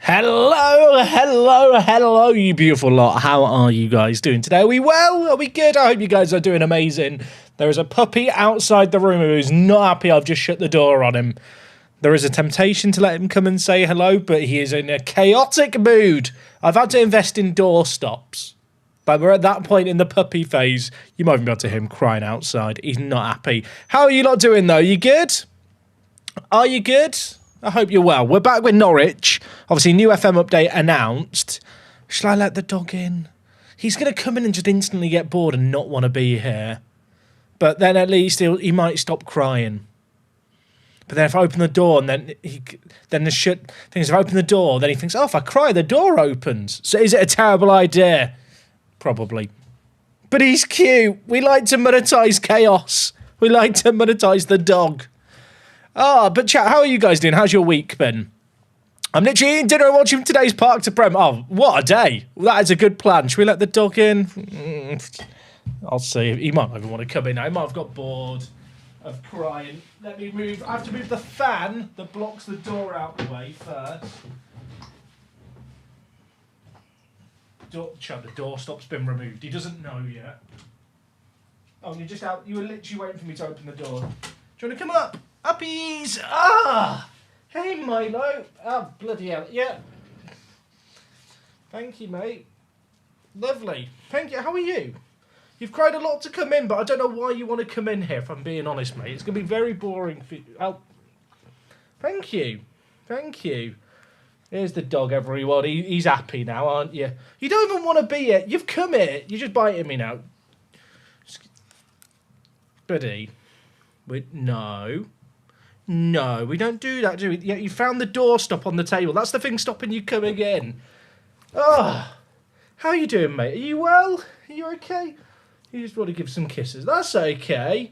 Hello, you beautiful lot. How are you guys doing today? Are we well? Are we good? I hope you guys are doing amazing. There is a puppy outside the room who's not happy I've just shut the door on him. There is a temptation to let him come and say hello, but he is in a chaotic mood. I've had to invest in door stops. But we're at that point in the puppy phase. You might even be able to hear him crying outside. He's not happy. How are you lot doing, though? You good? Are you good? I hope you're well. We're back with Norwich. Obviously, new FM update announced. Shall I let the dog in? He's going to come in and just instantly get bored and not want to be here. But then at least he might stop crying. But then if I open the door and then if I open the door, then he thinks, oh, if I cry, the door opens. So is it a terrible idea? Probably. But he's cute. We like to monetize chaos. We like to monetize the dog. But chat, how are you guys doing? How's your week been? I'm literally eating dinner and watching today's Park to Prem. Oh, what a day. Well, that is a good plan. Should we let the dog in? I'll see. He might not even want to come in now. He might have got bored of crying. Let me move. I have to move the fan that blocks the door out the way first. The door stop's been removed. He doesn't know yet. Oh, you're just out. You were literally waiting for me to open the door. Do you want to come up? Uppies! Hey, Milo! Oh, bloody hell. Yeah. Thank you, mate. Lovely. Thank you. How are you? You've cried a lot to come in, but I don't know why you want to come in here, if I'm being honest, mate. It's going to be very boring for you. Oh. Thank you. Thank you. Here's the dog, everyone. He's happy now, aren't you? You don't even want to be here. You've come here. You're just biting me now. Buddy. No, we don't do that, do we? Yeah, you found the doorstop on the table. That's the thing stopping you coming in. Oh, how are you doing, mate? Are you well? Are you okay? You just want to give some kisses. That's okay.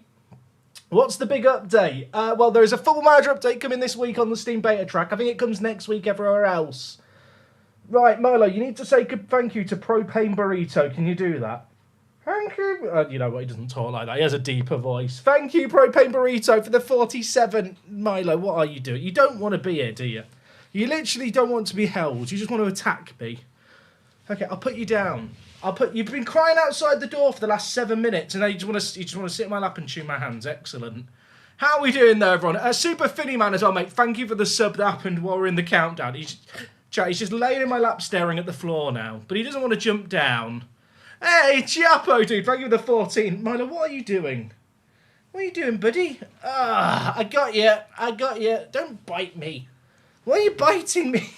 What's the big update? Well, there is a Football Manager update coming this week on the Steam beta track. I think it comes next week everywhere else. Right, Milo, you need to say thank you to Propane Burrito. Can you do that? Thank you. You know what? He doesn't talk like that. He has a deeper voice. Thank you, Propane Burrito, for the 47. Milo, what are you doing? You don't want to be here, do you? You literally don't want to be held. You just want to attack me. Okay, I'll put you down. You've been crying outside the door for the last 7 minutes, and now you just want to sit in my lap and chew my hands. Excellent. How are we doing there, everyone? Super Finny Man as well, mate. Thank you for the sub that happened while we're in the countdown. He's just laying in my lap staring at the floor now, but he doesn't want to jump down. Hey, Chiappo, dude, thank you for the 14. Milo, what are you doing? What are you doing, buddy? I got you. Don't bite me. Why are you biting me?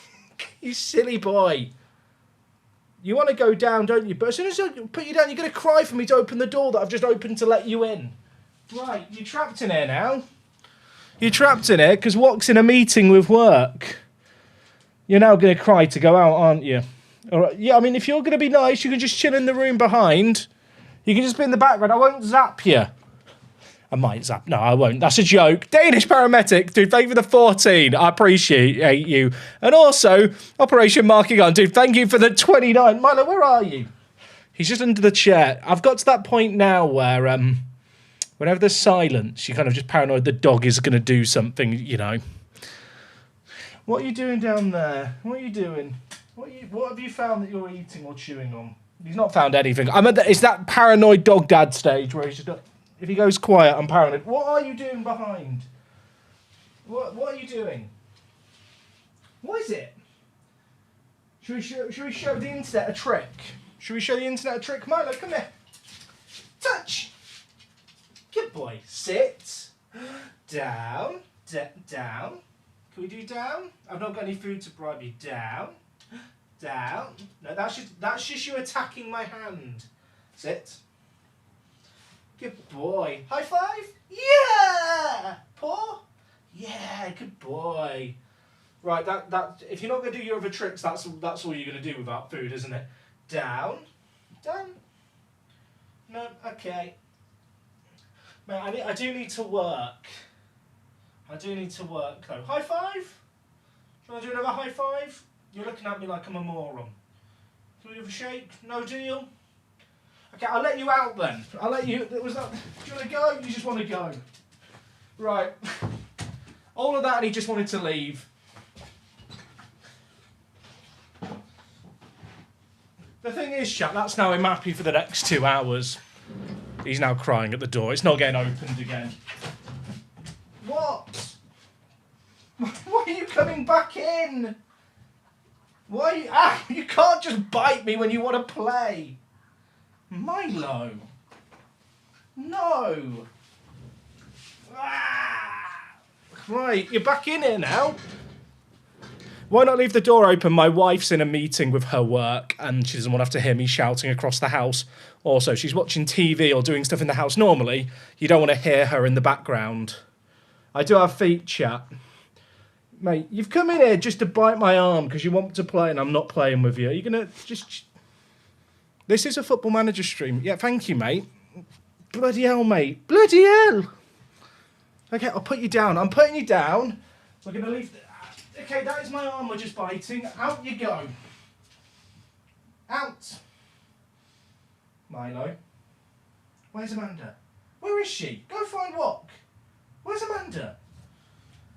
You silly boy. You want to go down, don't you? But as soon as I put you down, you're going to cry for me to open the door that I've just opened to let you in. Right, you're trapped in here now. You're trapped in here because Walk's in a meeting with work. You're now going to cry to go out, aren't you? All right. Yeah, I mean, if you're going to be nice, you can just chill in the room behind. You can just be in the background. I won't zap you. I might zap. No, I won't. That's a joke. Danish Paramedic, dude, thank you for the 14. I appreciate you. And also, Operation Marking On, dude, thank you for the 29. Milo, where are you? He's just under the chair. I've got to that point now where whenever there's silence, you're kind of just paranoid the dog is going to do something, you know. What are you doing down there? What are you doing? What have you found that you're eating or chewing on? He's not found anything. It's that paranoid dog dad stage where he's just... If he goes quiet, I'm paranoid. What are you doing behind? What are you doing? What is it? Should we show the internet a trick? Should we show the internet a trick? Milo, come here. Touch. Good boy. Sit. Down. Down. Can we do down? I've not got any food to bribe you. Down. Down. No, that's just you attacking my hand. Sit. Good boy. High five. Yeah. Paw. Yeah. Good boy. Right. That. If you're not going to do your other tricks, that's all you're going to do without food, isn't it? Down. Down. No. Okay. Man, I do need to work. I do need to work though. High five. Do you want to do another high five? You're looking at me like I'm a moron. Can we have a shake? No deal? Okay, I'll let you out then. I'll let you... Do you want to go? You just want to go. Right. All of that and he just wanted to leave. The thing is, chat, that's now him happy for the next 2 hours. He's now crying at the door. It's not getting opened again. What? Why are you coming back in? Why? You can't just bite me when you want to play. Milo. No. Right, you're back in here now. Why not leave the door open? My wife's in a meeting with her work and she doesn't want to have to hear me shouting across the house. Also, she's watching TV or doing stuff in the house normally. You don't want to hear her in the background. I do have feet, chat. Mate, you've come in here just to bite my arm because you want to play and I'm not playing with you. Are you going to just... This is a Football Manager stream. Yeah, thank you, mate. Bloody hell, mate. Bloody hell. Okay, I'll put you down. I'm putting you down. We're going to leave... Okay, that is my arm we're just biting. Out you go. Out. Milo. Where's Amanda? Where is she? Go find Wok. Where's Amanda?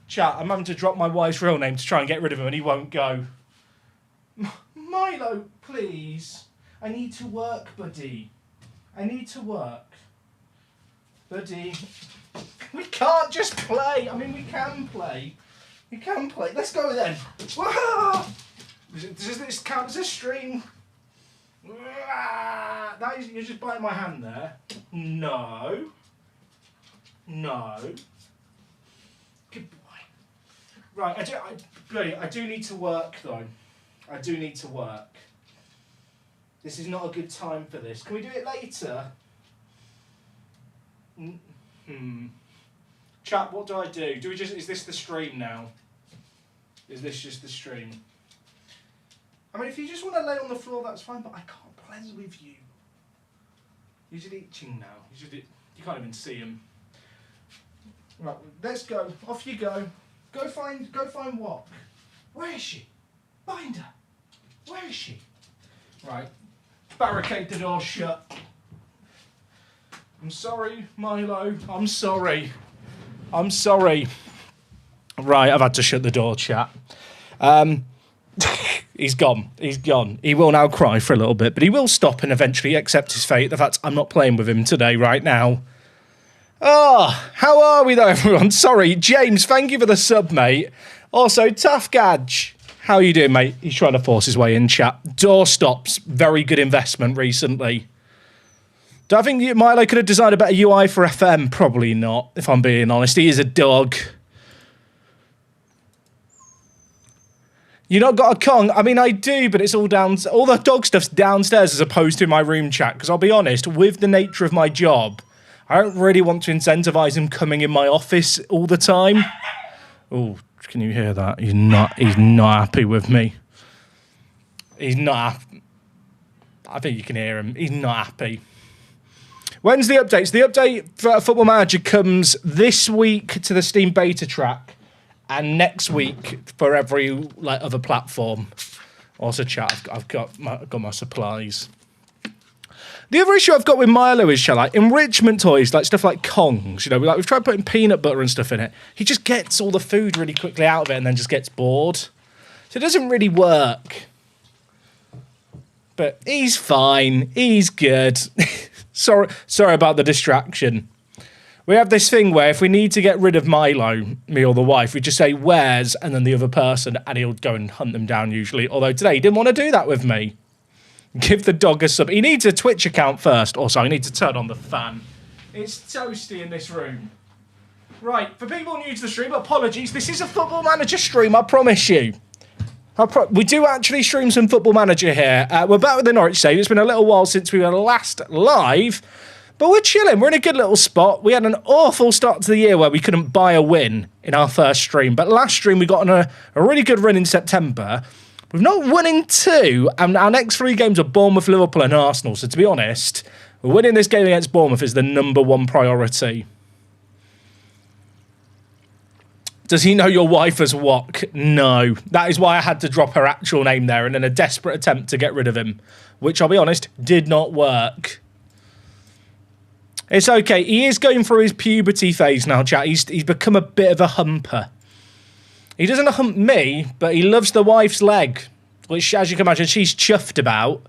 Chat, I'm having to drop my wife's real name to try and get rid of him and he won't go. Milo, please. I need to work, buddy. I need to work. Buddy. We can't just play. I mean, we can play. We can play. Let's go then. Does this count as a stream? That is, you're just biting my hand there. No. No. Good boy. Right, I do need to work though. I do need to work. This is not a good time for this. Can we do it later? Chat, what do I do? Do we just... Is this the stream now? Is this just the stream? I mean, if you just want to lay on the floor, that's fine, but I can't play with you. You're just itching now. You can't even see him. Right, let's go. Off you go. Go find Wok. Where is she? Find her. Where is she? Right. Barricade the door shut. I'm sorry, Milo. I'm sorry. I'm sorry. Right, I've had to shut the door, chat. He's gone. He's gone. He will now cry for a little bit, but he will stop and eventually accept his fate. The fact I'm not playing with him today, right now. Oh, how are we though, everyone? Sorry, James, thank you for the sub, mate. Also, Tough Gadge. How are you doing, mate? He's trying to force his way in, chat. Door stops. Very good investment recently. Do I think Milo could have designed a better UI for FM? Probably not, if I'm being honest. He is a dog. You not got a Kong? I mean, I do, but it's all all the dog stuff's downstairs as opposed to in my room, chat. Because I'll be honest, with the nature of my job, I don't really want to incentivize him coming in my office all the time. Oh, can you hear that? He's not happy with me. He's not. I think you can hear him. He's not happy. When's the updates? The update for Football Manager comes this week to the Steam beta track. And next week for every other platform. Also, chat, I've got my supplies. The other issue I've got with Milo is, enrichment toys, stuff like Kongs. We've tried putting peanut butter and stuff in it. He just gets all the food really quickly out of it and then just gets bored. So it doesn't really work. But he's fine. He's good. Sorry about the distraction. We have this thing where if we need to get rid of Milo, me or the wife, we just say, where's, and then the other person, and he'll go and hunt them down usually. Although today he didn't want to do that with me. Give the dog a sub. He needs a Twitch account first. Also, I need to turn on the fan. It's toasty in this room. Right, for people new to the stream, apologies. This is a Football Manager stream, I promise you. We do actually stream some Football Manager here. We're back with the Norwich save. It's been a little while since we were last live. But we're chilling. We're in a good little spot. We had an awful start to the year where we couldn't buy a win in our first stream. But last stream, we got on a really good run in September. We've not won in 2. And our next 3 games are Bournemouth, Liverpool and Arsenal. So to be honest, winning this game against Bournemouth is the #1 priority. Does he know your wife as Wok? No. That is why I had to drop her actual name there and in a desperate attempt to get rid of him. Which, I'll be honest, did not work. It's okay. He is going through his puberty phase now, chat. He's become a bit of a humper. He doesn't hump me, but he loves the wife's leg, which, as you can imagine, she's chuffed about.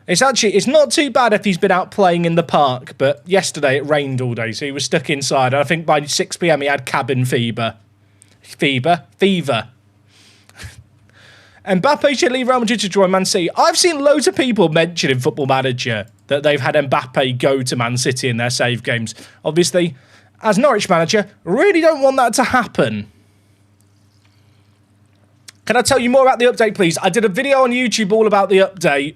It's not too bad if he's been out playing in the park, but yesterday it rained all day, so he was stuck inside. And I think by 6 p.m. he had cabin fever. Fever. Mbappe should leave Real Madrid to join Man City. I've seen loads of people mention in Football Manager that they've had Mbappe go to Man City in their save games. Obviously, as Norwich manager, really don't want that to happen. Can I tell you more about the update, please? I did a video on YouTube all about the update.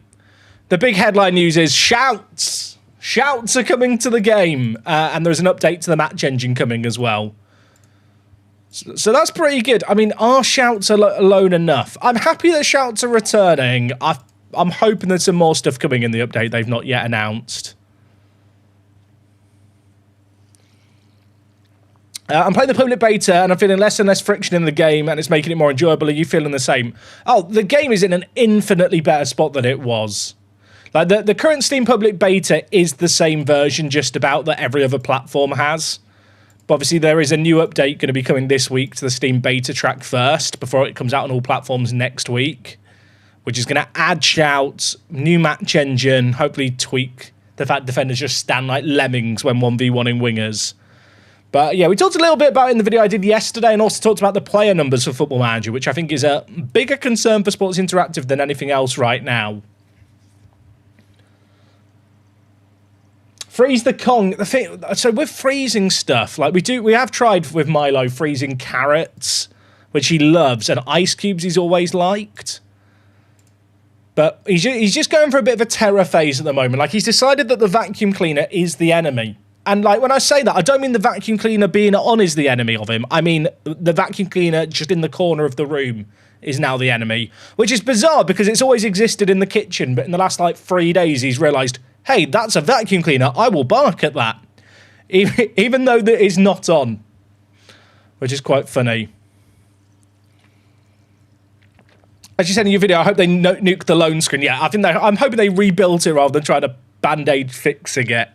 The big headline news is shouts. Shouts are coming to the game. And there's an update to the match engine coming as well. So that's pretty good. I mean, are shouts alone enough? I'm happy that shouts are returning. I'm hoping there's some more stuff coming in the update they've not yet announced. I'm playing the public beta and I'm feeling less and less friction in the game and it's making it more enjoyable. Are you feeling the same? Oh, the game is in an infinitely better spot than it was. Like the current Steam public beta is the same version just about that every other platform has. But obviously there is a new update going to be coming this week to the Steam beta track first before it comes out on all platforms next week, which is going to add shouts, new match engine, hopefully tweak the fact defenders just stand like lemmings when 1v1ing wingers. But yeah, we talked a little bit about it in the video I did yesterday and also talked about the player numbers for Football Manager, which I think is a bigger concern for Sports Interactive than anything else right now. Freeze the Kong. The thing, so with freezing stuff, like we have tried with Milo freezing carrots, which he loves, and ice cubes he's always liked. But he's just going for a bit of a terror phase at the moment. Like he's decided that the vacuum cleaner is the enemy. And like when I say that, I don't mean the vacuum cleaner being on is the enemy of him. I mean the vacuum cleaner just in the corner of the room is now the enemy, which is bizarre because it's always existed in the kitchen. But in the last like 3 days, he's realised, hey, that's a vacuum cleaner. I will bark at that, even though that is not on, which is quite funny. As you said in your video, I hope they nuke the loan screen. Yeah, I'm hoping they rebuilt it rather than trying to band-aid fixing it.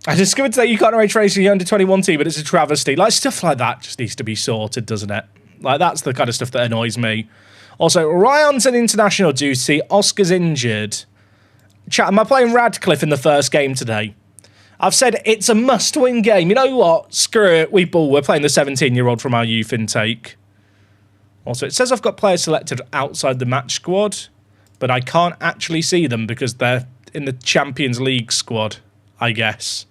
I discovered today you can't arrange for the under 21 team, but it's a travesty. Like stuff like that just needs to be sorted, doesn't it? Like that's the kind of stuff that annoys me. Also, Ryan's on international duty. Oscar's injured. Chat, am I playing Radcliffe in the first game today? I've said it's a must-win game. You know what? Screw it. We're playing the 17-year-old from our youth intake. Also, it says I've got players selected outside the match squad, but I can't actually see them because they're in the Champions League squad, I guess.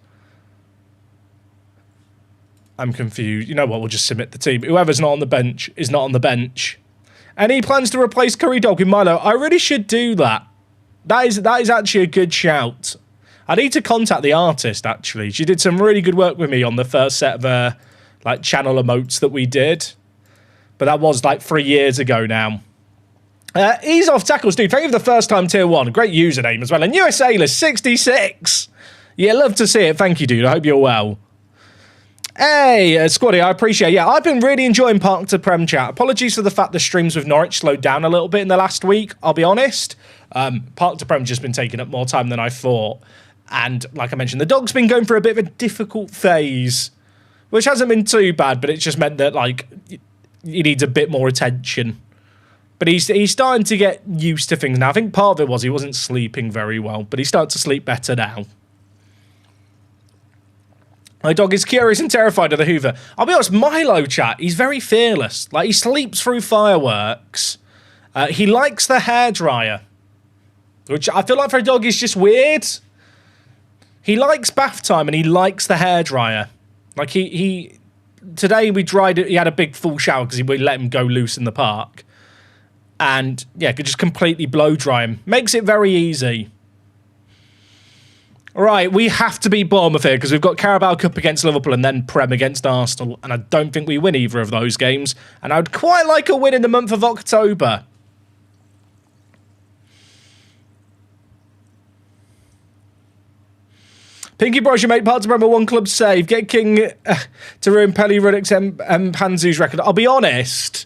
I'm confused. You know what? We'll just submit the team. Whoever's not on the bench is not on the bench. Any plans to replace Curry Dog with Milo? I really should do that. That is actually a good shout. I need to contact the artist, actually. She did some really good work with me on the first set of like channel emotes that we did. But that was like 3 years ago now. Ease off tackles, dude. Thank you for the first time tier 1. Great username as well. And USA list 66. Yeah, love to see it. Thank you, dude. I hope you're well. Hey, Squaddy, I appreciate it. Yeah, I've been really enjoying Park to Prem chat. Apologies for the fact the streams with Norwich slowed down a little bit in the last week, I'll be honest. Park to Prem just been taking up more time than I thought. And like I mentioned, the dog's been going for a bit of a difficult phase, which hasn't been too bad, but it's just meant that like he needs a bit more attention. But he's starting to get used to things now. I think part of it was he wasn't sleeping very well, but he's starting to sleep better now. My dog is curious and terrified of the Hoover. I'll be honest, Milo, chat, he's very fearless. Like, he sleeps through fireworks. He likes the hairdryer, which I feel like for a dog is just weird. He likes bath time and he likes the hairdryer. Like, today we dried it, he had a big full shower because we let him go loose in the park. And, yeah, could just completely blow dry him. Makes it very easy. Right, we have to beat Bournemouth here because we've got Carabao Cup against Liverpool and then Prem against Arsenal, and I don't think we win either of those games, and I would quite like a win in the month of October. Pinky Bros, you make parts of Prem 1 club save. Get King to ruin Pelly, Ruddock's and Panzu's record. I'll be honest,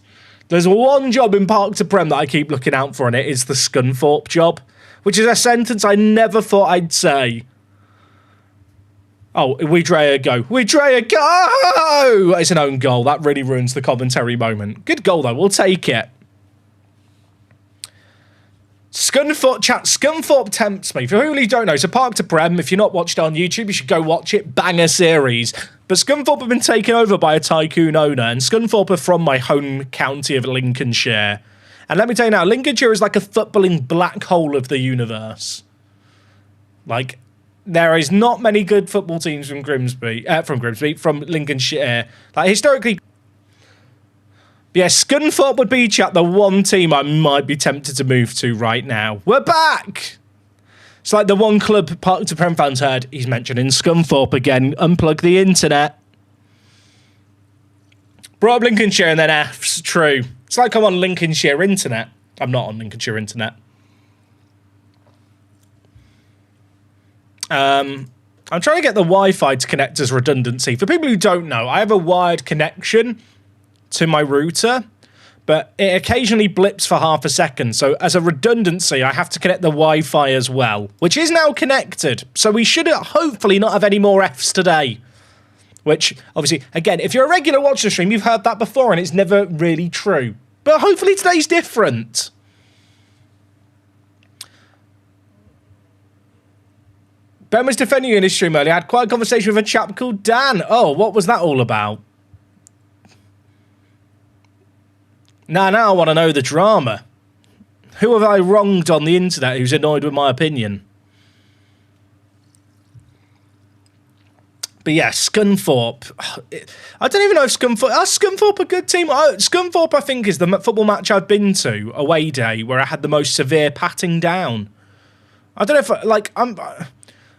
there's one job in Park to Prem that I keep looking out for, and it is the Scunthorpe job, which is a sentence I never thought I'd say. Oh, Wiedrea go. Wiedrea go! It's an own goal. That really ruins the commentary moment. Good goal, though. We'll take it. Scunthorpe tempts me. For who really don't know, so Park to Prem, if you're not watched it on YouTube, you should go watch it. Banger series. But Scunthorpe have been taken over by a tycoon owner, and Scunthorpe are from my home county of Lincolnshire. And let me tell you now, Lincolnshire is like a footballing black hole of the universe. Like, there is not many good football teams from from Lincolnshire. Like, historically... Yeah, Scunthorpe would be, chat, the one team I might be tempted to move to right now. We're back! It's like the one club Park to Prem fans heard. He's mentioning Scunthorpe again. Unplug the internet. Brought up Lincolnshire and then F's. True. It's like I'm on Lincolnshire internet. I'm not on Lincolnshire internet. I'm trying to get the Wi-Fi to connect as redundancy. For people who don't know, I have a wired connection to my router, but it occasionally blips for half a second. So as a redundancy, I have to connect the Wi-Fi as well, which is now connected. So we should hopefully not have any more Fs today. Which, obviously, again, if you're a regular watcher stream, you've heard that before and it's never really true. But hopefully today's different. Ben was defending you in his stream earlier. I had quite a conversation with a chap called Dan. Oh, what was that all about? Now I want to know the drama. Who have I wronged on the internet who's annoyed with my opinion? But yeah, Scunthorpe. I don't even know if Scunthorpe a good team? Scunthorpe, I think, is the football match I've been to, away day, where I had the most severe patting down. I don't know if,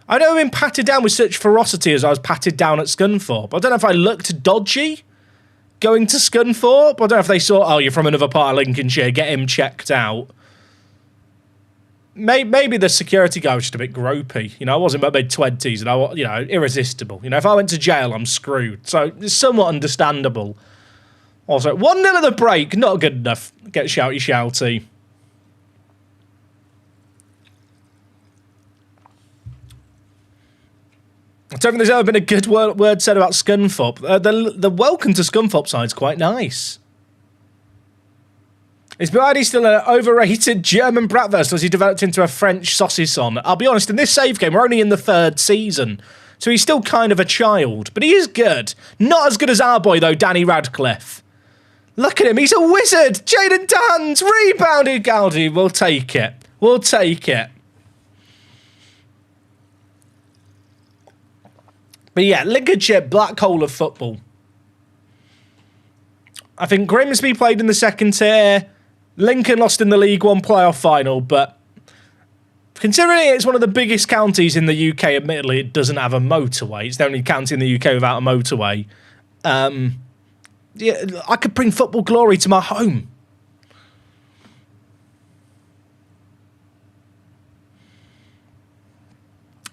I never been patted down with such ferocity as I was patted down at Scunthorpe. I don't know if I looked dodgy going to Scunthorpe. I don't know if they saw, oh, you're from another part of Lincolnshire, get him checked out. Maybe the security guy was just a bit gropey. You know, I was in my mid-20s and irresistible. You know, if I went to jail, I'm screwed. So it's somewhat understandable. Also, 1-0 at the break, not good enough. Get shouty. I don't think there's ever been a good word said about Scunthorpe. The welcome to Scunthorpe side's quite nice. Is Brady still an overrated German bratwurst, or has he developed into a French saucisson? I'll be honest, in this save game, we're only in the 3rd season, so he's still kind of a child, but he is good. Not as good as our boy, though, Danny Radcliffe. Look at him, he's a wizard! Jaden Dans, rebounded Gowdy. We'll take it. But yeah, Lincolnshire, black hole of football. I think Grimsby played in the 2nd tier. Lincoln lost in the League One playoff final, but considering it's one of the biggest counties in the UK, admittedly, it doesn't have a motorway. It's the only county in the UK without a motorway. Yeah, I could bring football glory to my home.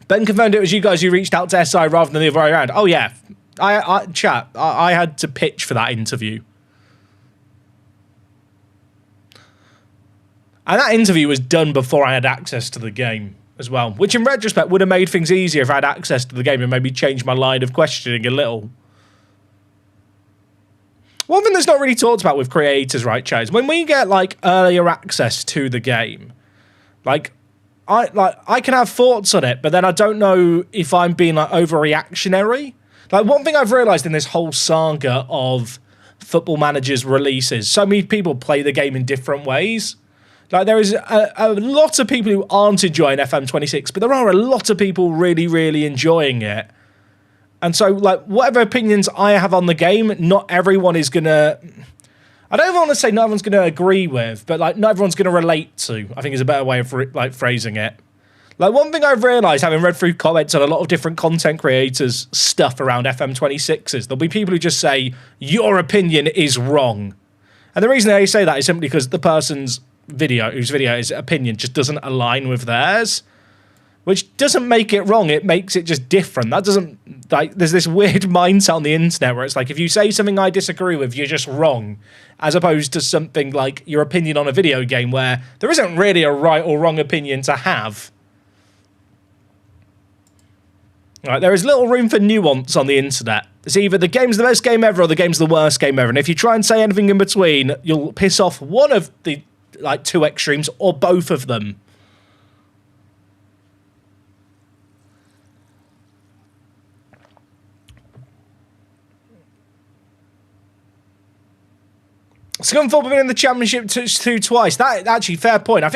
Ben confirmed it was you guys who reached out to SI rather than the other way around. Oh, yeah. I had to pitch for that interview. And that interview was done before I had access to the game as well, which in retrospect would have made things easier if I had access to the game and maybe changed my line of questioning a little. One thing that's not really talked about with creators, right, Chad, is when we get, earlier access to the game, I can have thoughts on it, but then I don't know if I'm being, overreactionary. One thing I've realised in this whole saga of Football Manager's releases, so many people play the game in different ways. There is a lot of people who aren't enjoying FM26, but there are a lot of people really, really enjoying it. And so, whatever opinions I have on the game, not everyone is going to... I don't even want to say no everyone's going to agree with, but, not everyone's going to relate to, I think is a better way of, phrasing it. One thing I've realised, having read through comments on a lot of different content creators' stuff around FM26 is there'll be people who just say, your opinion is wrong. And the reason they say that is simply because the person's whose video is opinion just doesn't align with theirs, which doesn't make it wrong, it makes it just different. That doesn't, there's this weird mindset on the internet where it's if you say something I disagree with, you're just wrong, as opposed to something like your opinion on a video game where there isn't really a right or wrong opinion to have. Right, there is little room for nuance on the internet. It's either the game's the best game ever or the game's the worst game ever, and if you try and say anything in between, you'll piss off one of the like two extremes or both of them. Scunthorpe have been in the Championship twice. That actually, fair point. I'm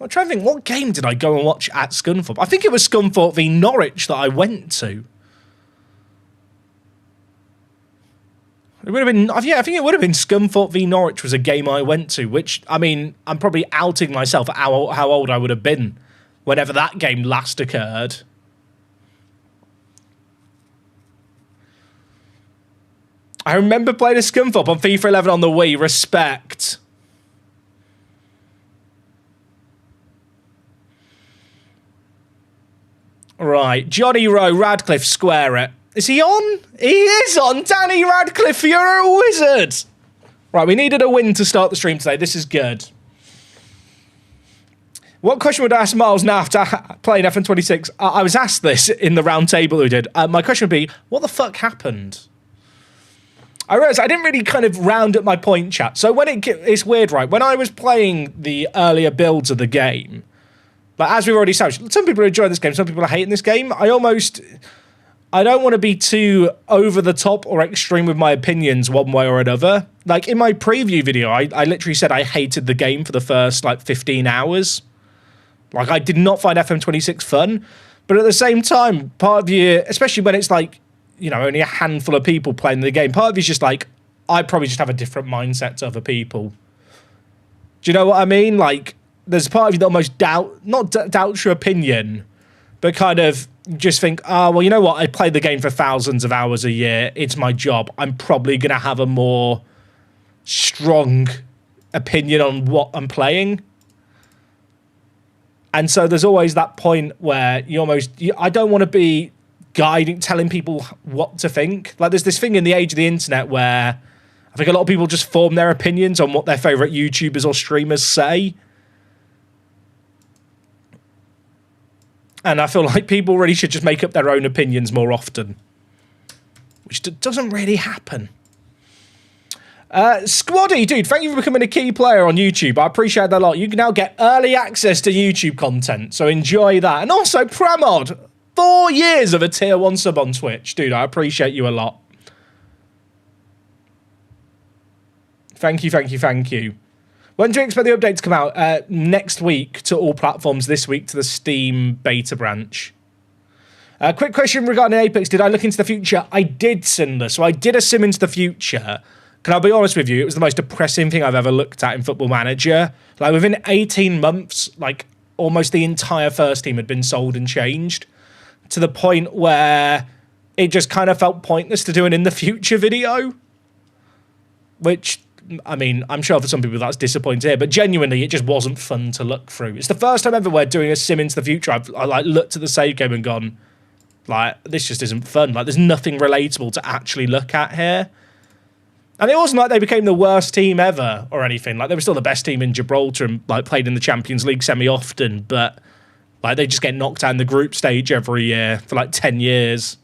trying to think, what game did I go and watch at Scunthorpe? I think it was Scunthorpe v Norwich that I went to. It would have been, yeah, I think it would have been Scunthorpe v Norwich was a game I went to, which, I mean, I'm probably outing myself at how old I would have been whenever that game last occurred. I remember playing a Scunthorpe on FIFA 11 on the Wii. Respect. Right. Johnny Rowe, Radcliffe, square it. Is he on? He is on. Danny Radcliffe, you're a wizard. Right, we needed a win to start the stream today. This is good. What question would I ask Miles now after playing FM26? I was asked this in the round table we did. My question would be, what the fuck happened? I realised I didn't really kind of round up my point chat. So when it's weird, right? When I was playing the earlier builds of the game, like as we've already established, some people are enjoying this game, some people are hating this game. I don't want to be too over the top or extreme with my opinions one way or another. Like in my preview video, I literally said I hated the game for the first like 15 hours. Like I did not find FM26 fun. But at the same time, part of you, especially when it's like, you know, only a handful of people playing the game, part of you's just like, I probably just have a different mindset to other people. Do you know what I mean? Like, there's part of you that almost doubts your opinion, but kind of just think, oh, well, you know what? I played the game for thousands of hours a year. It's my job. I'm probably going to have a more strong opinion on what I'm playing. And so there's always that point where I don't want to be telling people what to think. Like there's this thing in the age of the internet where I think a lot of people just form their opinions on what their favorite YouTubers or streamers say. And I feel like people really should just make up their own opinions more often, which doesn't really happen. Squaddy, dude, thank you for becoming a key player on YouTube. I appreciate that a lot. You can now get early access to YouTube content, so enjoy that. And also, Premod, 4 years of a tier 1 sub on Twitch. Dude, I appreciate you a lot. Thank you, thank you, thank you. When do you expect the update to come out? Next week to all platforms, this week to the Steam beta branch. Quick question regarding Apex. Did I look into the future? I did, Cinder. So I did a sim into the future. Can I be honest with you? It was the most depressing thing I've ever looked at in Football Manager. Like within 18 months, like almost the entire first team had been sold and changed, to the point where it just kind of felt pointless to do an in the future video. Which, I mean, I'm sure for some people that's disappointing to hear, but genuinely it just wasn't fun to look through. It's the first time ever we're doing a sim into the future I like looked at the save game and gone, like, this just isn't fun. Like, there's nothing relatable to actually look at here. And it wasn't like they became the worst team ever or anything. Like, they were still the best team in Gibraltar and, like, played in the Champions League semi-often, but, like, they just get knocked out in the group stage every year for, like, 10 years.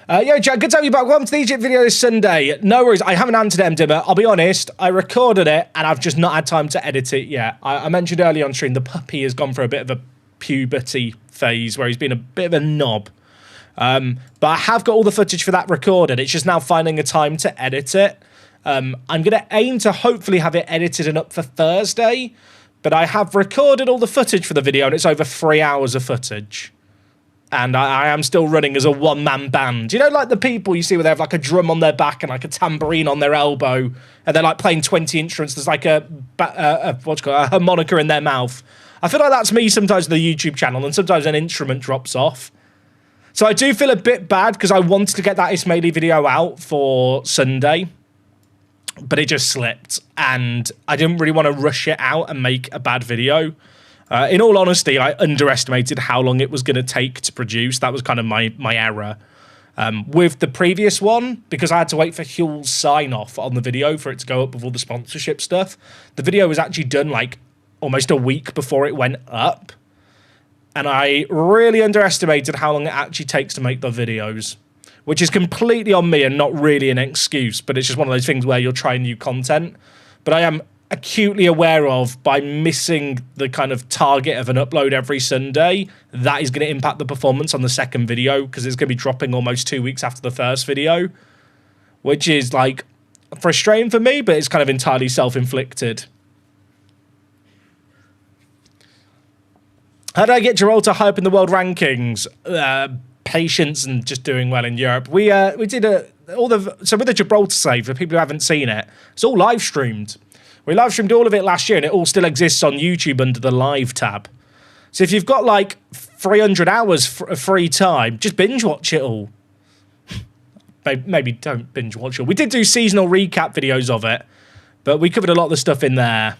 Yo, Jack, good to have you back. Welcome to the Egypt video this Sunday. No worries, I haven't answered Dimmer. I'll be honest, I recorded it, and I've just not had time to edit it yet. I mentioned earlier on stream, the puppy has gone through a bit of a puberty phase where he's been a bit of a knob. But I have got all the footage for that recorded. It's just now finding a time to edit it. I'm going to aim to hopefully have it edited and up for Thursday, but I have recorded all the footage for the video, and it's over 3 hours of footage. And I am still running as a one-man band. You know, like the people you see where they have like a drum on their back and like a tambourine on their elbow, and they're like playing 20 instruments. There's like a harmonica in their mouth. I feel like that's me sometimes on the YouTube channel, and sometimes an instrument drops off. So I do feel a bit bad because I wanted to get that Ismaili video out for Sunday, but it just slipped, and I didn't really want to rush it out and make a bad video. In all honesty, I underestimated how long it was going to take to produce. That was kind of my error. With the previous one, because I had to wait for Huel's sign-off on the video for it to go up with all the sponsorship stuff, the video was actually done like almost a week before it went up. And I really underestimated how long it actually takes to make the videos. which is completely on me and not really an excuse, but it's just one of those things where you're trying new content. But I am acutely aware of, by missing the kind of target of an upload every Sunday, that is going to impact the performance on the second video, because it's going to be dropping almost 2 weeks after the first video, which is like frustrating for me, but it's kind of entirely self-inflicted. How did I get Gibraltar high up in the world rankings? Patience and just doing well in Europe. We did so with the Gibraltar save, for people who haven't seen it, it's all live streamed. We live streamed all of it last year, and it all still exists on YouTube under the live tab. So if you've got like 300 hours of free time, just binge watch it all. Maybe don't binge watch it. We did do seasonal recap videos of it, but we covered a lot of the stuff in there.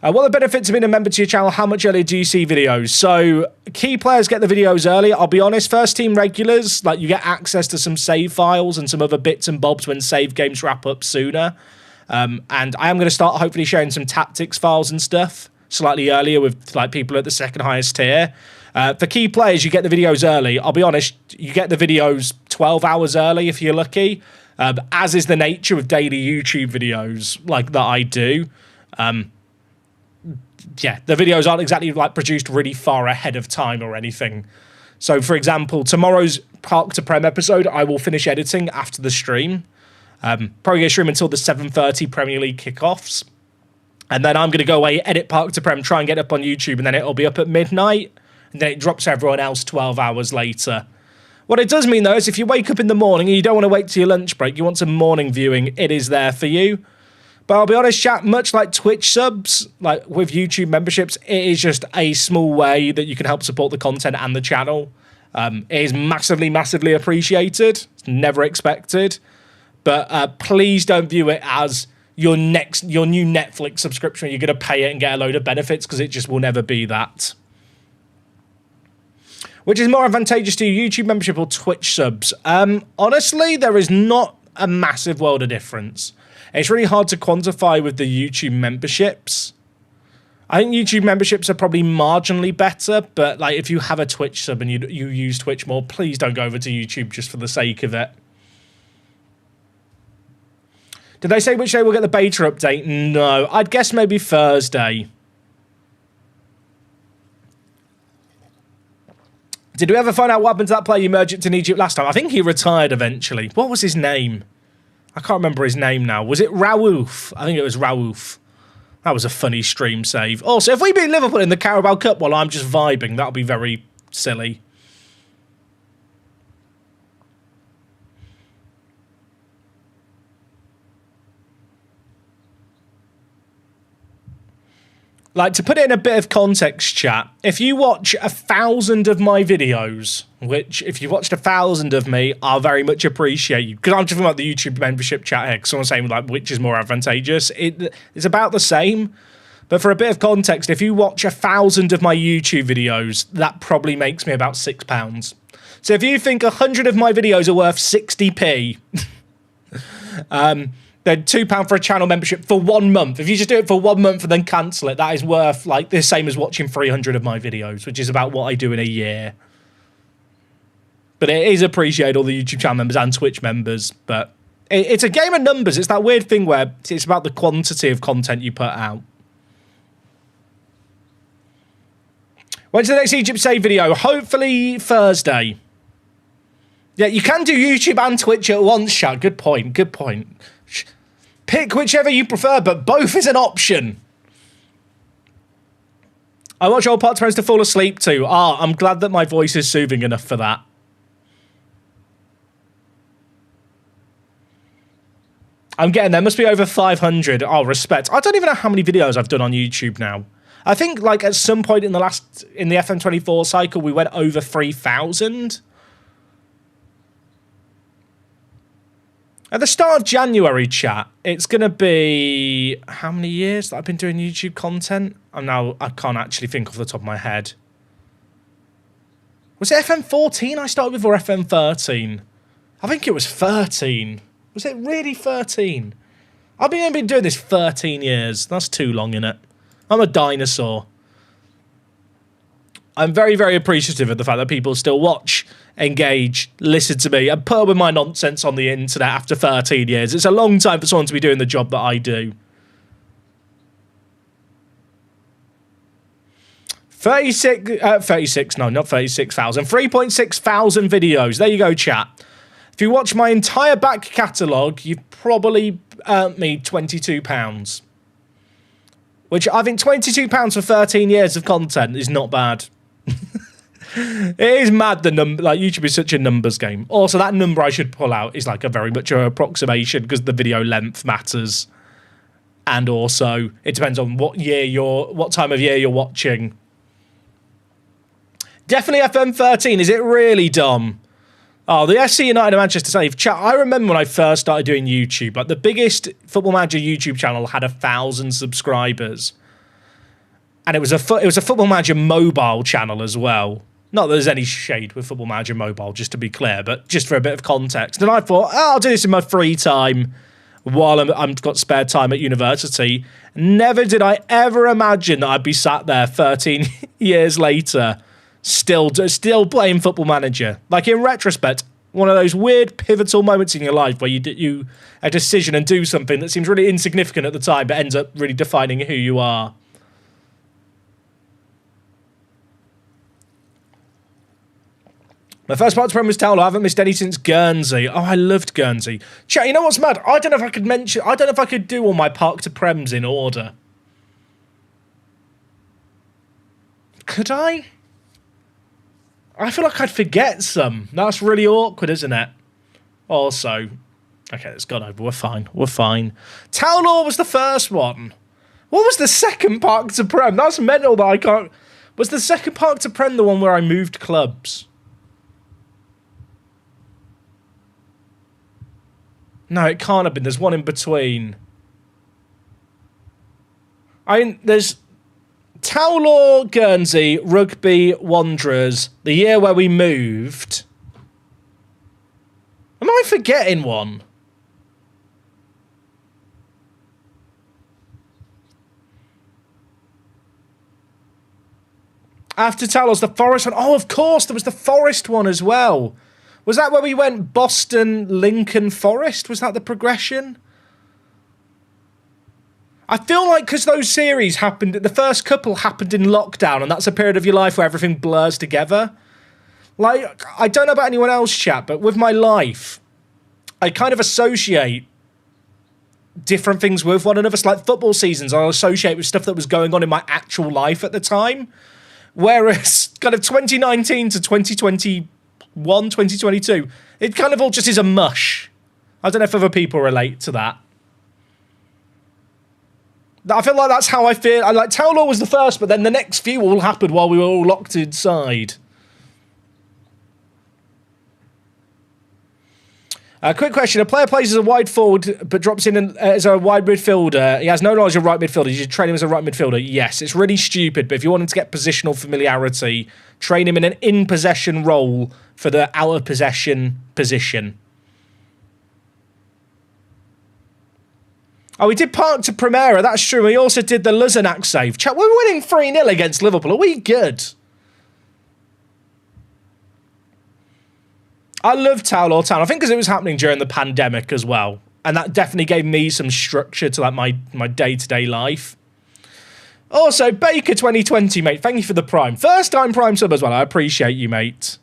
What are the benefits of being a member to your channel? How much earlier do you see videos? So, key players get the videos early. I'll be honest, first team regulars, like, you get access to some save files and some other bits and bobs when save games wrap up sooner. And I am going to start hopefully sharing some tactics files and stuff slightly earlier with like people at the second highest tier. For key players, you get the videos early. I'll be honest, you get the videos 12 hours early if you're lucky, as is the nature of daily YouTube videos like that I do. Yeah, the videos aren't exactly like produced really far ahead of time or anything. So, for example, tomorrow's Park to Prem episode, I will finish editing after the stream. Probably going to stream until the 7:30 Premier League kickoffs. And then I'm going to go away, edit Park to Prem, try and get it up on YouTube, and then it'll be up at midnight. And then it drops everyone else 12 hours later. What it does mean, though, is if you wake up in the morning and you don't want to wait till your lunch break, you want some morning viewing, it is there for you. But I'll be honest, chat, much like Twitch subs, like with YouTube memberships, it is just a small way that you can help support the content and the channel. It is massively, massively appreciated. It's never expected. But please don't view it as your new Netflix subscription. You're going to pay it and get a load of benefits, because it just will never be that. Which is more advantageous to you, YouTube membership or Twitch subs? Honestly, there is not a massive world of difference. It's really hard to quantify with the YouTube memberships. I think YouTube memberships are probably marginally better, but like if you have a Twitch sub and you use Twitch more, please don't go over to YouTube just for the sake of it. Did they say which day we'll get the beta update? No, I'd guess maybe Thursday. Did we ever find out what happened to that player emergent in Egypt last time? I think he retired eventually. What was his name? I can't remember his name now. Was it Raouf? I think it was Raouf. That was a funny stream save. Also, if we beat Liverpool in the Carabao Cup while I'm just vibing, that'll be very silly. Like, to put it in a bit of context, chat, if you watch 1,000 of my videos, which, if you've watched 1,000 of me, I'll very much appreciate you. Because I'm talking about the YouTube membership chat here, because someone's saying, like, which is more advantageous. It's about the same. But for a bit of context, if you watch 1,000 of my YouTube videos, that probably makes me about £6. So if you think 100 of my videos are worth 60p, then £2 for a channel membership for 1 month. If you just do it for 1 month and then cancel it, that is worth like the same as watching 300 of my videos, which is about what I do in a year. But it is appreciated, all the YouTube channel members and Twitch members. But it's a game of numbers. It's that weird thing where it's about the quantity of content you put out. When's the next Egypt save video? Hopefully Thursday. Yeah, you can do YouTube and Twitch at once, chat. Good point, good point. Pick whichever you prefer, but both is an option. I watch old Park to Prem to fall asleep to. I'm glad that my voice is soothing enough for that. I'm getting there. Must be over 500. Oh, respect. I don't even know how many videos I've done on YouTube now. I think, like, at some point in the FM24 cycle, we went over 3,000. At the start of January, chat, it's going to be how many years that I've been doing YouTube content? I can't actually think off the top of my head. Was it FM14 I started with, or FM13? I think it was 13. Was it really 13? I've been doing this 13 years. That's too long, innit? I'm a dinosaur. I'm very, very appreciative of the fact that people still watch, engage, listen to me, and put up with my nonsense on the internet after 13 years. It's a long time for someone to be doing the job that I do. 3.6 thousand videos. There you go, chat. If you watch my entire back catalogue, you've probably earned me £22. Which I think £22 for 13 years of content is not bad. It is mad, the number. Like, YouTube is such a numbers game. Also, that number I should pull out is like a very much an approximation because the video length matters. And also, it depends on what time of year you're watching. Definitely FM13. Is it really, Dom? Oh, the FC United of Manchester save. Chat, I remember when I first started doing YouTube, like the biggest Football Manager YouTube channel had 1,000 subscribers. And it was a Football Manager mobile channel as well. Not that there's any shade with Football Manager mobile, just to be clear, but just for a bit of context. And I thought, I'll do this in my free time while I've got spare time at university. Never did I ever imagine that I'd be sat there 13 years later still playing Football Manager. Like, in retrospect, one of those weird pivotal moments in your life where you do a decision and do something that seems really insignificant at the time but ends up really defining who you are. My first part to Prem was Towel. I haven't missed any since Guernsey. Oh, I loved Guernsey. Chat, you know what's mad? I don't know if I could do all my Park to Prems in order. Could I? I feel like I'd forget some. That's really awkward, isn't it? Also, okay, it's gone over. We're fine. Town Law was the first one. What was the second Park to Prem? That's mental that I can't... Was the second Park to Prem the one where I moved clubs? No, it can't have been. There's one in between. There's Towlaw, Guernsey, Rugby, Wanderers, the year where we moved. Am I forgetting one? After Towlaw's the Forest one. Oh, of course, there was the Forest one as well. Was that where we went Boston, Lincoln, Forest? Was that the progression? I feel like because those series happened, the first couple happened in lockdown, and that's a period of your life where everything blurs together. Like, I don't know about anyone else, chat, but with my life, I kind of associate different things with one another. So like football seasons, I associate with stuff that was going on in my actual life at the time. Whereas kind of 2019 to 2021, 2022, it kind of all just is a mush. I don't know if other people relate to that. I feel like that's how I feel. I like Towlaw was the first, but then the next few all happened while we were all locked inside. Quick question. A player plays as a wide forward but drops in as a wide midfielder. He has no knowledge of right midfielder. You should train him as a right midfielder. Yes, it's really stupid, but if you want him to get positional familiarity, train him in an in-possession role for the out-of-possession position. Oh, we did Park to Primera, that's true. We also did the Luzenak save. Chat, we're winning 3-0 against Liverpool. Are we good? I love Towlaw Town. I think because it was happening during the pandemic as well. And that definitely gave me some structure to like my day-to-day life. Also, Baker 2020, mate. Thank you for the Prime. First time Prime sub as well. I appreciate you, mate.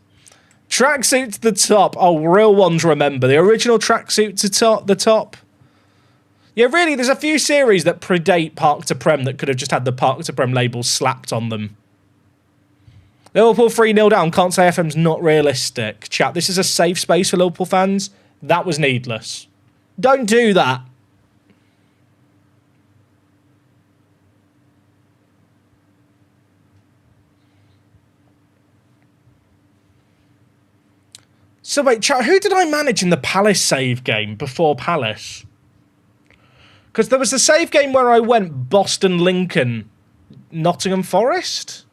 Tracksuit to the top. Oh, real ones remember. The original tracksuit to the top. Yeah, really, there's a few series that predate Park to Prem that could have just had the Park to Prem label slapped on them. Liverpool 3-0 down. Can't say FM's not realistic. Chat, this is a safe space for Liverpool fans. That was needless. Don't do that. So wait, chat, who did I manage in the Palace save game before Palace? Because there was the save game where I went Boston, Lincoln, Nottingham Forest.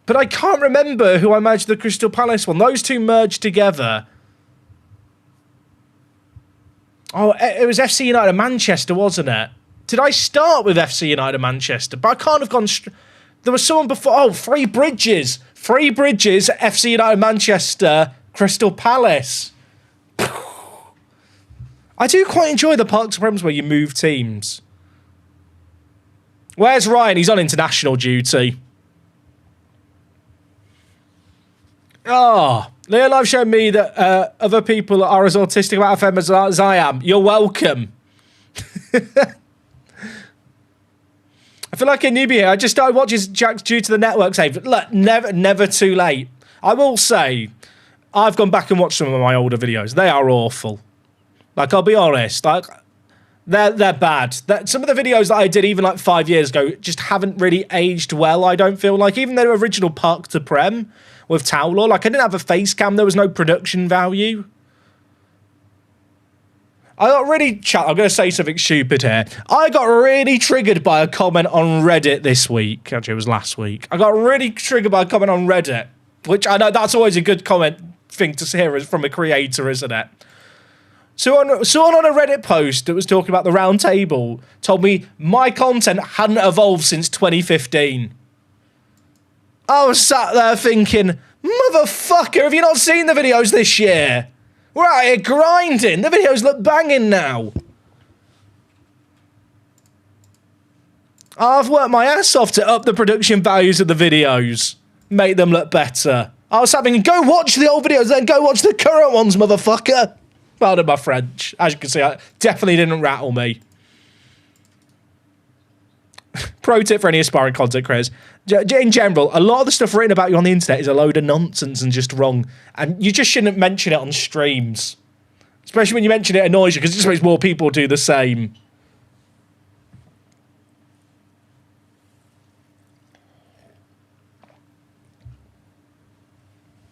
But I can't remember who I managed the Crystal Palace one. Those two merged together. Oh, it was FC United Manchester, wasn't it? Did I start with FC United Manchester? But I can't have gone... There was someone before. Oh, Free Bridges. Free Bridges, FC United Manchester, Crystal Palace. I do quite enjoy the Parks and Prems where you move teams. Where's Ryan? He's on international duty. Oh, Leo Live showed me that other people are as autistic about FM as I am. You're welcome. I feel like a newbie here. I just started watching Jack's due to the network save. Look, never too late. I will say, I've gone back and watched some of my older videos. They are awful. Like, I'll be honest. Like, they're bad. Some of the videos that I did even like 5 years ago just haven't really aged well, I don't feel like. Even the original Park to Prem with Towler, like, I didn't have a face cam. There was no production value. I got really... I'm going to say something stupid here. I got really triggered by a comment on Reddit this week. Actually, it was last week. I got really triggered by a comment on Reddit, which I know that's always a good comment thing to hear from a creator, isn't it? Someone on a Reddit post that was talking about the round table told me my content hadn't evolved since 2015. I was sat there thinking, motherfucker, have you not seen the videos this year? We're out here grinding. The videos look banging now. I've worked my ass off to up the production values of the videos. Make them look better. I was having, go watch the old videos, then go watch the current ones, motherfucker. Pardon my French. As you can see, it definitely didn't rattle me. Pro tip for any aspiring content creators. In general, a lot of the stuff written about you on the internet is a load of nonsense and just wrong. And you just shouldn't mention it on streams. Especially when you mention it annoys you, because it just makes more people do the same.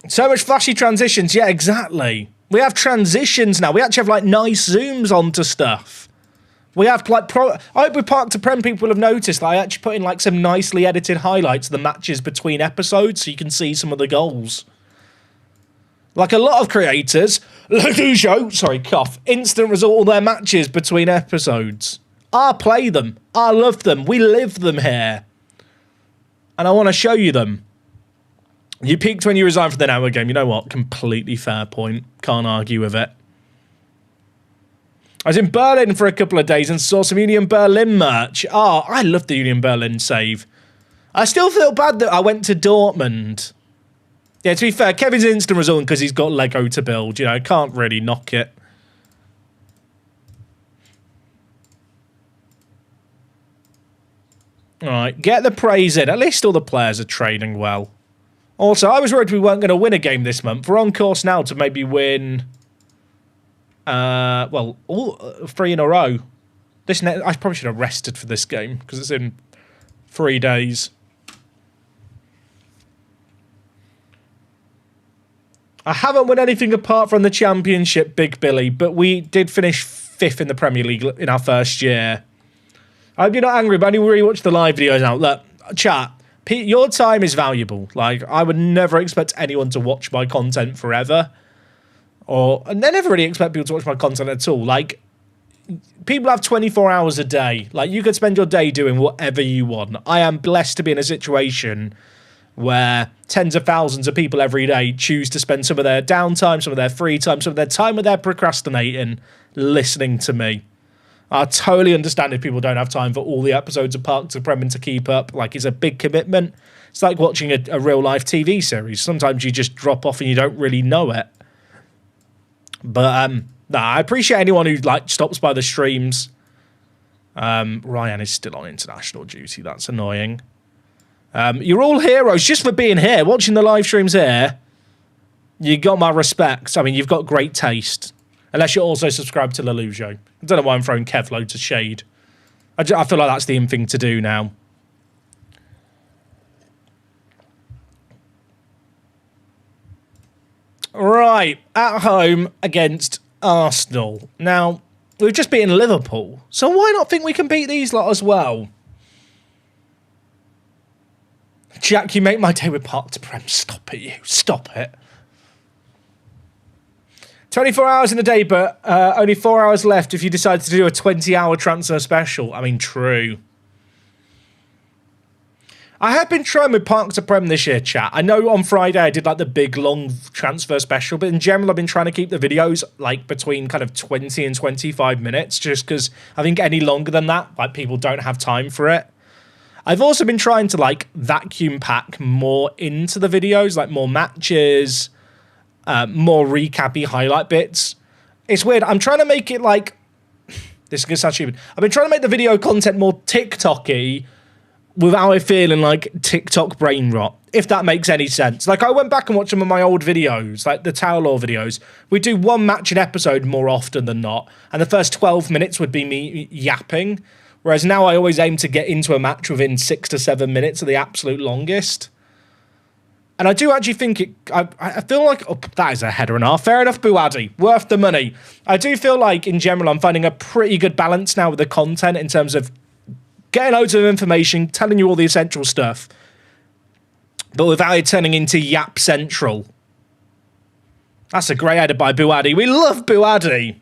So much flashy transitions. Yeah, exactly. We have transitions now. We actually have, like, nice zooms onto stuff. We have, like, I hope with Park to Prem people have noticed that I actually put in, like, some nicely edited highlights of the matches between episodes so you can see some of the goals. Like a lot of creators, instant result all their matches between episodes. I play them. I love them. We live them here. And I want to show you them. You peaked when you resigned from the Network game. You know what? Completely fair point. Can't argue with it. I was in Berlin for a couple of days and saw some Union Berlin merch. Oh, I love the Union Berlin save. I still feel bad that I went to Dortmund. Yeah, to be fair, Kevin's instant result because he's got Lego to build. You know, can't really knock it. All right, get the praise in. At least all the players are training well. Also, I was worried we weren't going to win a game this month. We're on course now to maybe win... well, all 3 in a row. I probably should have rested for this game because it's in 3 days. I haven't won anything apart from the Championship, Big Billy, but we did finish 5th in the Premier League in our first year. I hope you're not angry, but I only rewatch the live videos now. Look, chat, your time is valuable. Like, I would never expect anyone to watch my content forever. And I never really expect people to watch my content at all. Like, people have 24 hours a day. Like, you could spend your day doing whatever you want. I am blessed to be in a situation where tens of thousands of people every day choose to spend some of their downtime, some of their free time, some of their time when they're procrastinating, listening to me. I totally understand if people don't have time for all the episodes of Park to Prem to keep up. Like, it's a big commitment. It's like watching a real-life TV series. Sometimes you just drop off and you don't really know it. But, I appreciate anyone who, like, stops by the streams. Ryan is still on international duty. That's annoying. You're all heroes just for being here, watching the live streams here. You got my respect. I mean, you've got great taste. Unless you're also subscribed to Lelujo. I don't know why I'm throwing Kev loads of shade. I feel like that's the in thing to do now. Right, at home against Arsenal. Now, we've just beaten Liverpool, so why not think we can beat these lot as well? Jack, you make my day with Park to Prem. Stop it, you. Stop it. 24 hours in a day, but only 4 hours left if you decide to do a 20-hour transfer special. I mean, true. I have been trying with Park to Prem this year, chat. I know on Friday I did like the big long transfer special, but in general I've been trying to keep the videos like between kind of 20 and 25 minutes, just because I think any longer than that, like people don't have time for it. I've also been trying to like vacuum pack more into the videos, like more matches, more recappy highlight bits. It's weird. I'm trying to make it like, this is going to sound stupid. I've been trying to make the video content more TikTok-y, without it feeling like TikTok brain rot, if that makes any sense. Like, I went back and watched some of my old videos, like the Tower Law videos. We do one match an episode more often than not, and the first 12 minutes would be me yapping, whereas now I always aim to get into a match within 6 to 7 minutes of the absolute longest. And I do actually think I feel like, oh, that is a header and a half. Fair enough, Buaddi. Worth the money. I do feel like, in general, I'm finding a pretty good balance now with the content in terms of getting loads of information, telling you all the essential stuff, but without it turning into Yap Central. That's a great edit by Buaddi. We love Buaddi.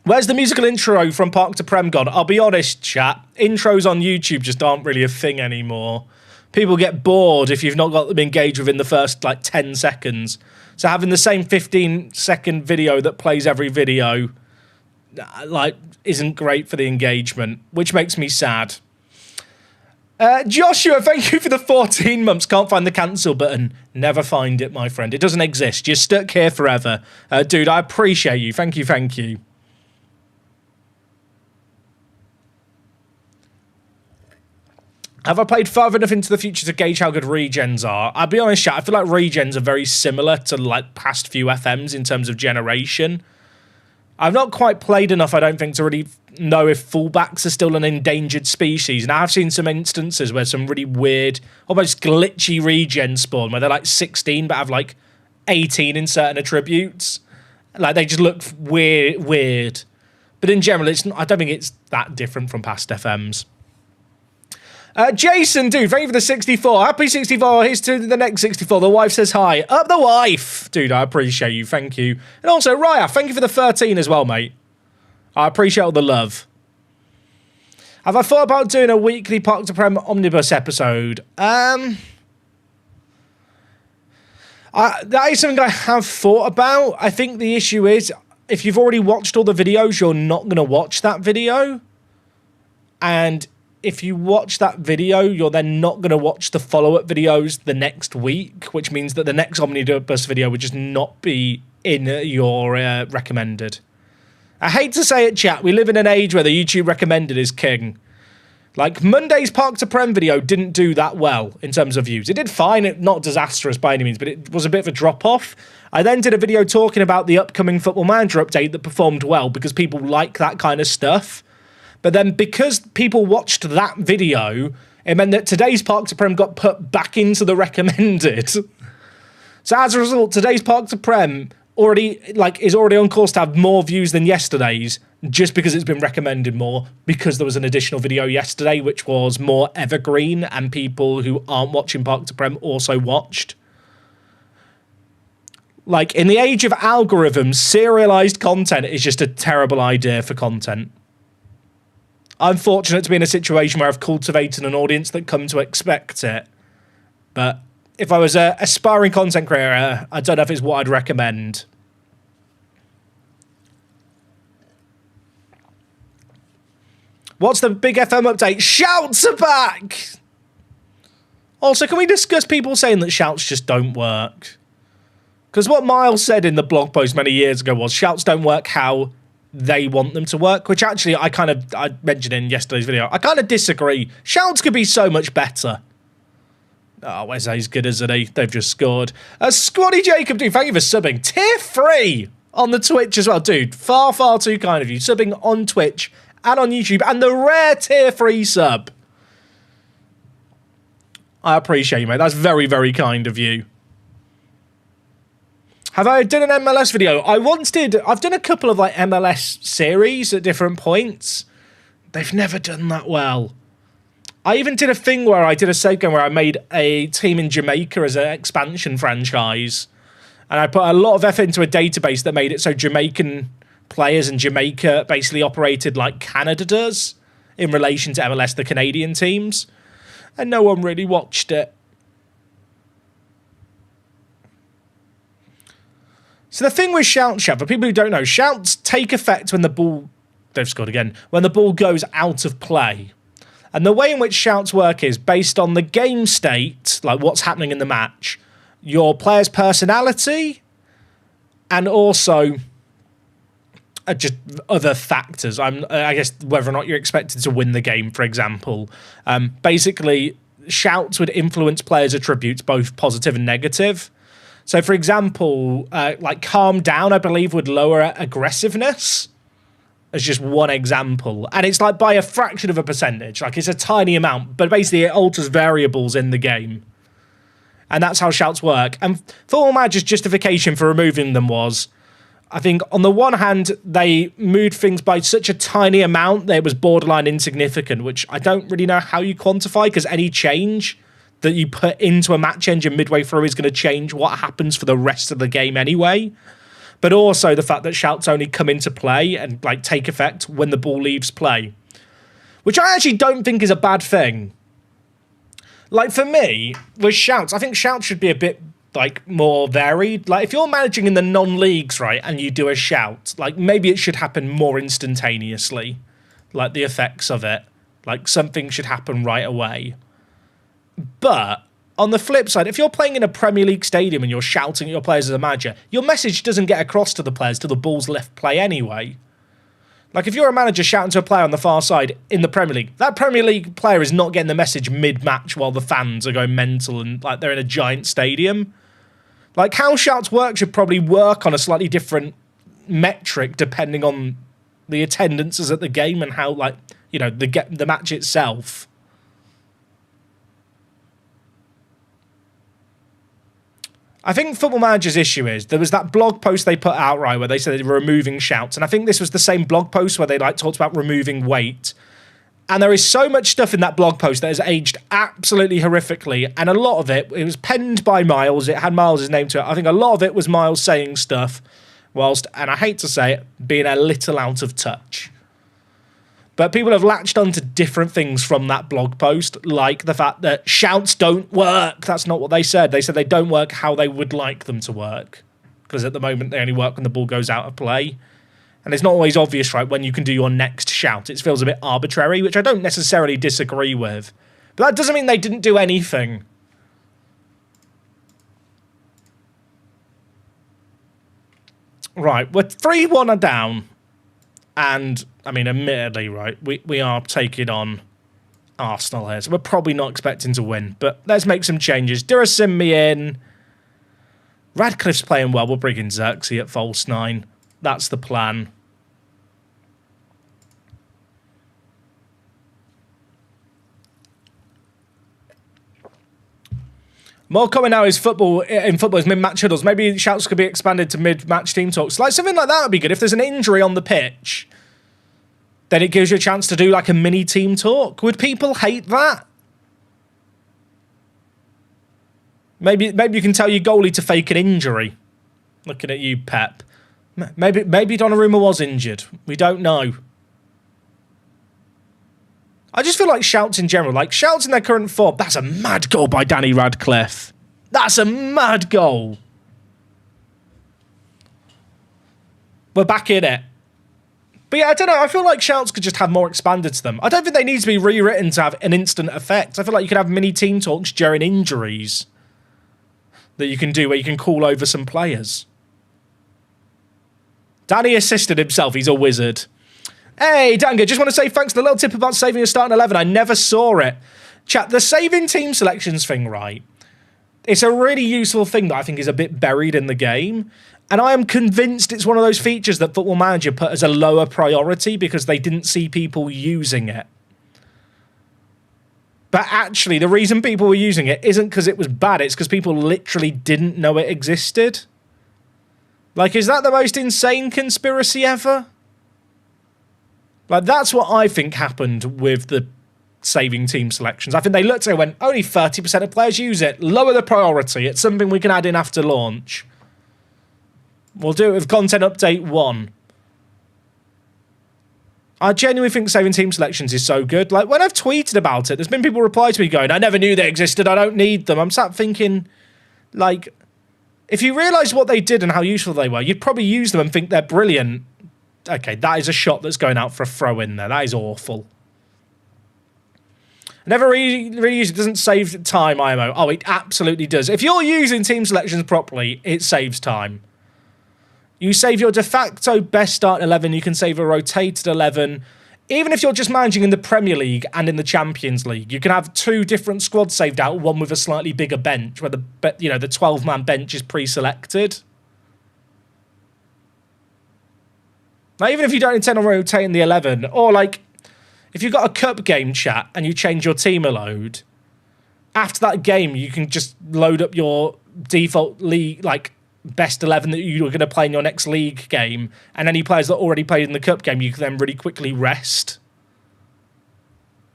Where's the musical intro from Park to Prem gone? I'll be honest, chat. Intros on YouTube just aren't really a thing anymore. People get bored if you've not got them engaged within the first, like, 10 seconds. So having the same 15-second video that plays every video, like, isn't great for the engagement, which makes me sad. Joshua, thank you for the 14 months. Can't find the cancel button. Never find it, my friend. It doesn't exist. You're stuck here forever. Dude, I appreciate you. Thank you, thank you. Have I played far enough into the future to gauge how good regens are? I'll be honest, chat, I feel like regens are very similar to, like, past few FMs in terms of generation. I've not quite played enough, I don't think, to really know if fullbacks are still an endangered species. And I've seen some instances where some really weird, almost glitchy regen spawn, where they're like 16 but have like 18 in certain attributes. Like, they just look weird. But in general, I don't think it's that different from past FMs. Jason, dude, thank you for the 64. Happy 64. Here's to the next 64. The wife says hi. Up the wife. Dude, I appreciate you. Thank you. And also, Raya, thank you for the 13 as well, mate. I appreciate all the love. Have I thought about doing a weekly Park to Prem omnibus episode? That is something I have thought about. I think the issue is, if you've already watched all the videos, you're not going to watch that video. And if you watch that video, you're then not going to watch the follow-up videos the next week, which means that the next omnibus video would just not be in your recommended. I hate to say it, chat. We live in an age where the YouTube recommended is king. Like, Monday's Park to Prem video didn't do that well in terms of views. It did fine, not disastrous by any means, but it was a bit of a drop-off. I then did a video talking about the upcoming Football Manager update that performed well because people like that kind of stuff. But then because people watched that video, it meant that today's Park to Prem got put back into the recommended. So as a result, today's Park to Prem is already on course to have more views than yesterday's, just because it's been recommended more, because there was an additional video yesterday which was more evergreen and people who aren't watching Park to Prem also watched. Like, in the age of algorithms, serialized content is just a terrible idea for content. I'm fortunate to be in a situation where I've cultivated an audience that come to expect it. But if I was an aspiring content creator, I don't know if it's what I'd recommend. What's the big FM update? Shouts are back! Also, can we discuss people saying that shouts just don't work? Because what Miles said in the blog post many years ago was shouts don't work how they want them to work, which actually I mentioned in yesterday's video. I kind of disagree. Shouts could be so much better. Oh, Wesley's good, isn't he? They've just scored. Squaddy Jacob, dude, thank you for subbing. Tier 3 on the Twitch as well. Dude, far, far too kind of you. Subbing on Twitch and on YouTube. And the rare Tier 3 sub. I appreciate you, mate. That's very, very kind of you. Have I done an MLS video? I once did. I've done a couple of like MLS series at different points. They've never done that well. I even did a thing where I did a segment where I made a team in Jamaica as an expansion franchise. And I put a lot of effort into a database that made it so Jamaican players in Jamaica basically operated like Canada does in relation to MLS, the Canadian teams. and no one really watched it. So the thing with shouts, for people who don't know, shouts take effect when the ball... They've scored again. When the ball goes out of play. And the way in which shouts work is based on the game state, like what's happening in the match, your player's personality, and also just other factors. I guess whether or not you're expected to win the game, for example. Basically, shouts would influence players' attributes, both positive and negative. So, for example, like calm down, I believe, would lower aggressiveness. As just one example. And it's like by a fraction of a percentage. Like it's a tiny amount, but basically it alters variables in the game. And that's how shouts work. And Football Manager's justification for removing them was, I think on the one hand, they moved things by such a tiny amount that it was borderline insignificant, which I don't really know how you quantify, because any change that you put into a match engine midway through is going to change what happens for the rest of the game anyway. But also the fact that shouts only come into play and like take effect when the ball leaves play, which I actually don't think is a bad thing. Like for me, with shouts, I think shouts should be a bit like more varied. Like if you're managing in the non-leagues, right, and you do a shout, like maybe it should happen more instantaneously, like the effects of it, like something should happen right away. But on the flip side, if you're playing in a Premier League stadium and you're shouting at your players as a manager, your message doesn't get across to the players till the ball's left play anyway. Like, if you're a manager shouting to a player on the far side in the Premier League, that Premier League player is not getting the message mid-match while the fans are going mental and, like, they're in a giant stadium. Like, how shouts work should probably work on a slightly different metric depending on the attendances at the game and how, like, you know, the match itself. I think Football Manager's issue is there was that blog post they put out, right, where they said they were removing shouts. And I think this was the same blog post where they like talked about removing weight. And there is so much stuff in that blog post that has aged absolutely horrifically. And a lot of it was penned by Miles. It had Miles' name to it. I think a lot of it was Miles saying stuff whilst, and I hate to say it, being a little out of touch. But people have latched onto different things from that blog post, like the fact that shouts don't work. That's not what they said. They said they don't work how they would like them to work. Because at the moment, they only work when the ball goes out of play. And it's not always obvious, right, when you can do your next shout. It feels a bit arbitrary, which I don't necessarily disagree with. But that doesn't mean they didn't do anything. Right, we're 3-1 down. And, I mean, admittedly, right, we are taking on Arsenal here. So we're probably not expecting to win. But let's make some changes. Durasim me in. Radcliffe's playing well. We'll bring in Xerxes at false 9. That's the plan. More comment now is football is mid-match huddles. Maybe shouts could be expanded to mid-match team talks. Like something like that would be good. If there's an injury on the pitch, then it gives you a chance to do like a mini team talk. Would people hate that? Maybe you can tell your goalie to fake an injury. Looking at you, Pep. Maybe Donnarumma was injured. We don't know. I just feel like shouts in general, like shouts in their current form, that's a mad goal by Danny Radcliffe. That's a mad goal. We're back in it. But yeah, I don't know, I feel like shouts could just have more expanded to them. I don't think they need to be rewritten to have an instant effect. I feel like you could have mini team talks during injuries that you can do where you can call over some players. Danny assisted himself, he's a wizard. Hey, Danga, just want to say thanks for the little tip about saving a starting 11. I never saw it. Chat, the saving team selections thing, right? It's a really useful thing that I think is a bit buried in the game. And I am convinced it's one of those features that Football Manager put as a lower priority because they didn't see people using it. But actually, the reason people were using it isn't because it was bad. It's because people literally didn't know it existed. Like, is that the most insane conspiracy ever? Like, that's what I think happened with the saving team selections. I think they looked at it and went, only 30% of players use it. Lower the priority. It's something we can add in after launch. We'll do it with content update 1. I genuinely think saving team selections is so good. Like, when I've tweeted about it, there's been people reply to me going, I never knew they existed, I don't need them. I'm sat thinking, like, if you realise what they did and how useful they were, you'd probably use them and think they're brilliant. Okay, that is a shot that's going out for a throw in there. That is awful. I never really use it. Doesn't save time, IMO. Oh, it absolutely does. If you're using team selections properly, it saves time. You save your de facto best start 11. You can save a rotated 11. Even if you're just managing in the Premier League and in the Champions League, you can have 2 different squads saved out, one with a slightly bigger bench, where the 12-man bench is pre-selected. Now, even if you don't intend on rotating the 11, or like, if you've got a cup game chat and you change your team a load, after that game, you can just load up your default league, like, best 11 that you're going to play in your next league game, and any players that already played in the cup game, you can then really quickly rest.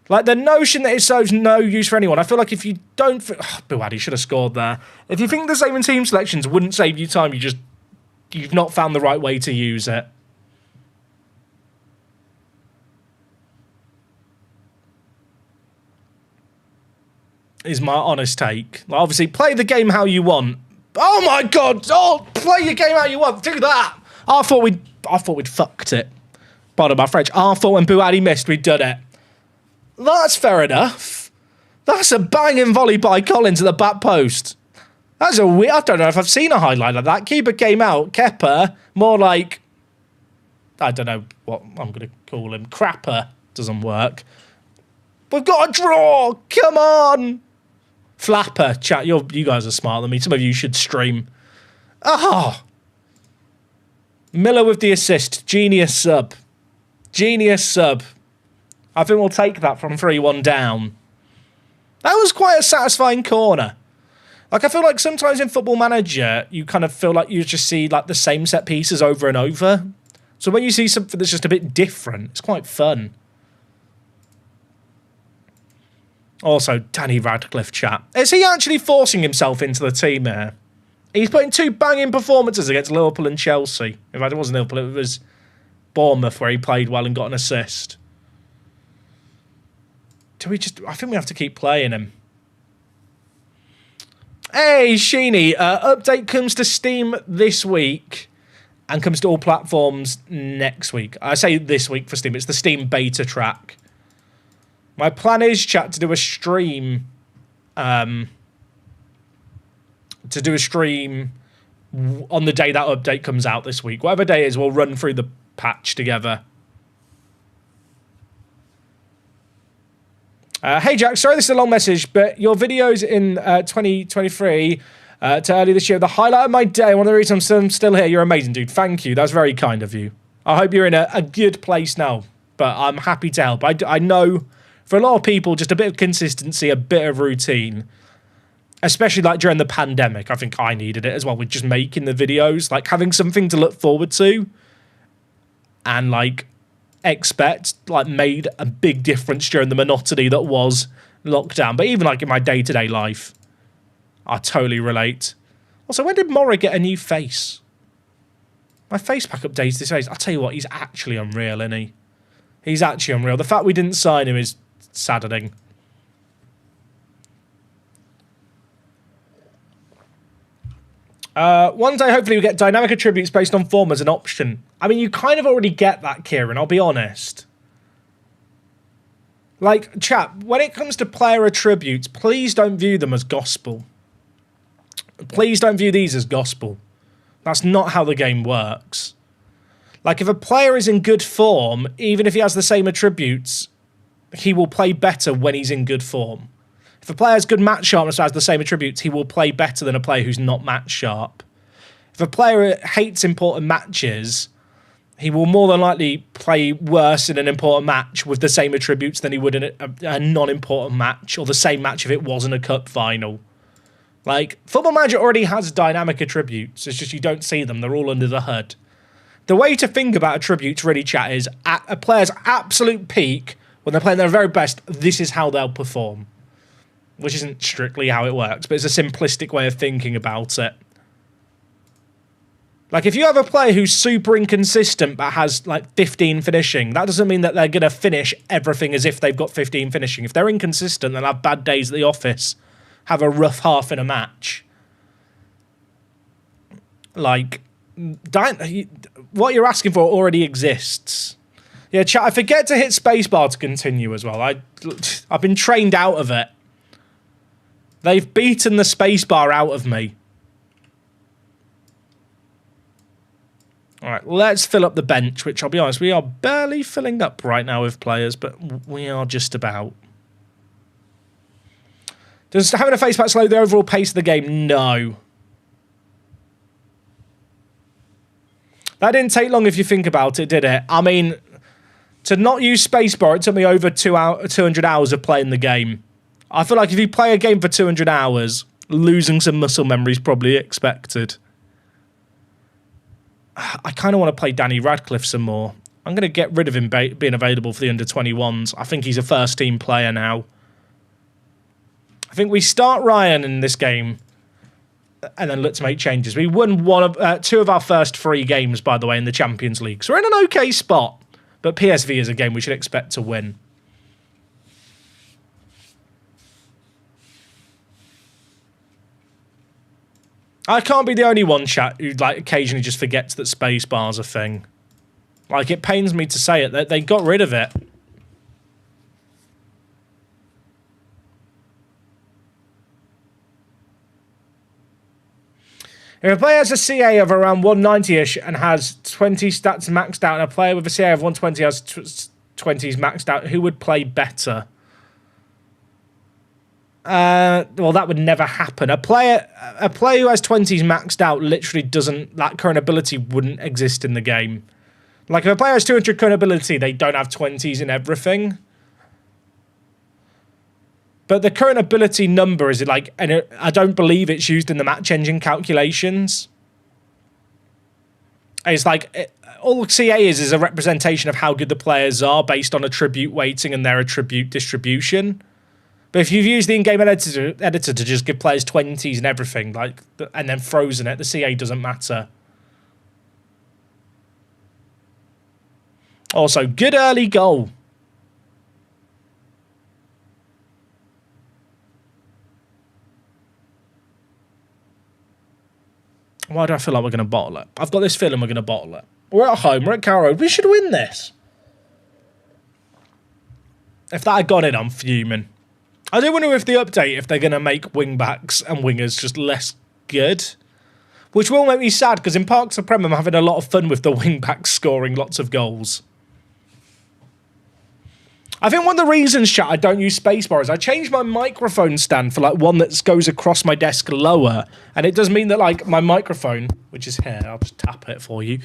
Like, the notion that it serves no use for anyone, I feel like if you don't... Buwadi should have scored there. If you think the saving team selections wouldn't save you time, you've not found the right way to use it. Is my honest take. Like, obviously, play the game how you want. Oh my god! Oh, play your game how you want. Do that. I thought we'd fucked it. Pardon my French. I thought when Buwadi missed, we'd done it. That's fair enough. That's a banging volley by Collins at the back post. That's a weird. I don't know if I've seen a highlight like that. Keeper came out. Kepa, more like, I don't know what I'm going to call him. Crapper doesn't work. We've got a draw. Come on. Flapper, chat, you guys are smarter than me. Some of you should stream. Oh. Miller with the assist. Genius sub. Genius sub. I think we'll take that from 3-1 down. That was quite a satisfying corner. Like, I feel like sometimes in Football Manager, you kind of feel like you just see like the same set pieces over and over. So when you see something that's just a bit different, it's quite fun. Also, Danny Radcliffe, chat. Is he actually forcing himself into the team here? He's putting 2 banging performances against Liverpool and Chelsea. In fact, it wasn't Liverpool, it was Bournemouth where he played well and got an assist. I think we have to keep playing him. Hey, Sheeny, update comes to Steam this week and comes to all platforms next week. I say this week for Steam, it's the Steam beta track. My plan is, chat, to do a stream. On the day that update comes out this week. Whatever day it is, we'll run through the patch together. Hey Jack, sorry this is a long message, but your videos in 2023 to early this year, the highlight of my day, one of the reasons I'm still here, you're amazing, dude. Thank you. That's very kind of you. I hope you're in a good place now, but I'm happy to help. I know... For a lot of people, just a bit of consistency, a bit of routine, especially like during the pandemic. I think I needed it as well with just making the videos, like having something to look forward to and like expect, like made a big difference during the monotony that was lockdown. But even like in my day-to-day life, I totally relate. Also, when did Mora get a new face? My face pack updates this face. I'll tell you what, he's actually unreal, isn't he? He's actually unreal. The fact we didn't sign him is saddening. One day, hopefully, we get dynamic attributes based on form as an option. I mean, you kind of already get that, Kieran, I'll be honest. Like, chat, when it comes to player attributes, please don't view them as gospel. Please don't view these as gospel. That's not how the game works. Like, if a player is in good form, even if he has the same attributes, he will play better when he's in good form. If a player has good match sharpness or has the same attributes, he will play better than a player who's not match sharp. If a player hates important matches, he will more than likely play worse in an important match with the same attributes than he would in a non-important match, or the same match if it wasn't a cup final. Like, Football Manager already has dynamic attributes, it's just you don't see them, they're all under the hood. The way to think about attributes, really, chat, is at a player's absolute peak, when they're playing their very best, this is how they'll perform. Which isn't strictly how it works, but it's a simplistic way of thinking about it. Like, if you have a player who's super inconsistent but has, like, 15 finishing, that doesn't mean that they're going to finish everything as if they've got 15 finishing. If they're inconsistent, they'll have bad days at the office, have a rough half in a match. Like, what you're asking for already exists. Yeah, chat, I forget to hit spacebar to continue as well. I've been trained out of it. They've beaten the spacebar out of me. All right, let's fill up the bench, which I'll be honest, we are barely filling up right now with players, but we are just about. Does having a face pack slow the overall pace of the game? No. That didn't take long if you think about it, did it? I mean, to not use spacebar, it took me over 200 hours of playing the game. I feel like if you play a game for 200 hours, losing some muscle memory is probably expected. I kind of want to play Danny Radcliffe some more. I'm going to get rid of him being available for the under-21s. I think he's a first-team player now. I think we start Ryan in this game and then let's make changes. We won two of our first 3 games, by the way, in the Champions League. So we're in an okay spot. But PSV is a game we should expect to win. I can't be the only one, chat, who like occasionally just forgets that spacebar's a thing. Like, it pains me to say it, that they got rid of it. If a player has a CA of around 190-ish and has 20 stats maxed out, and a player with a CA of 120 has 20s maxed out, who would play better? Well, that would never happen. A player who has 20s maxed out literally doesn't... That current ability wouldn't exist in the game. Like, if a player has 200 current ability, they don't have 20s in everything. But the current ability number is like... And I don't believe it's used in the match engine calculations. It's like... all CA is a representation of how good the players are based on attribute weighting and their attribute distribution. But if you've used the in-game editor to just give players 20s and everything, like, and then frozen it, the CA doesn't matter. Also, good early goal. Why do I feel like we're going to bottle it? I've got this feeling we're going to bottle it. We're at home, we're at Carrow Road. We should win this. If that had gone in, I'm fuming. I do wonder if the update, if they're going to make wing-backs and wingers just less good. Which will make me sad, because in Parks of Prem, I'm having a lot of fun with the wing-backs scoring lots of goals. I think one of the reasons, chat, I don't use spacebar is I changed my microphone stand for, like, one that goes across my desk lower. And it does mean that, like, my microphone, which is here, I'll just tap it for you,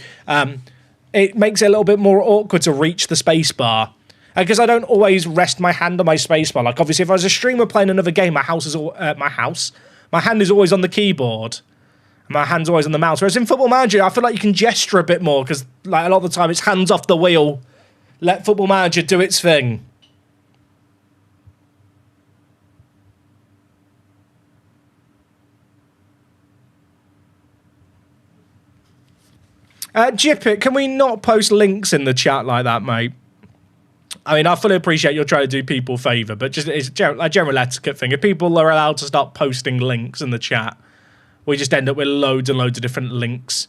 it makes it a little bit more awkward to reach the spacebar. Because I don't always rest my hand on my spacebar. Like, obviously, if I was a streamer playing another game, my hand is always on the keyboard. And my hand's always on the mouse. Whereas in Football Manager, I feel like you can gesture a bit more, because, like, a lot of the time it's hands off the wheel. Let Football Manager do its thing. Jippet, can we not post links in the chat like that, mate? I mean, I fully appreciate you're trying to do people a favour, but just it's a general etiquette thing. If people are allowed to start posting links in the chat, we just end up with loads and loads of different links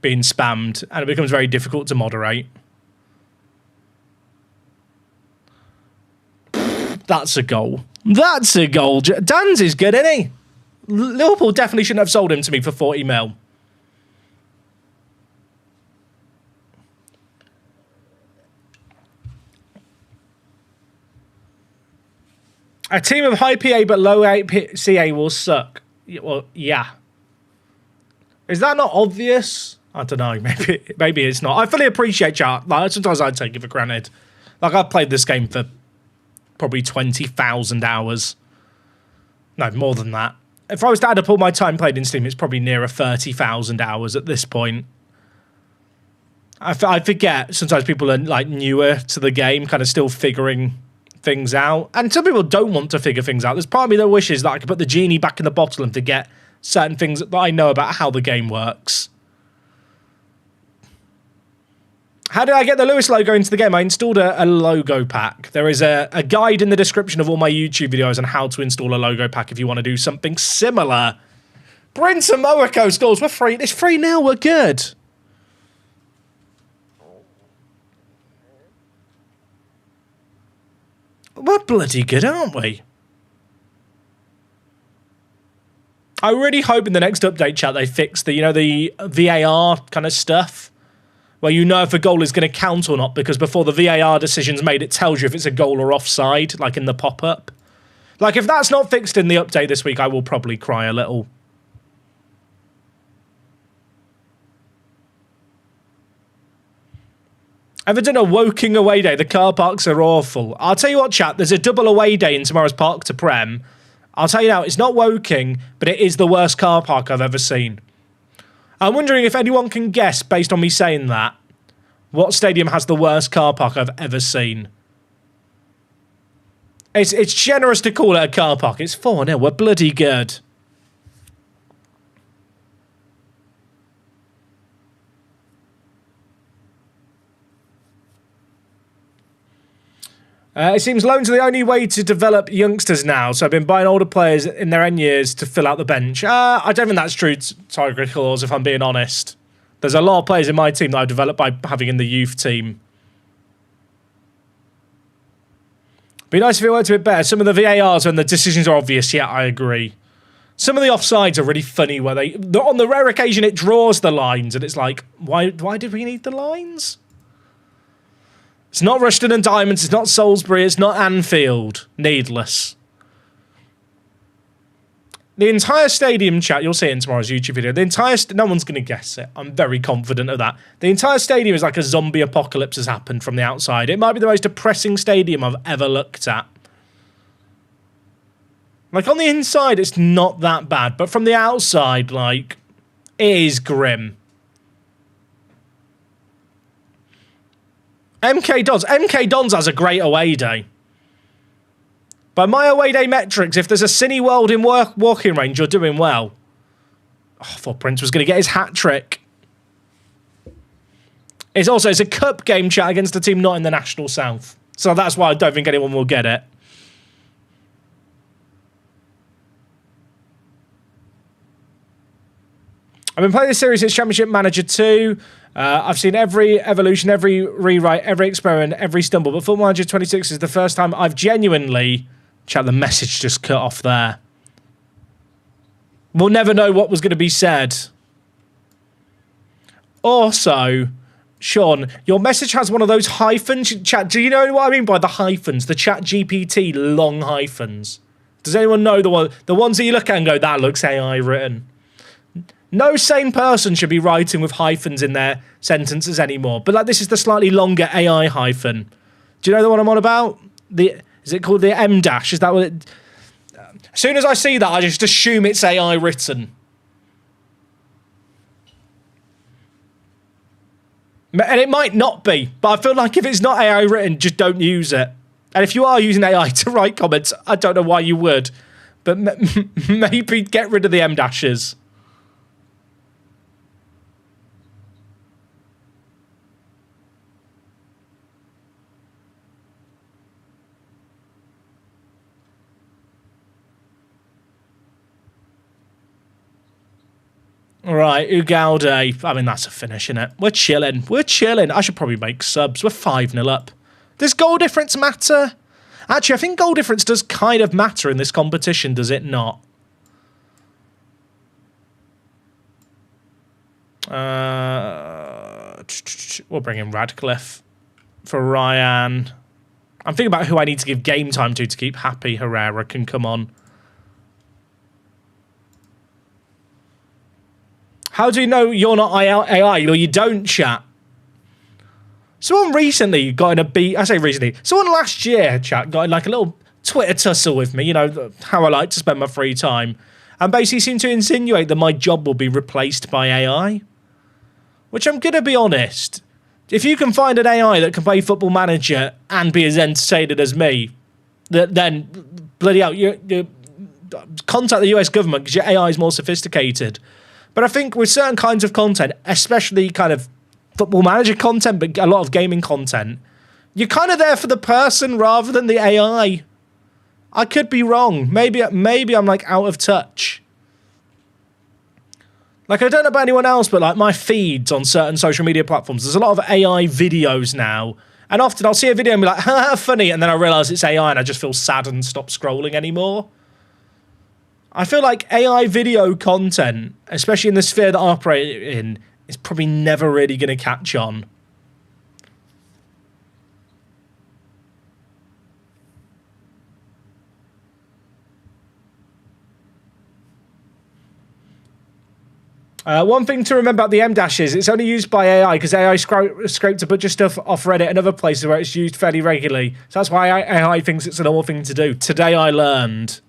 being spammed, and it becomes very difficult to moderate. That's a goal. That's a goal. Dan's is good, isn't he? Liverpool definitely shouldn't have sold him to me for 40 mil. A team of high PA but low CA will suck. Well, yeah. Is that not obvious? I don't know. Maybe it's not. I fully appreciate chat. Like, sometimes I take it for granted. Like, I've played this game for probably 20,000 hours. No, more than that. If I was to add up all my time played in Steam, it's probably nearer 30,000 hours at this point. I forget. Sometimes people are, like, newer to the game, kind of still figuring things out, and some people don't want to figure things out. There's part of me that wishes that I could put the genie back in the bottle and forget certain things that I know about how the game works. How did I get the Lewis logo into the game? I installed a logo pack. There is a guide in the description of all my YouTube videos on how to install a logo pack if you want to do something similar. Brent and Monaco scores. We're free. It's free now. We're good. We're bloody good, aren't we? I really hope in the next update, chat, they fix the, the VAR kind of stuff. Where you know if a goal is going to count or not, because before the VAR decision's made, it tells you if it's a goal or offside, like in the pop-up. Like, if that's not fixed in the update this week, I will probably cry a little. Ever done a Woking away day? The car parks are awful. I'll tell you what, chat, there's a double away day in tomorrow's park to Prem. I'll tell you now, it's not Woking, but it is the worst car park I've ever seen. I'm wondering if anyone can guess, based on me saying that, what stadium has the worst car park I've ever seen. It's generous to call it a car park. It's 4-0. We're bloody good. It seems loans are the only way to develop youngsters now, so I've been buying older players in their end years to fill out the bench. I don't think that's true, Tiger Claws, if I'm being honest. There's a lot of players in my team that I've developed by having in the youth team. Be nice if it worked a bit better. Some of the VARs when the decisions are obvious, yeah, I agree. Some of the offsides are really funny where on the rare occasion it draws the lines and it's like, why did we need the lines? It's not Rushden and Diamonds, it's not Salisbury, it's not Anfield. Needless. The entire stadium, chat, you'll see it in tomorrow's YouTube video, no one's going to guess it, I'm very confident of that. The entire stadium is like a zombie apocalypse has happened from the outside. It might be the most depressing stadium I've ever looked at. Like, on the inside, it's not that bad, but from the outside, like, it is grim. MK Dons has a great away day. By my away day metrics, if there's a Cineworld in walking range, you're doing well. Oh, I thought Prince was going to get his hat-trick. It's a cup game, chat, against a team not in the National South. So that's why I don't think anyone will get it. I've been playing this series since Championship Manager 2. I've seen every evolution, every rewrite, every experiment, every stumble. But Football Manager 26 is the first time I've genuinely... Chat, the message just cut off there. We'll never know what was going to be said. Also, Sean, your message has one of those hyphens. Chat, do you know what I mean by the hyphens? The Chat GPT long hyphens. Does anyone know the ones that you look at and go, that looks AI written? No sane person should be writing with hyphens in their sentences anymore. But like, this is the slightly longer AI hyphen. Do you know the one I'm on about? Is it called the M dash? Is that what it... As soon as I see that, I just assume it's AI written. And it might not be, but I feel like if it's not AI written, just don't use it. And if you are using AI to write comments, I don't know why you would. But maybe get rid of the M dashes. Right, Ugalde. I mean, that's a finish, innit? We're chilling. We're chilling. I should probably make subs. We're 5-0 up. Does goal difference matter? Actually, I think goal difference does kind of matter in this competition, does it not? We'll bring in Radcliffe for Ryan. I'm thinking about who I need to give game time to keep happy. Herrera can come on. How do you know you're not AI or you don't, chat? Someone recently got in a beat. I say recently. Someone last year, chat, got in like a little Twitter tussle with me. You know, how I like to spend my free time. And basically seemed to insinuate that my job will be replaced by AI. Which I'm going to be honest. If you can find an AI that can play Football Manager and be as entertaining as me, then bloody hell, you contact the US government because your AI is more sophisticated. But I think with certain kinds of content, especially kind of Football Manager content, but a lot of gaming content. You're kind of there for the person rather than the AI. I could be wrong. Maybe I'm like out of touch. Like, I don't know about anyone else, but like my feeds on certain social media platforms, there's a lot of AI videos now. And often I'll see a video and be like, haha, funny. And then I realize it's AI and I just feel sad and stop scrolling anymore. I feel like AI video content, especially in the sphere that I operate in, is probably never really going to catch on. One thing to remember about the M-Dash is it's only used by AI because AI scraped a bunch of stuff off Reddit and other places where it's used fairly regularly. So that's why AI thinks it's a normal thing to do. Today I learned.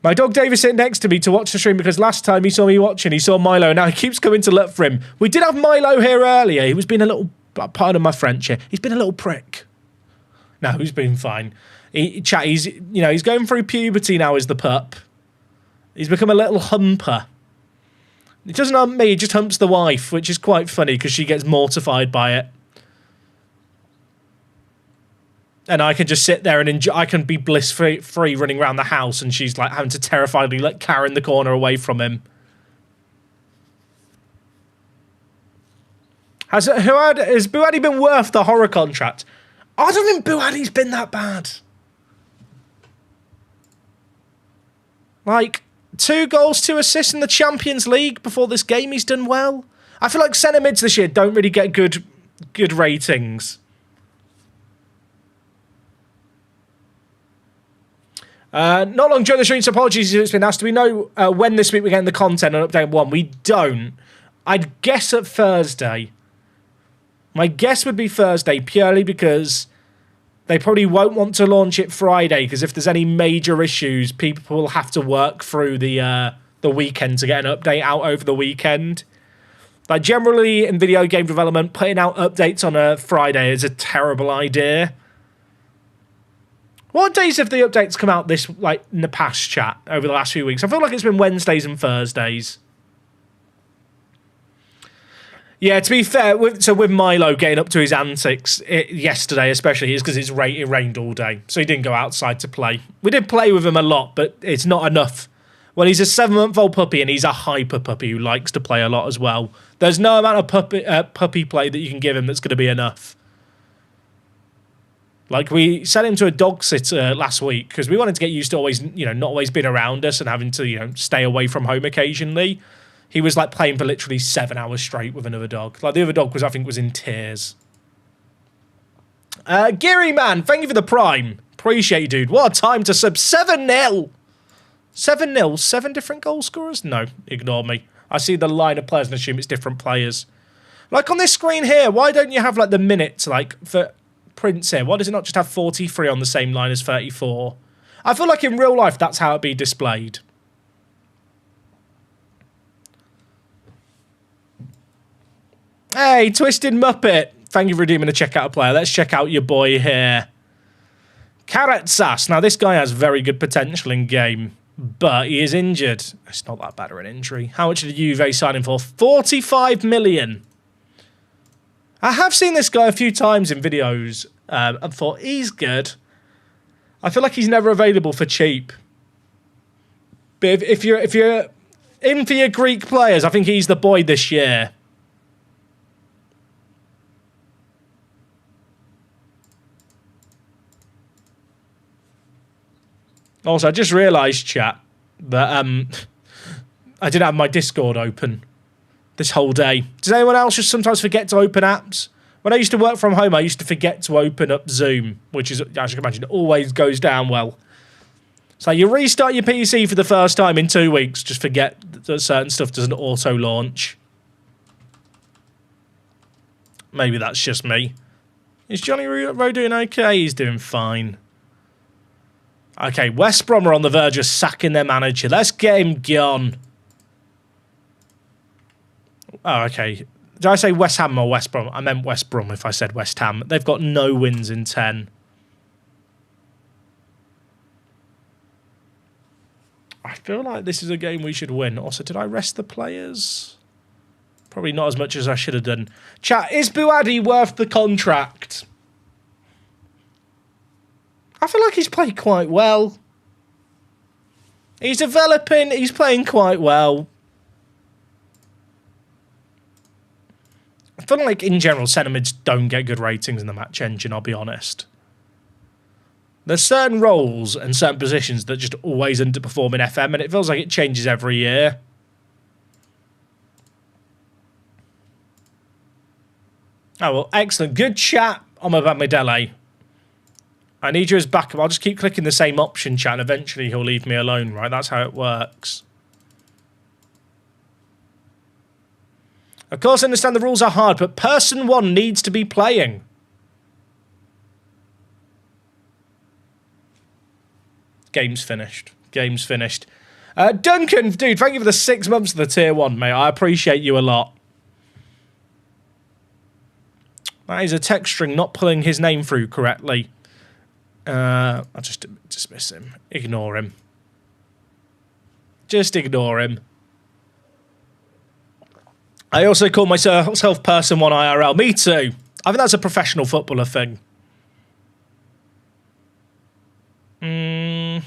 My dog Dave is sitting next to me to watch the stream because last time he saw me watching, he saw Milo. Now he keeps coming to look for him. We did have Milo here earlier. He was being a little, pardon my French here, he's been a little prick. No, he's been fine. He's going through puberty now as the pup. He's become a little humper. He doesn't hump me, he just humps the wife, which is quite funny because she gets mortified by it. And I can just sit there and enjoy. I can be bliss-free running around the house, and she's like having to terrifiedly let Karen the corner away from him. Has Buhadi been worth the horror contract? I don't think Buhadi's been that bad. Like, 2 goals, 2 assists in the Champions League before this game. He's done well. I feel like centre mids this year don't really get good ratings. Not long during the stream, so apologies if it's been asked. Do we know when this week we're getting the content on Update 1? We don't. I'd guess at Thursday. My guess would be Thursday, purely because they probably won't want to launch it Friday, because if there's any major issues, people will have to work through the weekend to get an update out over the weekend. Like, generally in video game development, putting out updates on a Friday is a terrible idea. What days have the updates come out this, like, in the past, chat, over the last few weeks? I feel like it's been Wednesdays and Thursdays. Yeah, to be fair, with Milo getting up to his antics yesterday especially, is because it rained all day, so he didn't go outside to play. We did play with him a lot, but it's not enough. When he's a 7-month-old puppy and he's a hyper puppy who likes to play a lot as well, there's no amount of puppy play that you can give him that's going to be enough. Like, we sent him to a dog sitter last week because we wanted to get used to always, not always being around us and having to, stay away from home occasionally. He was, like, playing for literally 7 hours straight with another dog. Like, the other dog I think was in tears. Geary Man, thank you for the prime. Appreciate you, dude. What a time to sub. 7-0. 7-0. 7 different goal scorers? No, ignore me. I see the line of players and assume it's different players. Like, on this screen here, why don't you have, like, the minutes, like, for Prince here? Why does it not just have 43 on the same line as 34? I feel like in real life, that's how it'd be displayed. Hey, Twisted Muppet. Thank you for redeeming a checkout player. Let's check out your boy here. Carrot Sass. Now, this guy has very good potential in game, but he is injured. It's not that bad of an injury. How much did Juve sign him for? 45 million. I have seen this guy a few times in videos and thought, he's good. I feel like he's never available for cheap. But if you're in for your Greek players, I think he's the boy this year. Also, I just realised, chat, that I didn't have my Discord open this whole day. Does anyone else just sometimes forget to open apps? When I used to work from home, I used to forget to open up Zoom, which is, as you can imagine, always goes down well. So you restart your PC for the first time in 2 weeks, just forget that certain stuff doesn't auto-launch. Maybe that's just me. Is Johnny Rowe doing okay? He's doing fine. Okay, West Brom are on the verge of sacking their manager. Let's get him gone. Oh, okay. Did I say West Ham or West Brom? I meant West Brom if I said West Ham. They've got no wins in 10. I feel like this is a game we should win. Also, did I rest the players? Probably not as much as I should have done. Chat, is Buadi worth the contract? I feel like he's played quite well. He's developing. He's playing quite well. I feel like, in general, centre mids don't get good ratings in the match engine, I'll be honest. There's certain roles and certain positions that just always underperform in FM, and it feels like it changes every year. Oh, well, excellent. Good chat on Mobamidele. I need you as backup. I'll just keep clicking the same option, chat, and eventually he'll leave me alone, right? That's how it works. Of course, I understand the rules are hard, but person one needs to be playing. Game's finished. Game's finished. Duncan, dude, thank you for the 6 months of the tier 1, mate. I appreciate you a lot. That is a text string not pulling his name through correctly. I'll just dismiss him. Ignore him. Just ignore him. I also call myself Person 1 IRL. Me too. I think that's a professional footballer thing. I'm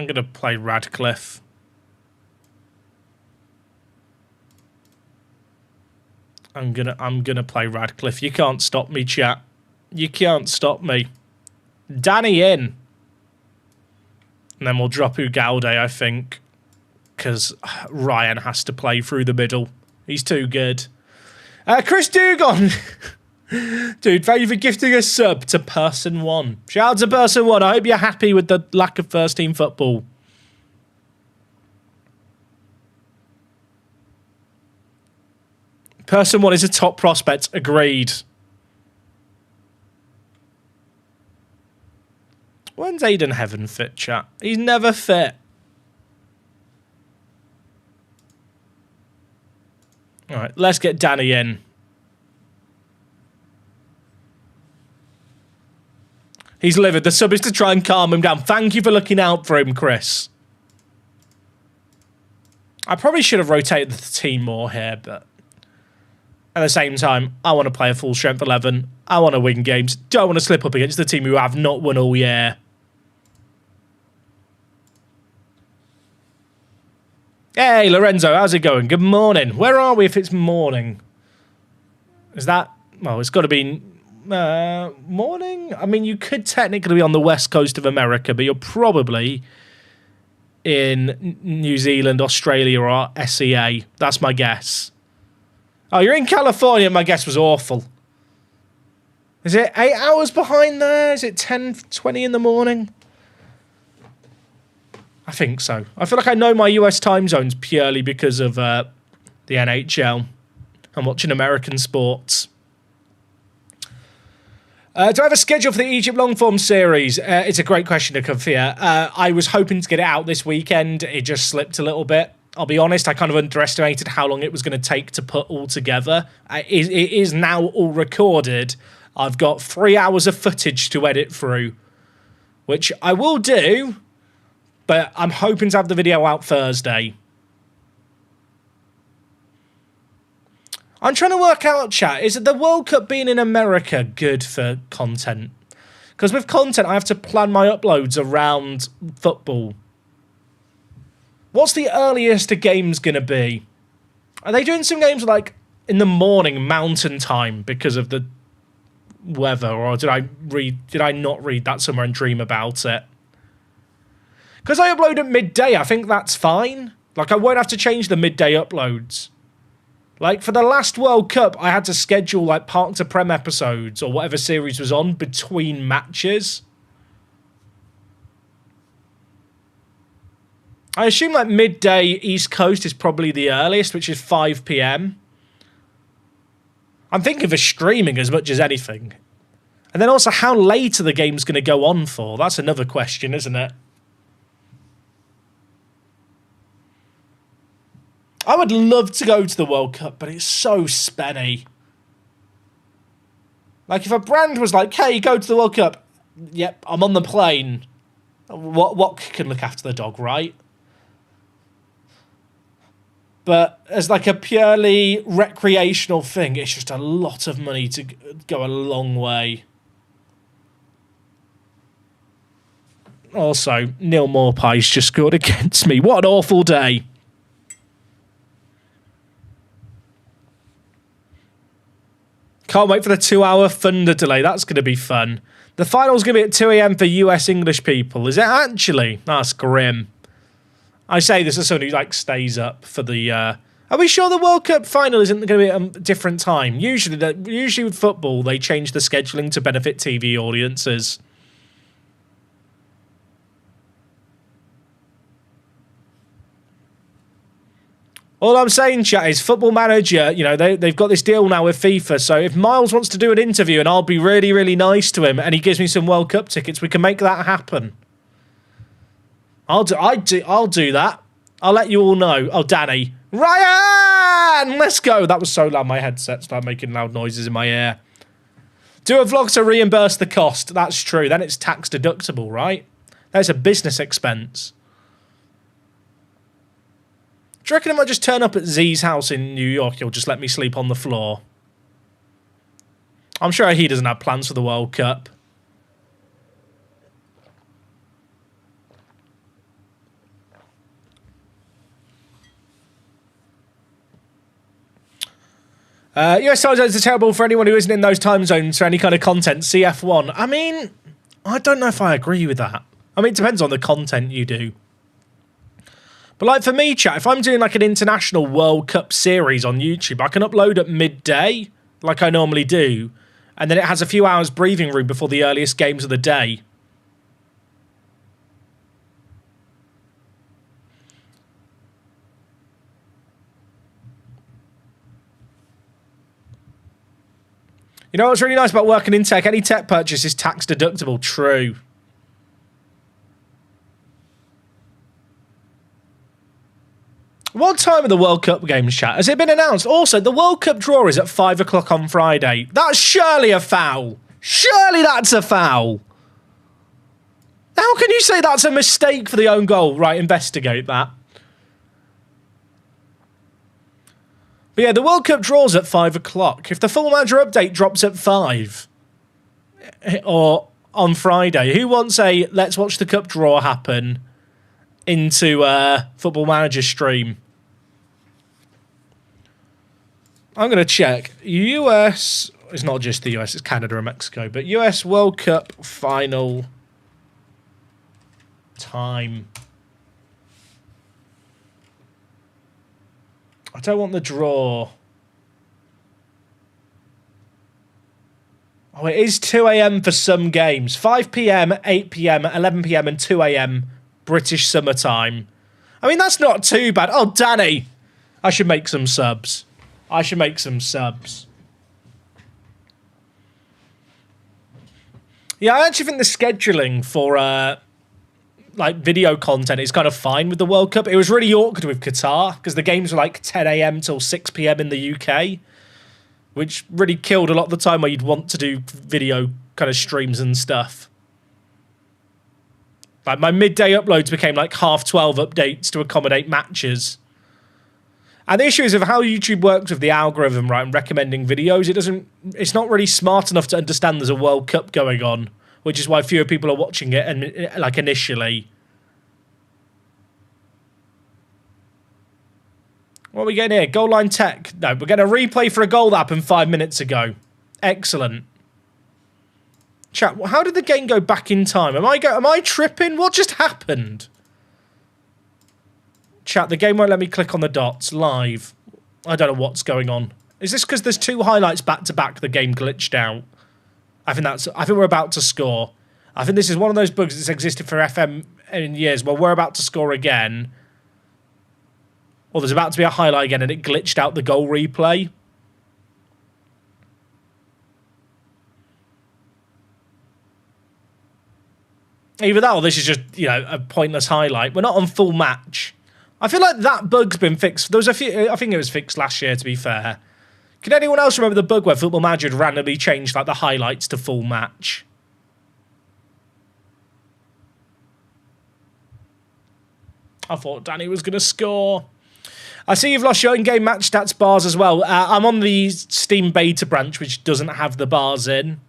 going to play Radcliffe. I'm gonna play Radcliffe. You can't stop me, chat. You can't stop me. Danny in. And then we'll drop Ugalde, I think. Because Ryan has to play through the middle. He's too good. Chris Dugon. Dude, thank you for gifting a sub to Person 1. Shout out to Person 1. I hope you're happy with the lack of first team football. Person 1 is a top prospect. Agreed. When's Aiden Heaven fit, chat? He's never fit. Alright, let's get Danny in. He's livid. The sub is to try and calm him down. Thank you for looking out for him, Chris. I probably should have rotated the team more here, but at the same time, I want to play a full strength 11. I want to win games. Don't want to slip up against the team who have not won all year. Hey, Lorenzo, how's it going? Good morning. Where are we if it's morning? Is that... Well, it's got to be morning? I mean, you could technically be on the west coast of America, but you're probably in New Zealand, Australia, or SEA. That's my guess. Oh, you're in California. My guess was awful. Is it 8 hours behind there? Is it 10:20 in the morning? I think so. I feel like I know my US time zones purely because of the NHL. I'm watching American sports. Do I have a schedule for the Egypt long-form series? It's a great question to Kafia. I was hoping to get it out this weekend. It just slipped a little bit. I'll be honest, I kind of underestimated how long it was going to take to put all together. It is now all recorded. I've got 3 hours of footage to edit through, which I will do, but I'm hoping to have the video out Thursday. I'm trying to work out, chat, is the World Cup being in America good for content? Because with content, I have to plan my uploads around football. What's the earliest a game's going to be? Are they doing some games like in the morning, mountain time, because of the weather? Or did I not read that somewhere and dream about it? Because I upload at midday, I think that's fine. Like, I won't have to change the midday uploads. Like, for the last World Cup, I had to schedule, like, Park to Prem episodes or whatever series was on between matches. I assume, like, midday East Coast is probably the earliest, which is 5 p.m. I'm thinking for streaming as much as anything. And then also, how late are the games going to go on for? That's another question, isn't it? I would love to go to the World Cup, but it's so spenny. Like, if a brand was like, hey, go to the World Cup. Yep, I'm on the plane. What can look after the dog, right? But as like a purely recreational thing, it's just a lot of money to go a long way. Also, Neil Morpie's just scored against me. What an awful day. Can't wait for the 2-hour Thunder delay. That's going to be fun. The final's going to be at 2 a.m. for US English people. Is it actually? That's grim. I say this as someone who like stays up for the... Are we sure the World Cup final isn't going to be at a different time? Usually with football, they change the scheduling to benefit TV audiences. All I'm saying, chat, is Football Manager, you know, they've got this deal now with FIFA, so if Miles wants to do an interview and I'll be really, really nice to him and he gives me some World Cup tickets, we can make that happen. I'll do that. I'll let you all know. Oh, Danny. Ryan! Let's go. That was so loud, my headset started making loud noises in my ear. Do a vlog to reimburse the cost. That's true. Then it's tax deductible, right? That's a business expense. Do you reckon if I just turn up at Z's house in New York, he'll just let me sleep on the floor? I'm sure he doesn't have plans for the World Cup. US time zones are terrible for anyone who isn't in those time zones for any kind of content. CF1. I mean, I don't know if I agree with that. I mean, it depends on the content you do. But like for me, chat, if I'm doing like an international World Cup series on YouTube, I can upload at midday, like I normally do, and then it has a few hours breathing room before the earliest games of the day. You know what's really nice about working in tech? Any tech purchase is tax deductible. True. What time are the World Cup games, chat? Has it been announced? Also, the World Cup draw is at 5 o'clock on Friday. That's surely a foul. Surely that's a foul. How can you say that's a mistake for the own goal? Right, investigate that. But yeah, the World Cup draw's at 5 o'clock. If the Full Manager update drops at 5, or on Friday, who wants a let's watch the Cup draw happen into Football Manager stream? I'm going to check. US, it's not just the US, it's Canada and Mexico, but US World Cup final time. I don't want the draw. Oh, it is 2 a.m. for some games. 5 p.m., 8 p.m., 11 p.m. and 2 a.m. British summertime. I mean, that's not too bad. Oh, Danny. I should make some subs. I should make some subs. Yeah, I actually think the scheduling for like video content is kind of fine with the World Cup. It was really awkward with Qatar because the games were like 10 a.m. till 6 p.m. in the UK, which really killed a lot of the time where you'd want to do video kind of streams and stuff. Like my midday uploads became like 12:30 updates to accommodate matches. And the issue is of how YouTube works with the algorithm, right, and recommending videos. It's not really smart enough to understand there's a World Cup going on, which is why fewer people are watching it and like initially. What are we getting here? Goal line tech. No, we're getting a replay for a goal that happened 5 minutes ago. Excellent. Chat, how did the game go back in time? Am I tripping? What just happened? Chat, the game won't let me click on the dots. Live. I don't know what's going on. Is this because there's 2 highlights back to back the game glitched out? I think we're about to score. I think this is one of those bugs that's existed for FM in years where we're about to score again. Or there's about to be a highlight again and it glitched out the goal replay. Either that or this is just, you know, a pointless highlight. We're not on full match. I feel like that bug's been fixed. There was a few, I think it was fixed last year, to be fair. Can anyone else remember the bug where Football Manager had randomly changed like the highlights to full match? I thought Danny was going to score. I see you've lost your in-game match stats bars as well. I'm on the Steam beta branch, which doesn't have the bars in.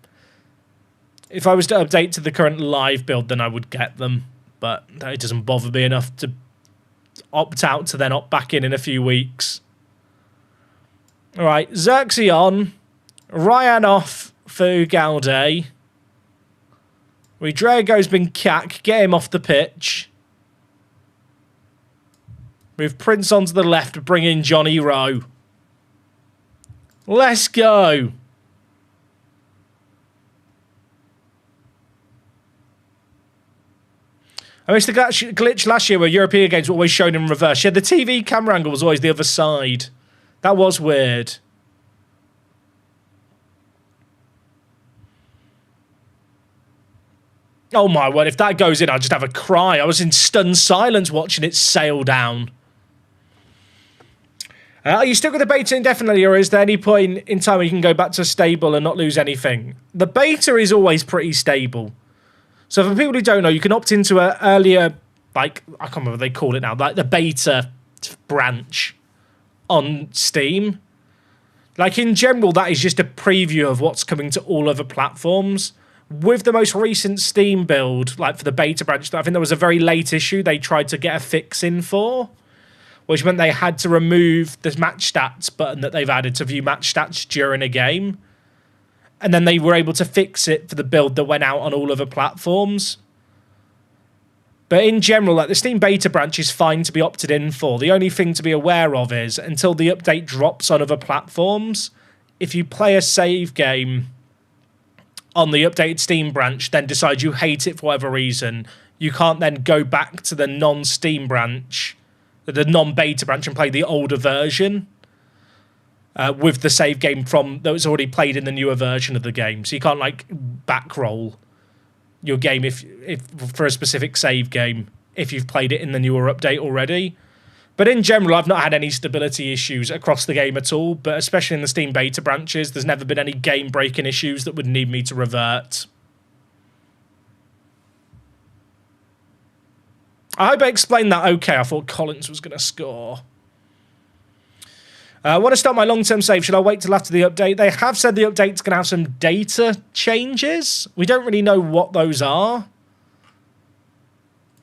If I was to update to the current live build, then I would get them. But it doesn't bother me enough to opt out to then opt back in a few weeks. All right, Xerxes on. Ryan off for Ugalde. Rodrigo's been cack. Get him off the pitch. Move Prince onto the left, bring in Johnny Rowe. Let's go. I missed the glitch last year where European games were always shown in reverse. Yeah, the TV camera angle was always the other side. That was weird. Oh my word, if that goes in, I'll just have a cry. I was in stunned silence watching it sail down. Are you stuck with the beta indefinitely, or is there any point in time where you can go back to stable and not lose anything? The beta is always pretty stable. So for people who don't know, you can opt into an earlier, like, I can't remember what they call it now, like the beta branch on Steam. Like, in general, that is just a preview of what's coming to all other platforms. With the most recent Steam build, like for the beta branch, I think there was a very late issue they tried to get a fix in for, which meant they had to remove the match stats button that they've added to view match stats during a game. And then they were able to fix it for the build that went out on all other platforms. But in general, like the Steam beta branch is fine to be opted in for. The only thing to be aware of is, until the update drops on other platforms, if you play a save game on the updated Steam branch, then decide you hate it for whatever reason, you can't then go back to the non-Steam branch, the non-beta branch, and play the older version with the save game from that was already played in the newer version of the game. So you can't like backroll your game if for a specific save game if you've played it in the newer update already. But in general, I've not had any stability issues across the game at all, but especially in the Steam beta branches, there's never been any game-breaking issues that would need me to revert. I hope I explained that okay. I thought Collins was going to score. I want to start my long-term save. Should I wait till after the update? They have said the update's going to have some data changes. We don't really know what those are.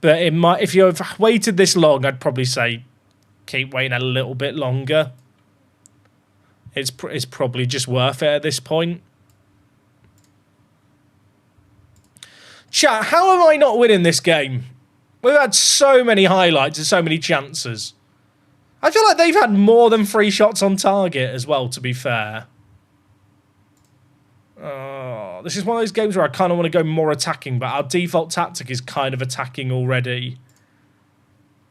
But it might, if you've waited this long, I'd probably say keep waiting a little bit longer. It's probably just worth it at this point. Chat, how am I not winning this game? We've had so many highlights and so many chances. I feel like they've had more than 3 shots on target as well, to be fair. Oh, this is one of those games where I kind of want to go more attacking, but our default tactic is kind of attacking already.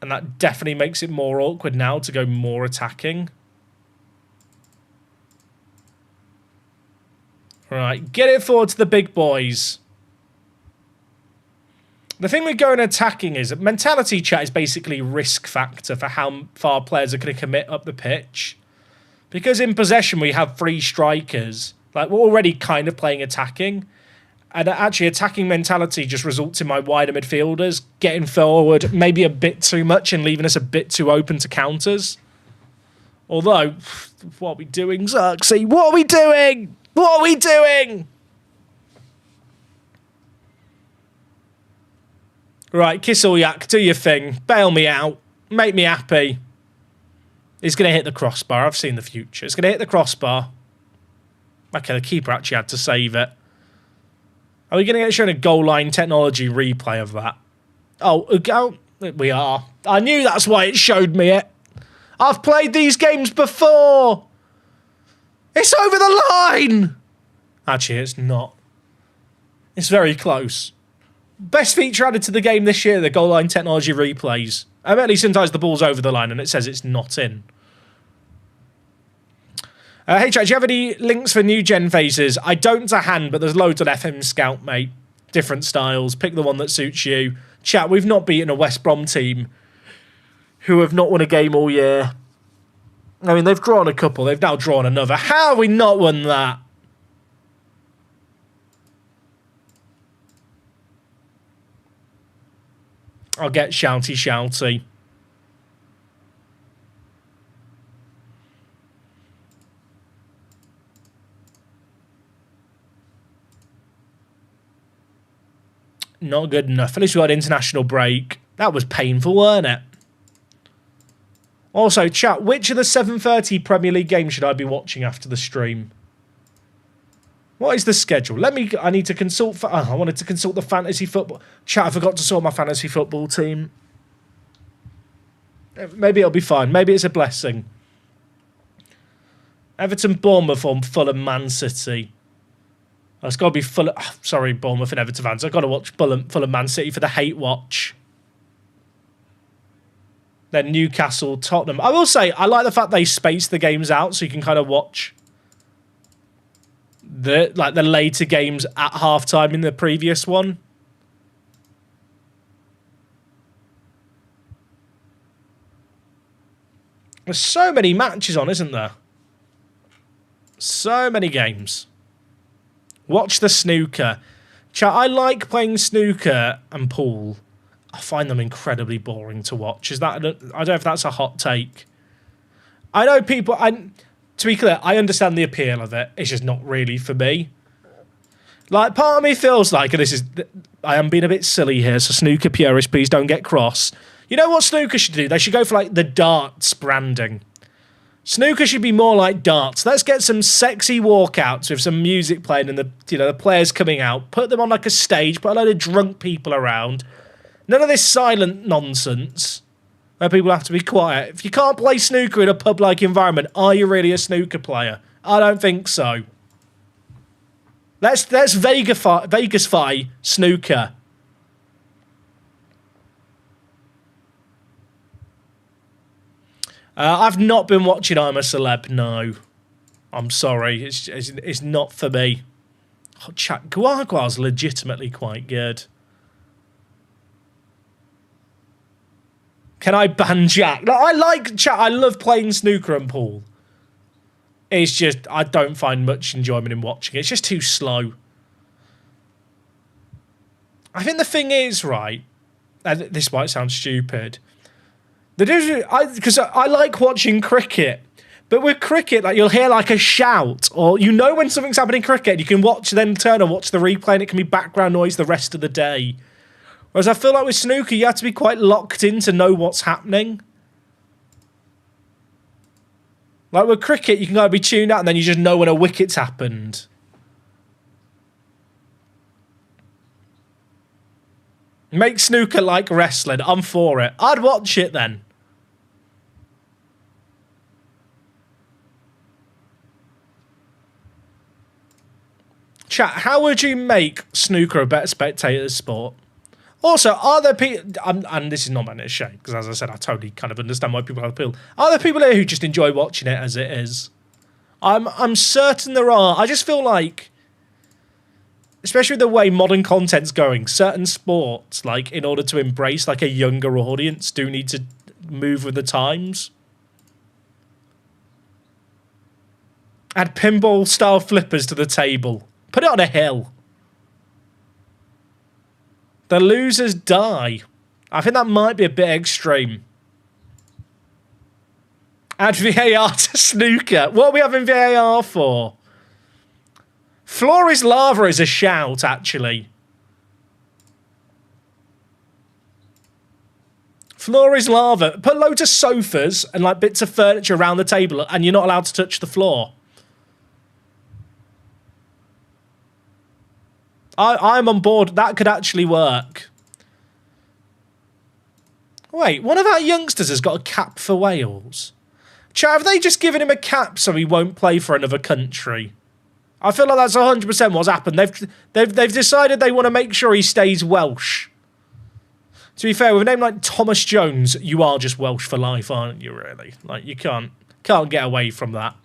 And that definitely makes it more awkward now to go more attacking. Right, get it forward to the big boys. The thing with going attacking is that mentality chat is basically risk factor for how far players are going to commit up the pitch. Because in possession we have 3 strikers, like we're already kind of playing attacking. And actually attacking mentality just results in my wider midfielders getting forward maybe a bit too much and leaving us a bit too open to counters. Although, what are we doing, Xerxes? What are we doing? What are we doing? Right, Kisselyak, do your thing. Bail me out. Make me happy. It's going to hit the crossbar. I've seen the future. It's going to hit the crossbar. Okay, the keeper actually had to save it. Are we going to get shown a goal line technology replay of that? Oh, we are. I knew that's why it showed me it. I've played these games before. It's over the line. Actually, it's not. It's very close. Best feature added to the game this year, the goal line technology replays. I bet sometimes the ball's over the line and it says it's not in. Hey chat, do you have any links for new gen phases? I don't to hand, but there's loads on FM Scout, mate. Different styles. Pick the one that suits you. Chat, we've not beaten a West Brom team who have not won a game all year. I mean, they've drawn a couple. They've now drawn another. How have we not won that? I'll get shouty. Not good enough. At least we got an international break. That was painful, weren't it? Also, chat, which of the 7:30 Premier League games should I be watching after the stream? What is the schedule? I need to consult. I wanted to consult the fantasy football. Chat, I forgot to sort my fantasy football team. Maybe it'll be fine. Maybe it's a blessing. Everton, Bournemouth, or Fulham, Man City. It's got to be Fulham. Sorry, Bournemouth and Everton fans. I've got to watch Fulham, Man City for the hate watch. Then Newcastle, Tottenham. I will say, I like the fact they space the games out so you can kind of watch the later games at halftime in the previous one. There's so many matches on, isn't there? So many games. Watch the snooker. Chat, I like playing snooker and pool. I find them incredibly boring to watch. I don't know if that's a hot take. I know people... To be clear, I understand the appeal of it. It's just not really for me. Like, part of me feels like, and I am being a bit silly here, so snooker purists, please don't get cross. You know what snooker should do? They should go for, like, the darts branding. Snooker should be more like darts. Let's get some sexy walkouts with some music playing and the players coming out. Put them on, like, a stage. Put a load of drunk people around. None of this silent nonsense where people have to be quiet. If you can't play snooker in a pub-like environment, are you really a snooker player? I don't think so. Let's Vegas-fy snooker. I've not been watching I'm a Celeb, no. I'm sorry, it's not for me. Oh, chat, Guagua's legitimately quite good. Can I ban Jack? I like chat. I love playing snooker and pool. It's just, I don't find much enjoyment in watching it. It's just too slow. I think the thing is, right, and this might sound stupid, because I like watching cricket, but with cricket, like, you'll hear like a shout, or you know when something's happening in cricket, you can watch, then turn and watch the replay, and it can be background noise the rest of the day. Whereas I feel like with snooker, you have to be quite locked in to know what's happening. Like with cricket, you can kind of be tuned out and then you just know when a wicket's happened. Make snooker like wrestling. I'm for it. I'd watch it then. Chat, how would you make snooker a better spectator sport? Also, are there people... and this is not meant to shame, because as I said, I totally kind of understand why people have appeal. Are there people here who just enjoy watching it as it is? I'm certain there are. I just feel like, especially with the way modern content's going, certain sports, like, in order to embrace, like, a younger audience, do need to move with the times. Add pinball-style flippers to the table. Put it on a hill. The losers die. I think that might be a bit extreme. Add VAR to snooker. What are we having VAR for? Floor is lava is a shout, actually. Floor is lava. Put loads of sofas and like bits of furniture around the table and you're not allowed to touch the floor. I'm on board. That could actually work. Wait, one of our youngsters has got a cap for Wales. Chat, have they just given him a cap so he won't play for another country? I feel like that's 100% what's happened. They've decided they want to make sure he stays Welsh. To be fair, with a name like Thomas Jones, you are just Welsh for life, aren't you, really? Like, you can't get away from that.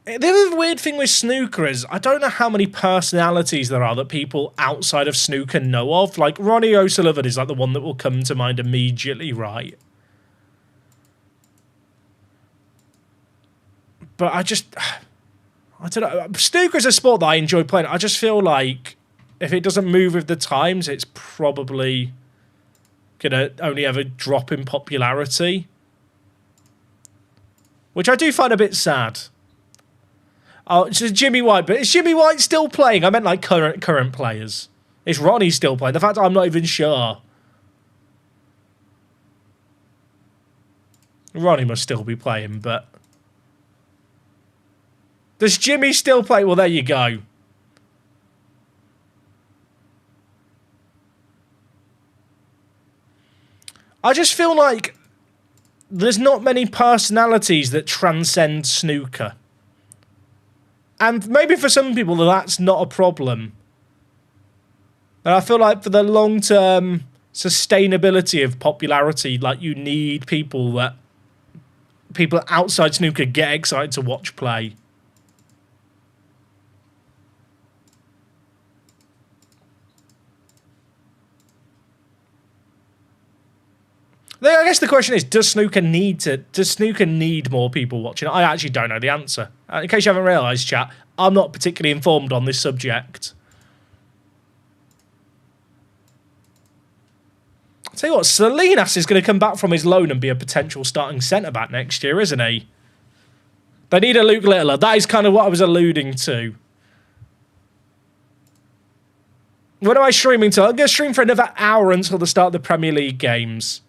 The other weird thing with snooker is I don't know how many personalities there are that people outside of snooker know of. Like, Ronnie O'Sullivan is like the one that will come to mind immediately, right? But I don't know. Snooker is a sport that I enjoy playing. I just feel like if it doesn't move with the times, it's probably going to only ever drop in popularity. Which I do find a bit sad. Oh, it's Jimmy White, but is Jimmy White still playing? I meant like current players. Is Ronnie still playing? The fact I'm not even sure. Ronnie must still be playing, but... Does Jimmy still play? Well, there you go. I just feel like there's not many personalities that transcend snooker. And maybe for some people that's not a problem. And I feel like for the long-term sustainability of popularity, like you need people outside snooker get excited to watch play. I guess the question is, does snooker need more people watching? I actually don't know the answer. In case you haven't realised, chat, I'm not particularly informed on this subject. I'll tell you what, Salinas is going to come back from his loan and be a potential starting centre-back next year, isn't he? They need a Luke Littler. That is kind of what I was alluding to. When am I streaming till? I'm going to stream for another hour until the start of the Premier League games.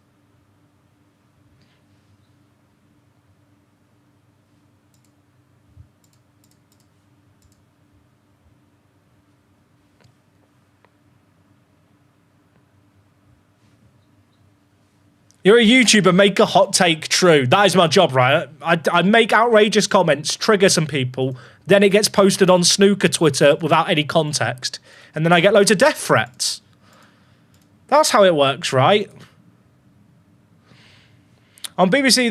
You're a YouTuber, make a hot take true. That is my job, right? I make outrageous comments, trigger some people, then it gets posted on snooker Twitter without any context, and then I get loads of death threats. That's how it works, right? On BBC,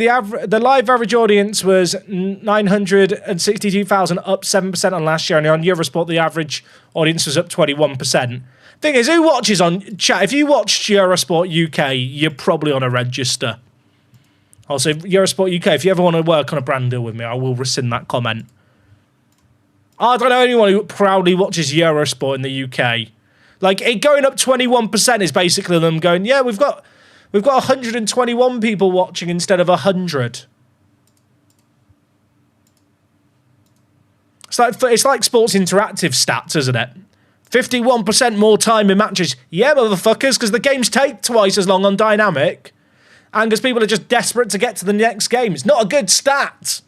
the live average audience was 962,000, up 7% on last year, and on Eurosport, the average audience was up 21%. Thing is, who watches on chat? If you watched Eurosport UK, you're probably on a register. Also, Eurosport UK, if you ever want to work on a brand deal with me, I will rescind that comment. I don't know anyone who proudly watches Eurosport in the UK. Like, it going up 21% is basically them going, yeah, we've got 121 people watching instead of 100. It's like Sports Interactive stats, isn't it? 51% more time in matches. Yeah, motherfuckers, because the games take twice as long on dynamic. And because people are just desperate to get to the next game. It's not a good stat.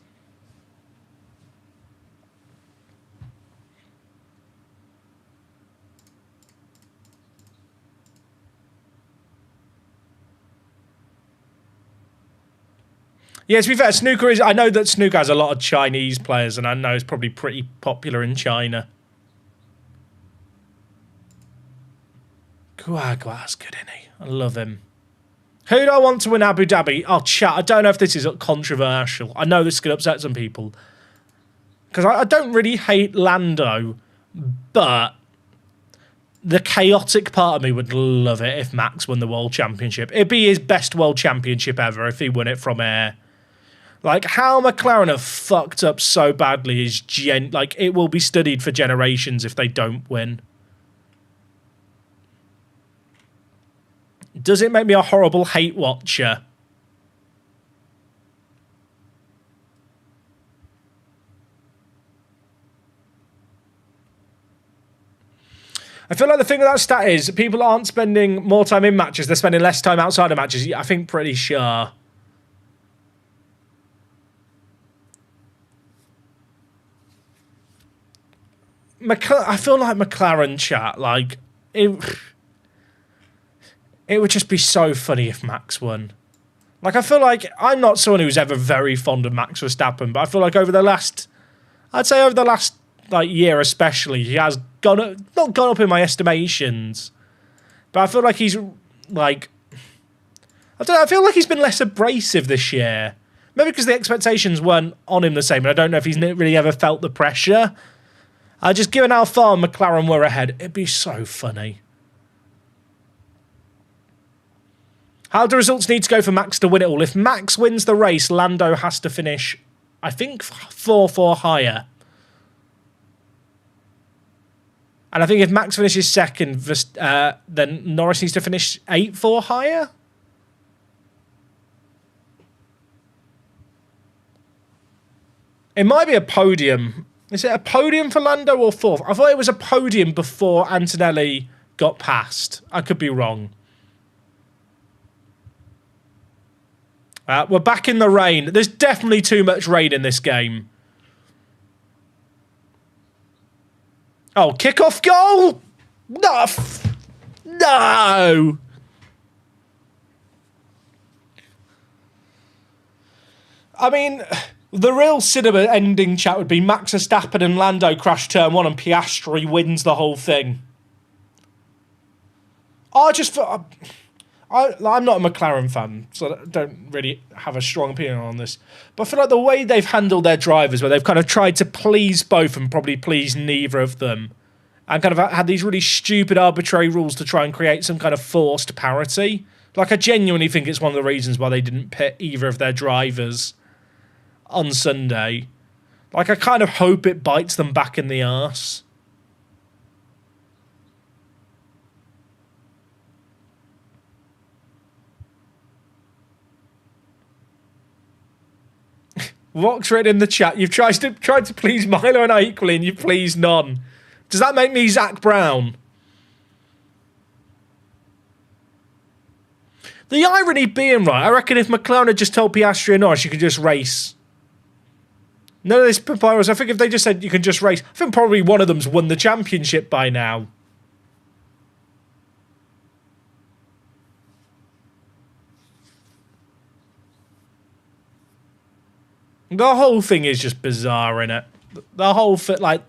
Yeah, to be fair, snooker is... I know that snooker has a lot of Chinese players, and I know it's probably pretty popular in China. Guagua's good, isn't he? I love him. Who do I want to win Abu Dhabi? Oh, chat, I don't know if this is controversial. I know this could upset some people. Because I don't really hate Lando, but the chaotic part of me would love it if Max won the World Championship. It'd be his best World Championship ever if he won it from air. Like, how McLaren have fucked up so badly is like, it will be studied for generations if they don't win. Does it make me a horrible hate watcher? I feel like the thing with that stat is people aren't spending more time in matches, they're spending less time outside of matches. I think pretty sure. I feel like McLaren chat, like, it would just be so funny if Max won. Like, I feel like I'm not someone who's ever very fond of Max Verstappen, but I feel like over the last like year especially, he has not gone up in my estimations, but I feel like he's like, I don't know, I feel like he's been less abrasive this year. Maybe because the expectations weren't on him the same, and I don't know if he's really ever felt the pressure. Just given how far McLaren were ahead, it'd be so funny. How do results need to go for Max to win it all? If Max wins the race, Lando has to finish, I think, 4-4 higher. And I think if Max finishes second, then Norris needs to finish 8-4 higher. It might be a podium. Is it a podium for Lando or fourth? I thought it was a podium before Antonelli got past. I could be wrong. We're back in the rain. There's definitely too much rain in this game. Oh, kickoff goal? No. No. I mean, the real cinema ending chat would be Max Verstappen and Lando crash turn 1 and Piastri wins the whole thing. I'm not a McLaren fan, so I don't really have a strong opinion on this. But I feel like the way they've handled their drivers, where they've kind of tried to please both and probably please neither of them, and kind of had these really stupid arbitrary rules to try and create some kind of forced parity. Like, I genuinely think it's one of the reasons why they didn't pit either of their drivers on Sunday. Like, I kind of hope it bites them back in the arse. Rock's written in the chat, you've tried to please Milo and I equally, and you've pleased none. Does that make me Zach Brown? The irony being, right, I reckon if McLaren had just told Piastri and Norris you could just race. None of this papyrus. I think if they just said you can just race, I think probably one of them's won the championship by now. The whole thing is just bizarre, innit? The whole fit, like,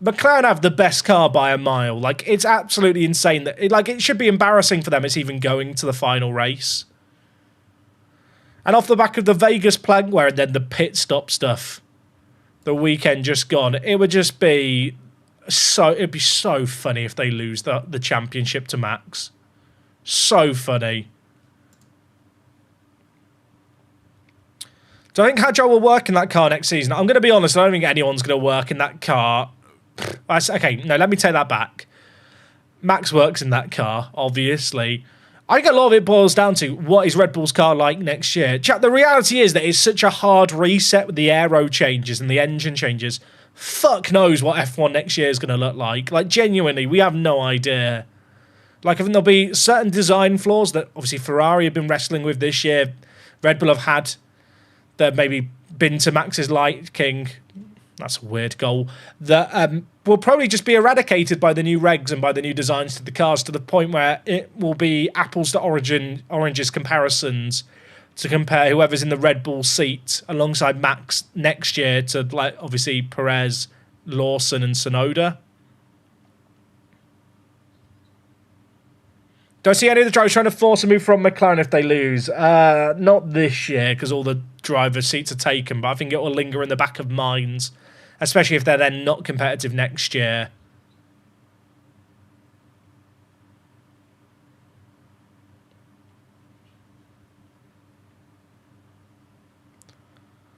McLaren have the best car by a mile. Like, it's absolutely insane that, it should be embarrassing for them it's even going to the final race. And off the back of the Vegas plank wear and then the pit stop stuff, the weekend just gone, it would just be it'd be so funny if they lose the championship to Max. So funny. Do I think Hadjo will work in that car next season? I'm going to be honest, I don't think anyone's going to work in that car. Okay, no, let me take that back. Max works in that car, obviously. I think a lot of it boils down to what is Red Bull's car like next year. Chat, the reality is that it's such a hard reset with the aero changes and the engine changes. Fuck knows what F1 next year is going to look like. Like, genuinely, we have no idea. Like, I think there'll be certain design flaws that, obviously, Ferrari have been wrestling with this year. Red Bull have had... They've maybe been to Max's liking. That's a weird goal. That will probably just be eradicated by the new regs and by the new designs to the cars, to the point where it will be apples to oranges comparisons to compare whoever's in the Red Bull seat alongside Max next year to, like, obviously Perez, Lawson and Tsunoda. Don't see any of the drivers trying to force a move from McLaren if they lose. Not this year, because all the driver seats are taken, but I think it will linger in the back of minds, especially if they're then not competitive next year.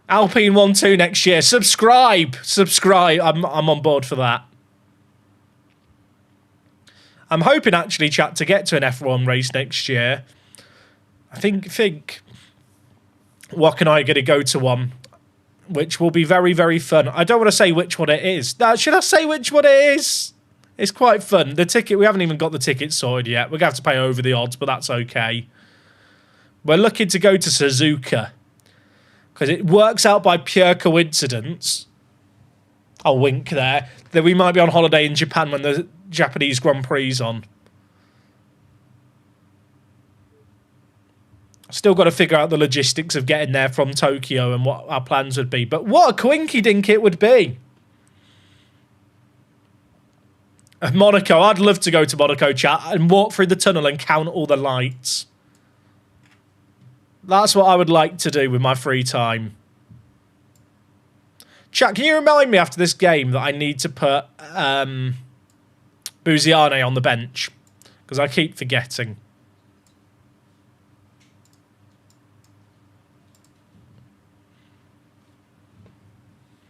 Alpine 1-2 next year. Subscribe. I'm on board for that. I'm hoping, actually, chat, to get to an F1 race next year. I think Wok and I are going to go to one, which will be very, very fun. I don't want to say which one it is. Should I say which one it is? It's quite fun. The ticket, we haven't even got the ticket sorted yet. We're going to have to pay over the odds, but that's okay. We're looking to go to Suzuka, because it works out by pure coincidence. I'll wink there. That we might be on holiday in Japan when the Japanese Grand Prix is on. Still got to figure out the logistics of getting there from Tokyo and what our plans would be. But what a coinky dink it would be. Monaco. I'd love to go to Monaco, chat, and walk through the tunnel and count all the lights. That's what I would like to do with my free time. Chat, can you remind me after this game that I need to put Buziane on the bench? Because I keep forgetting.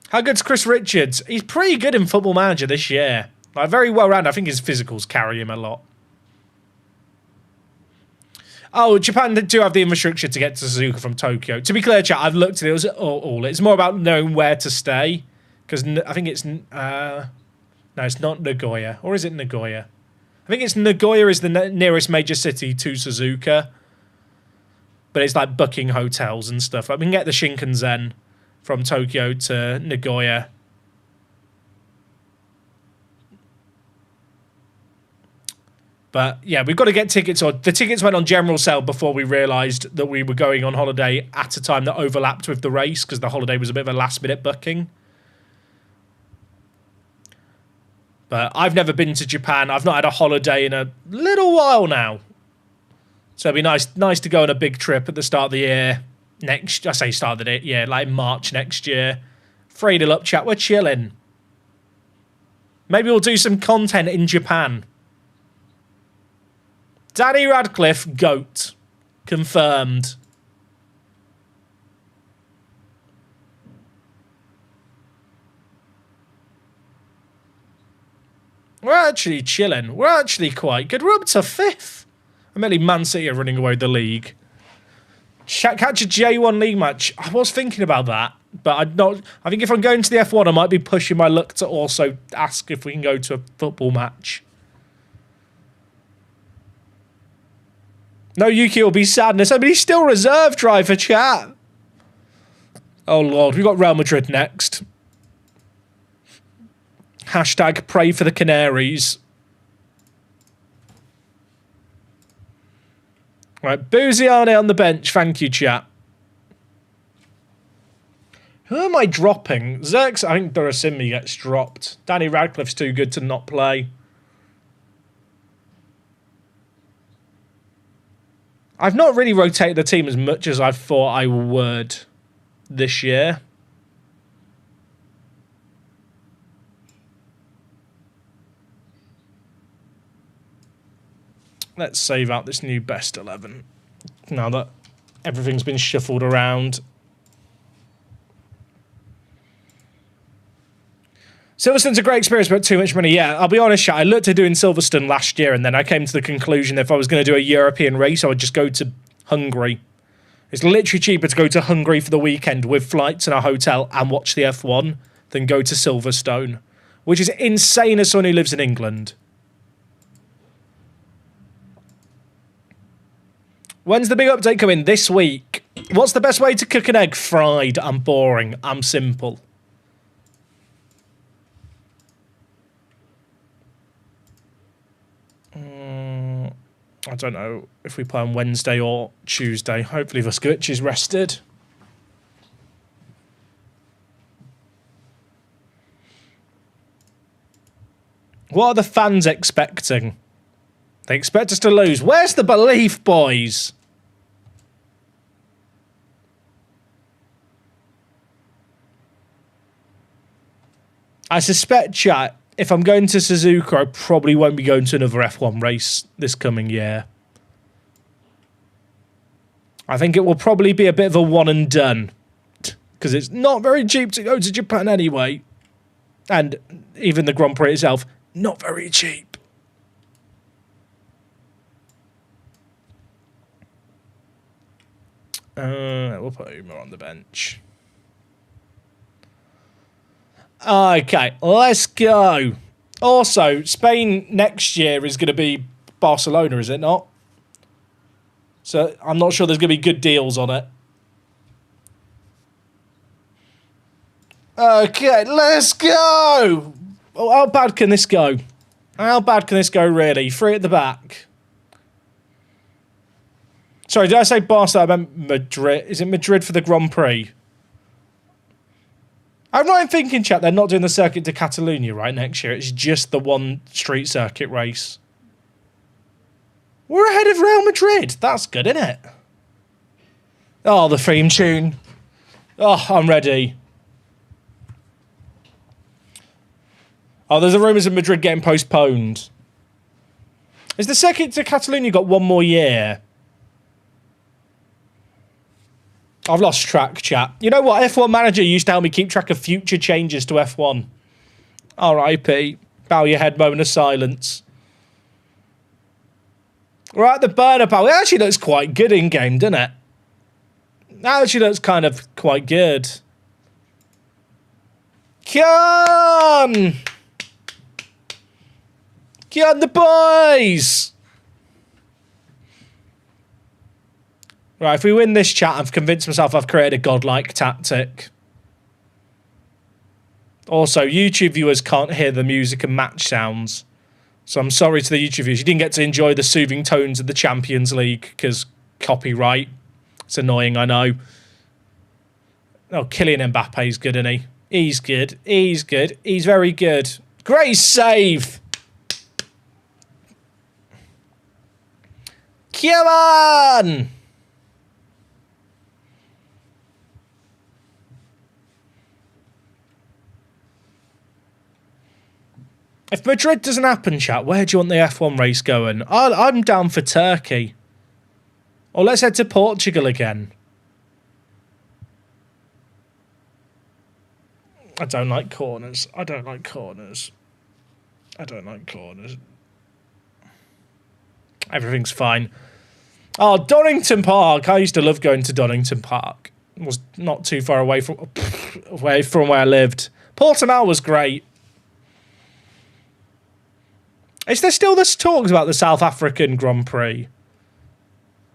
How good's Chris Richards? He's pretty good in Football Manager this year. Like, very well rounded. I think his physicals carry him a lot. Oh, Japan do have the infrastructure to get to Suzuka from Tokyo. To be clear, chat, I've looked at it. It's more about knowing where to stay. Because I think it's... no, it's not Nagoya. Or is it Nagoya? I think it's Nagoya is the nearest major city to Suzuka. But it's like booking hotels and stuff. Like we can get the Shinkansen from Tokyo to Nagoya. But yeah, we've got to get tickets. Or the tickets went on general sale before we realised that we were going on holiday at a time that overlapped with the race, because the holiday was a bit of a last-minute booking. But I've never been to Japan. I've not had a holiday in a little while now. So it'd be nice to go on a big trip at the start of the year. I say start of the year, like March next year. Freedle up chat, we're chilling. Maybe we'll do some content in Japan. Danny Radcliffe, GOAT. Confirmed. We're actually chilling. We're actually quite good. We're up to 5th. I'm only Man City are running away with the league. Catch a J1 league match. I was thinking about that, but I think if I'm going to the F1, I might be pushing my luck to also ask if we can go to a football match. No, Yuki will be sadness. I mean, he's still reserve driver, chat. Oh, Lord. We've got Real Madrid next. Hashtag pray for the Canaries. Right, Buziane on the bench. Thank you, chat. Who am I dropping? Zerx, I think Durasimi gets dropped. Danny Radcliffe's too good to not play. I've not really rotated the team as much as I thought I would this year. Let's save out this new best 11 now that everything's been shuffled around. Silverstone's a great experience, but too much money. Yeah, I'll be honest, I looked at doing Silverstone last year, and then I came to the conclusion if I was going to do a European race, I would just go to Hungary. It's literally cheaper to go to Hungary for the weekend with flights and a hotel and watch the F1 than go to Silverstone, which is insane as someone who lives in England. When's the big update coming? This week. What's the best way to cook an egg? Fried. I'm boring. I'm simple. I don't know if we play on Wednesday or Tuesday. Hopefully Vuskovic is rested. What are the fans expecting? They expect us to lose. Where's the belief, boys? I suspect, chat, if I'm going to Suzuka, I probably won't be going to another F1 race this coming year. I think it will probably be a bit of a one and done. Because it's not very cheap to go to Japan anyway. And even the Grand Prix itself, not very cheap. We'll put Uma on the bench. Okay, let's go. Also, Spain next year is going to be Barcelona, is it not? So I'm not sure there's going to be good deals on it. Okay, let's go. Oh, how bad can this go? How bad can this go, really? 3 at the back. Sorry, did I say Barcelona? I meant Madrid. Is it Madrid for the Grand Prix? I'm not even thinking, chat, they're not doing the Circuit de Catalunya, right, next year. It's just the one street circuit race. We're ahead of Real Madrid. That's good, isn't it? Oh, the theme tune. Oh, I'm ready. Oh, there's a rumours of Madrid getting postponed. Has the Circuit de Catalunya got one more year? I've lost track, chat. You know what? F1 Manager used to help me keep track of future changes to F1. R.I.P. Bow your head, moment of silence. Right, the burner power. It actually looks quite good in-game, doesn't it? It actually looks kind of quite good. Come on! Get on the boys! Right, if we win this chat, I've convinced myself I've created a godlike tactic. Also, YouTube viewers can't hear the music and match sounds. So I'm sorry to the YouTube viewers. You didn't get to enjoy the soothing tones of the Champions League because copyright. It's annoying, I know. Oh, Kylian Mbappe's good, isn't he? He's good. He's good. He's very good. Great save! Come on! If Madrid doesn't happen, chat, where do you want the F1 race going? I'm down for Turkey. Or let's head to Portugal again. I don't like corners. I don't like corners. I don't like corners. Everything's fine. Oh, Donington Park. I used to love going to Donington Park. It was not too far away from where I lived. Portimao was great. Is there still this talks about the South African Grand Prix?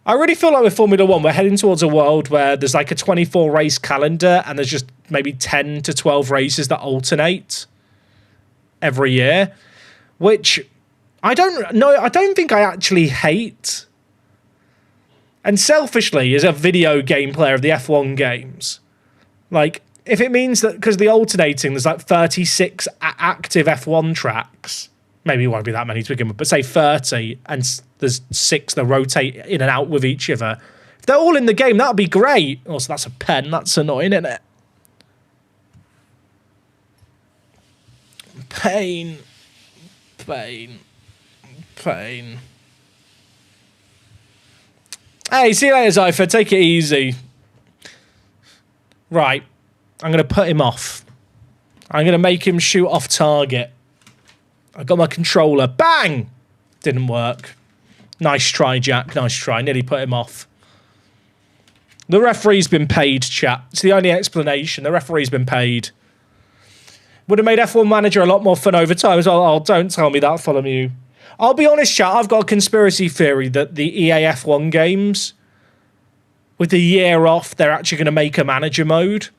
I really feel like with Formula One, we're heading towards a world where there's like a 24 race calendar and there's just maybe 10 to 12 races that alternate every year, which I don't think I actually hate. And selfishly, as a video game player of the F1 games, like if it means that because the alternating, there's like 36 active F1 tracks, maybe it won't be that many to begin with, but say 30, and there's 6 that rotate in and out with each other. If they're all in the game, that'd be great. Also, that's a pen. That's annoying, isn't it? Pain. Pain. Pain. Hey, see you later, Zypher. Take it easy. Right. I'm going to put him off. I'm going to make him shoot off target. I got my controller. Bang! Didn't work. Nice try, Jack. Nice try. Nearly put him off. The referee's been paid, chat. It's the only explanation. The referee's been paid. Would have made F1 Manager a lot more fun over time as well. Oh, don't tell me that, follow you. I'll be honest, chat. I've got a conspiracy theory that the EA F1 games, with the year off, they're actually going to make a manager mode.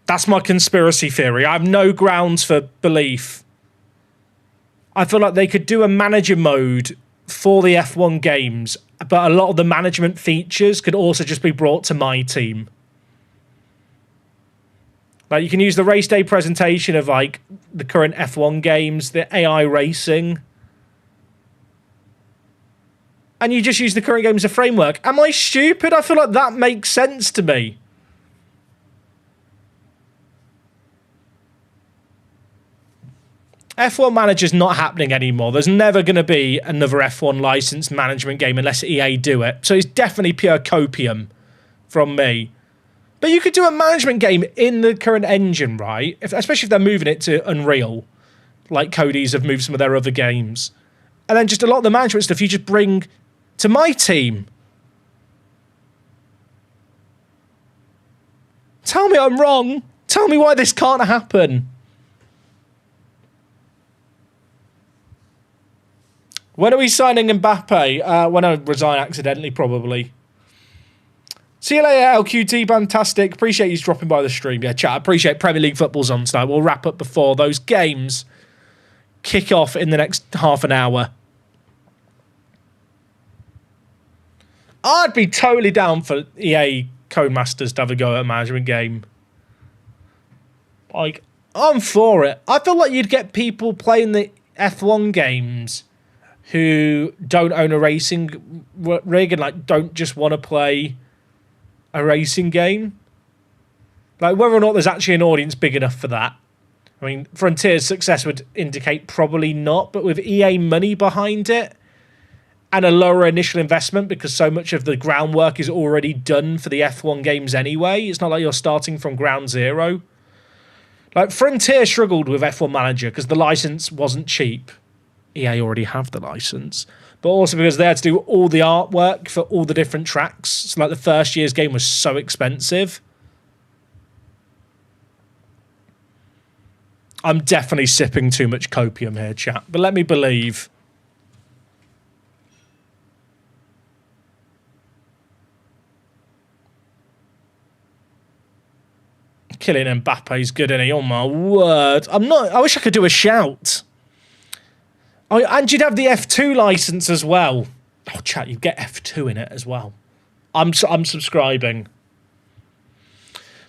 That's my conspiracy theory. I have no grounds for belief. I feel like they could do a manager mode for the F1 games, but a lot of the management features could also just be brought to my team. Like, you can use the race day presentation of, like, the current F1 games, the AI racing. And you just use the current game as a framework. Am I stupid? I feel like that makes sense to me. F1 Manager's not happening anymore. There's never going to be another F1 licensed management game unless EA do it. So it's definitely pure copium from me. But you could do a management game in the current engine, right? Especially if they're moving it to Unreal, like Cody's have moved some of their other games. And then just a lot of the management stuff you just bring to my team. Tell me I'm wrong. Tell me why this can't happen. When are we signing Mbappe? When I resign accidentally, probably. See you later, LQT. Fantastic. Appreciate you dropping by the stream. Yeah, chat. I appreciate Premier League football's on tonight. We'll wrap up before those games kick off in the next half an hour. I'd be totally down for EA Codemasters to have a go at a management game. Like, I'm for it. I feel like you'd get people playing the F1 games who don't own a racing rig and, like, don't just want to play a racing game. Like, whether or not there's actually an audience big enough for that. I mean, Frontier's success would indicate probably not, but with EA money behind it and a lower initial investment because so much of the groundwork is already done for the F1 games anyway, it's not like you're starting from ground zero. Like, Frontier struggled with F1 Manager because the license wasn't cheap. EA already have the license. But also because they had to do all the artwork for all the different tracks. So, like, the first year's game was so expensive. I'm definitely sipping too much copium here, chat. But let me believe. Kylian Mbappe's good, isn't he? Oh my word. I wish I could do a shout. Oh, and you'd have the F2 license as well. Oh, chat, you'd get F2 in it as well. I'm subscribing.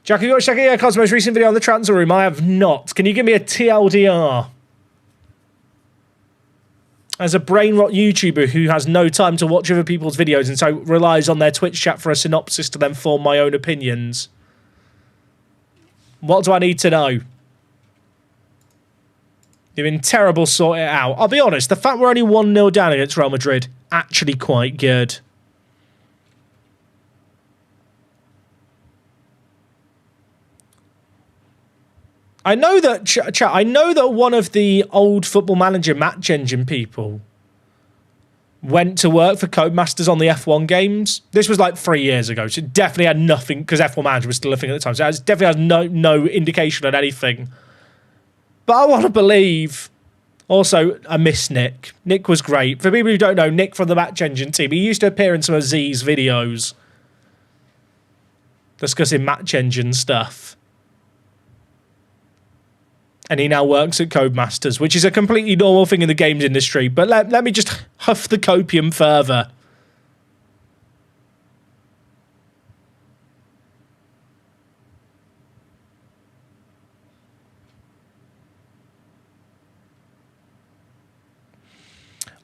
Jack, have you watched Shaggy Cosmo's most recent video on the transfer room? I have not. Can you give me a TLDR? As a brain rot YouTuber who has no time to watch other people's videos and so relies on their Twitch chat for a synopsis to then form my own opinions. What do I need to know? You've been terrible, sort it out. I'll be honest, the fact we're only 1-0 down against Real Madrid, actually quite good. I know that, chat, I know that one of the old Football Manager match engine people went to work for Codemasters on the F1 games. This was like 3 years ago, so it definitely had nothing, because F1 Manager was still a thing at the time, so it definitely has no indication on anything. But I want to believe. Also, I miss Nick. Nick was great. For people who don't know, Nick from the match engine team, he used to appear in some of Z's videos discussing match engine stuff. And he now works at Codemasters, which is a completely normal thing in the games industry. But let me just huff the copium further.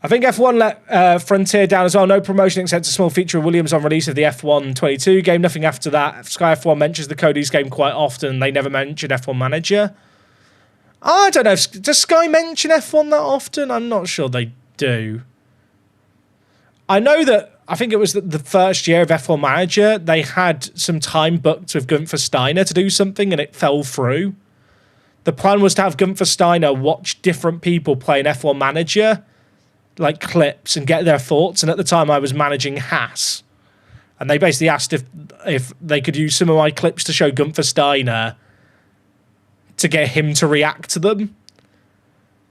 I think F1 let Frontier down as well. No promotion except a small feature of Williams on release of the F1 22 game. Nothing after that. Sky F1 mentions the Cody's game quite often. They never mention F1 Manager. I don't know. Does Sky mention F1 that often? I'm not sure they do. I know that, I think it was the first year of F1 Manager, they had some time booked with Gunther Steiner to do something and it fell through. The plan was to have Gunther Steiner watch different people play an F1 Manager, like clips, and get their thoughts. And at the time I was managing Haas. And they basically asked if they could use some of my clips to show Gunther Steiner to get him to react to them.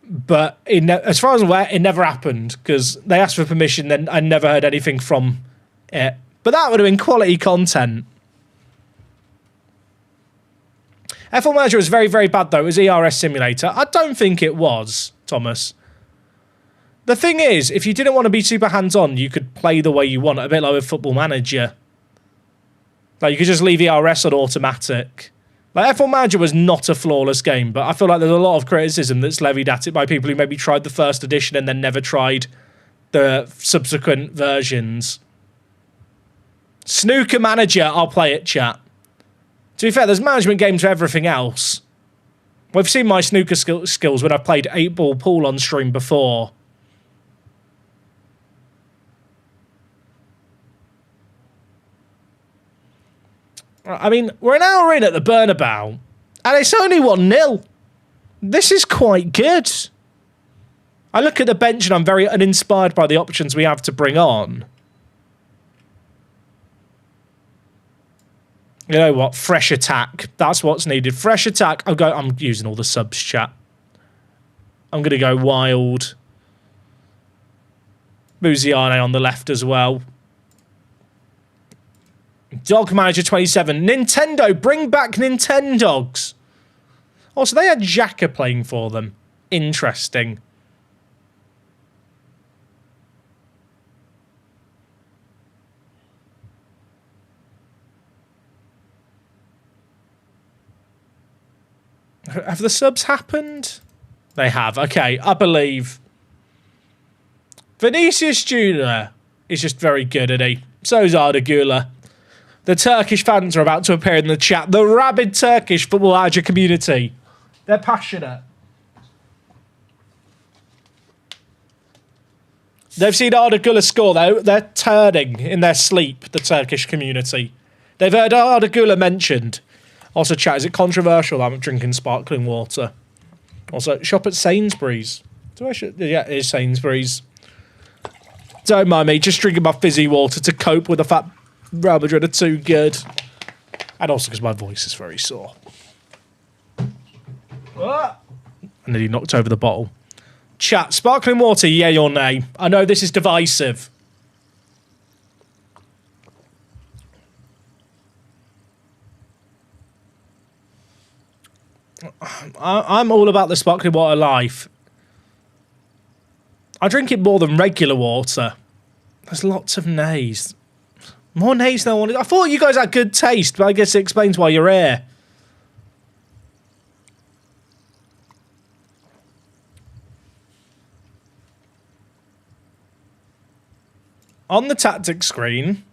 But as far as I'm aware, it never happened because they asked for permission, then I never heard anything from it. But that would have been quality content. F1 Manager was very, very bad, though. It was ERS Simulator. I don't think it was, Thomas. The thing is, if you didn't want to be super hands-on, you could play the way you want, a bit like with Football Manager. Like, you could just leave ERS on automatic. Like, F1 Manager was not a flawless game, but I feel like there's a lot of criticism that's levied at it by people who maybe tried the first edition and then never tried the subsequent versions. Snooker Manager, I'll play it, chat. To be fair, there's management games for everything else. We've seen my snooker skills when I've played 8-ball pool on stream before. I mean, we're an hour in at the Bernabeu, and it's only 1-0. This is quite good. I look at the bench and I'm very uninspired by the options we have to bring on. You know what? Fresh attack. That's what's needed. Fresh attack. I'm using all the subs, chat. I'm going to go wild. Muziane on the left as well. Dog Manager 27. Nintendo, bring back Nintendogs. Also, they had Xhaka playing for them. Interesting. Have the subs happened? They have. Okay, I believe. Vinicius Jr. is just very good, isn't he? So is Arda Güler. The Turkish fans are about to appear in the chat. The rabid Turkish football manager community. They're passionate. They've seen Arda Güler score. They're turning in their sleep, the Turkish community. They've heard Arda Güler mentioned. Also, chat, is it controversial that I'm drinking sparkling water? Also, shop at Sainsbury's. Yeah, it is Sainsbury's. Don't mind me, just drinking my fizzy water to cope with the fact Real Madrid are too good. And also because my voice is very sore. I nearly knocked over the bottle. Chat, sparkling water, yay or nay? I know this is divisive. I'm all about the sparkling water life. I drink it more than regular water. There's lots of nays. More nays than I wanted. I thought you guys had good taste, but I guess it explains why you're here. On the tactics screen,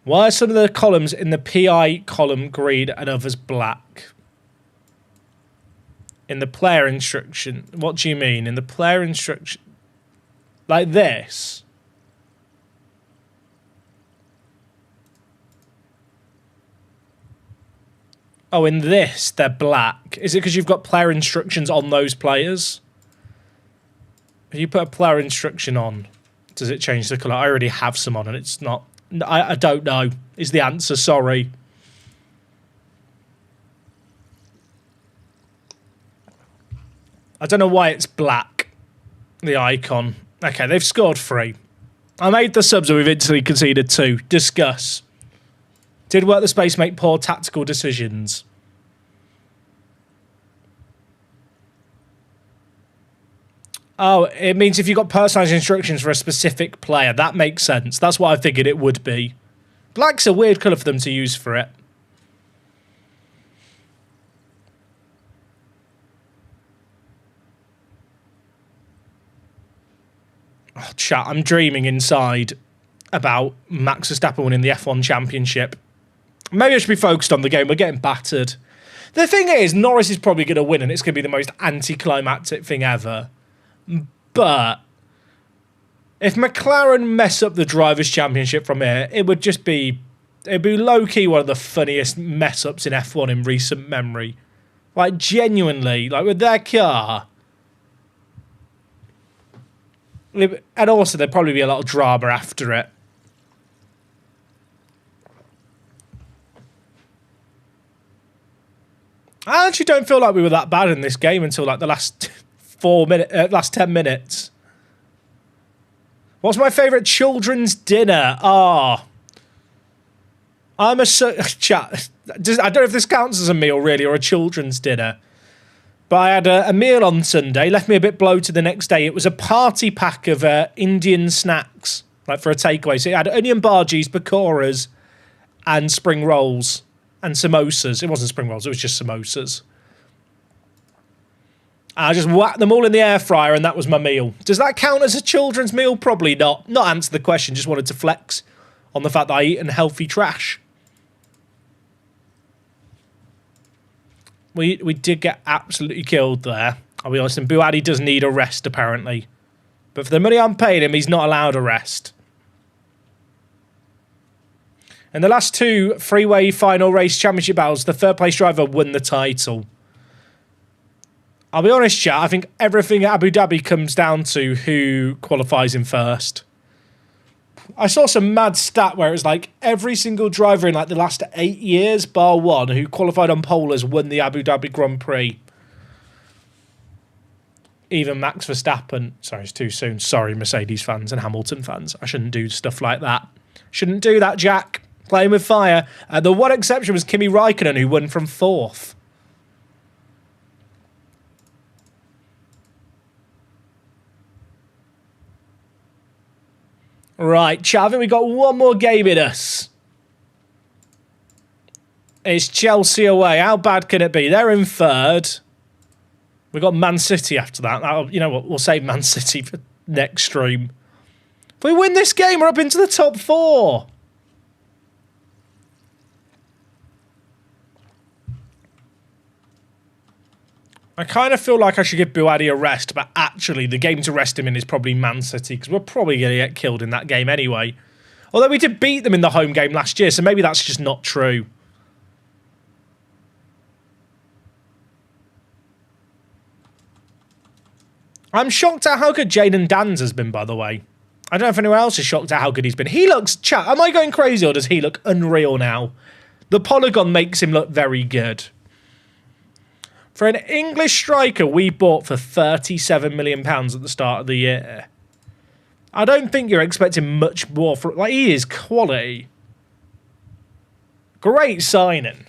why are some of the columns in the PI column green and others black? In the player instruction, what do you mean? In the player instruction, like this? Oh, in this, they're black. Is it because you've got player instructions on those players? If you put a player instruction on, does it change the colour? I already have some on and it's not... I don't know, is the answer, sorry. I don't know why it's black, the icon. Okay, they've scored 3. I made the subs and we've instantly conceded 2. Discuss. Did work the space make poor tactical decisions? Oh, it means if you've got personalised instructions for a specific player. That makes sense. That's what I figured it would be. Black's a weird colour for them to use for it. Oh, chat, I'm dreaming inside about Max Verstappen winning the F1 Championship. Maybe I should be focused on the game. We're getting battered. The thing is, Norris is probably going to win, and it's going to be the most anticlimactic thing ever. But if McLaren mess up the Drivers' Championship from here, it would just be... It'd be low-key one of the funniest mess-ups in F1 in recent memory. Like, genuinely. Like, with their car... And also, there'd probably be a lot of drama after it. I actually don't feel like we were that bad in this game until like the last 10 minutes. What's my favourite children's dinner? Ah, I'm a chat. I don't know if this counts as a meal really or a children's dinner. But I had a meal on Sunday, left me a bit bloated the next day. It was a party pack of Indian snacks, like for a takeaway. So it had onion bhajis, pakoras, and spring rolls, and samosas. It wasn't spring rolls, it was just samosas. I just whacked them all in the air fryer, and that was my meal. Does that count as a children's meal? Probably not. Not answer the question, just wanted to flex on the fact that I eat healthy trash. We did get absolutely killed there. I'll be honest, and Buadi does need a rest, apparently. But for the money I'm paying him, he's not allowed a rest. In the last 2 freeway final race championship battles, the third place driver won the title. I'll be honest, chat, I think everything at Abu Dhabi comes down to who qualifies in first. I saw some mad stat where it was like every single driver in like the last 8 years, bar one, who qualified on pole has won the Abu Dhabi Grand Prix. Even Max Verstappen. Sorry, it's too soon. Sorry, Mercedes fans and Hamilton fans. I shouldn't do stuff like that. Shouldn't do that, Jack. Playing with fire. The one exception was Kimi Raikkonen, who won from 4th. Right, chat, I think we've got one more game in us. It's Chelsea away. How bad can it be? They're in 3rd. We've got Man City after that. You know what? We'll save Man City for next stream. If we win this game, we're up into the top 4. I kind of feel like I should give Buadi a rest, but actually the game to rest him in is probably Man City, because we're probably going to get killed in that game anyway. Although we did beat them in the home game last year, so maybe that's just not true. I'm shocked at how good Jaden Dans has been, by the way. I don't know if anyone else is shocked at how good he's been. He looks... Chat, am I going crazy, or does he look unreal now? The polygon makes him look very good. For an English striker we bought for £37 million at the start of the year. I don't think you're expecting much more from... Like, he is quality. Great signing.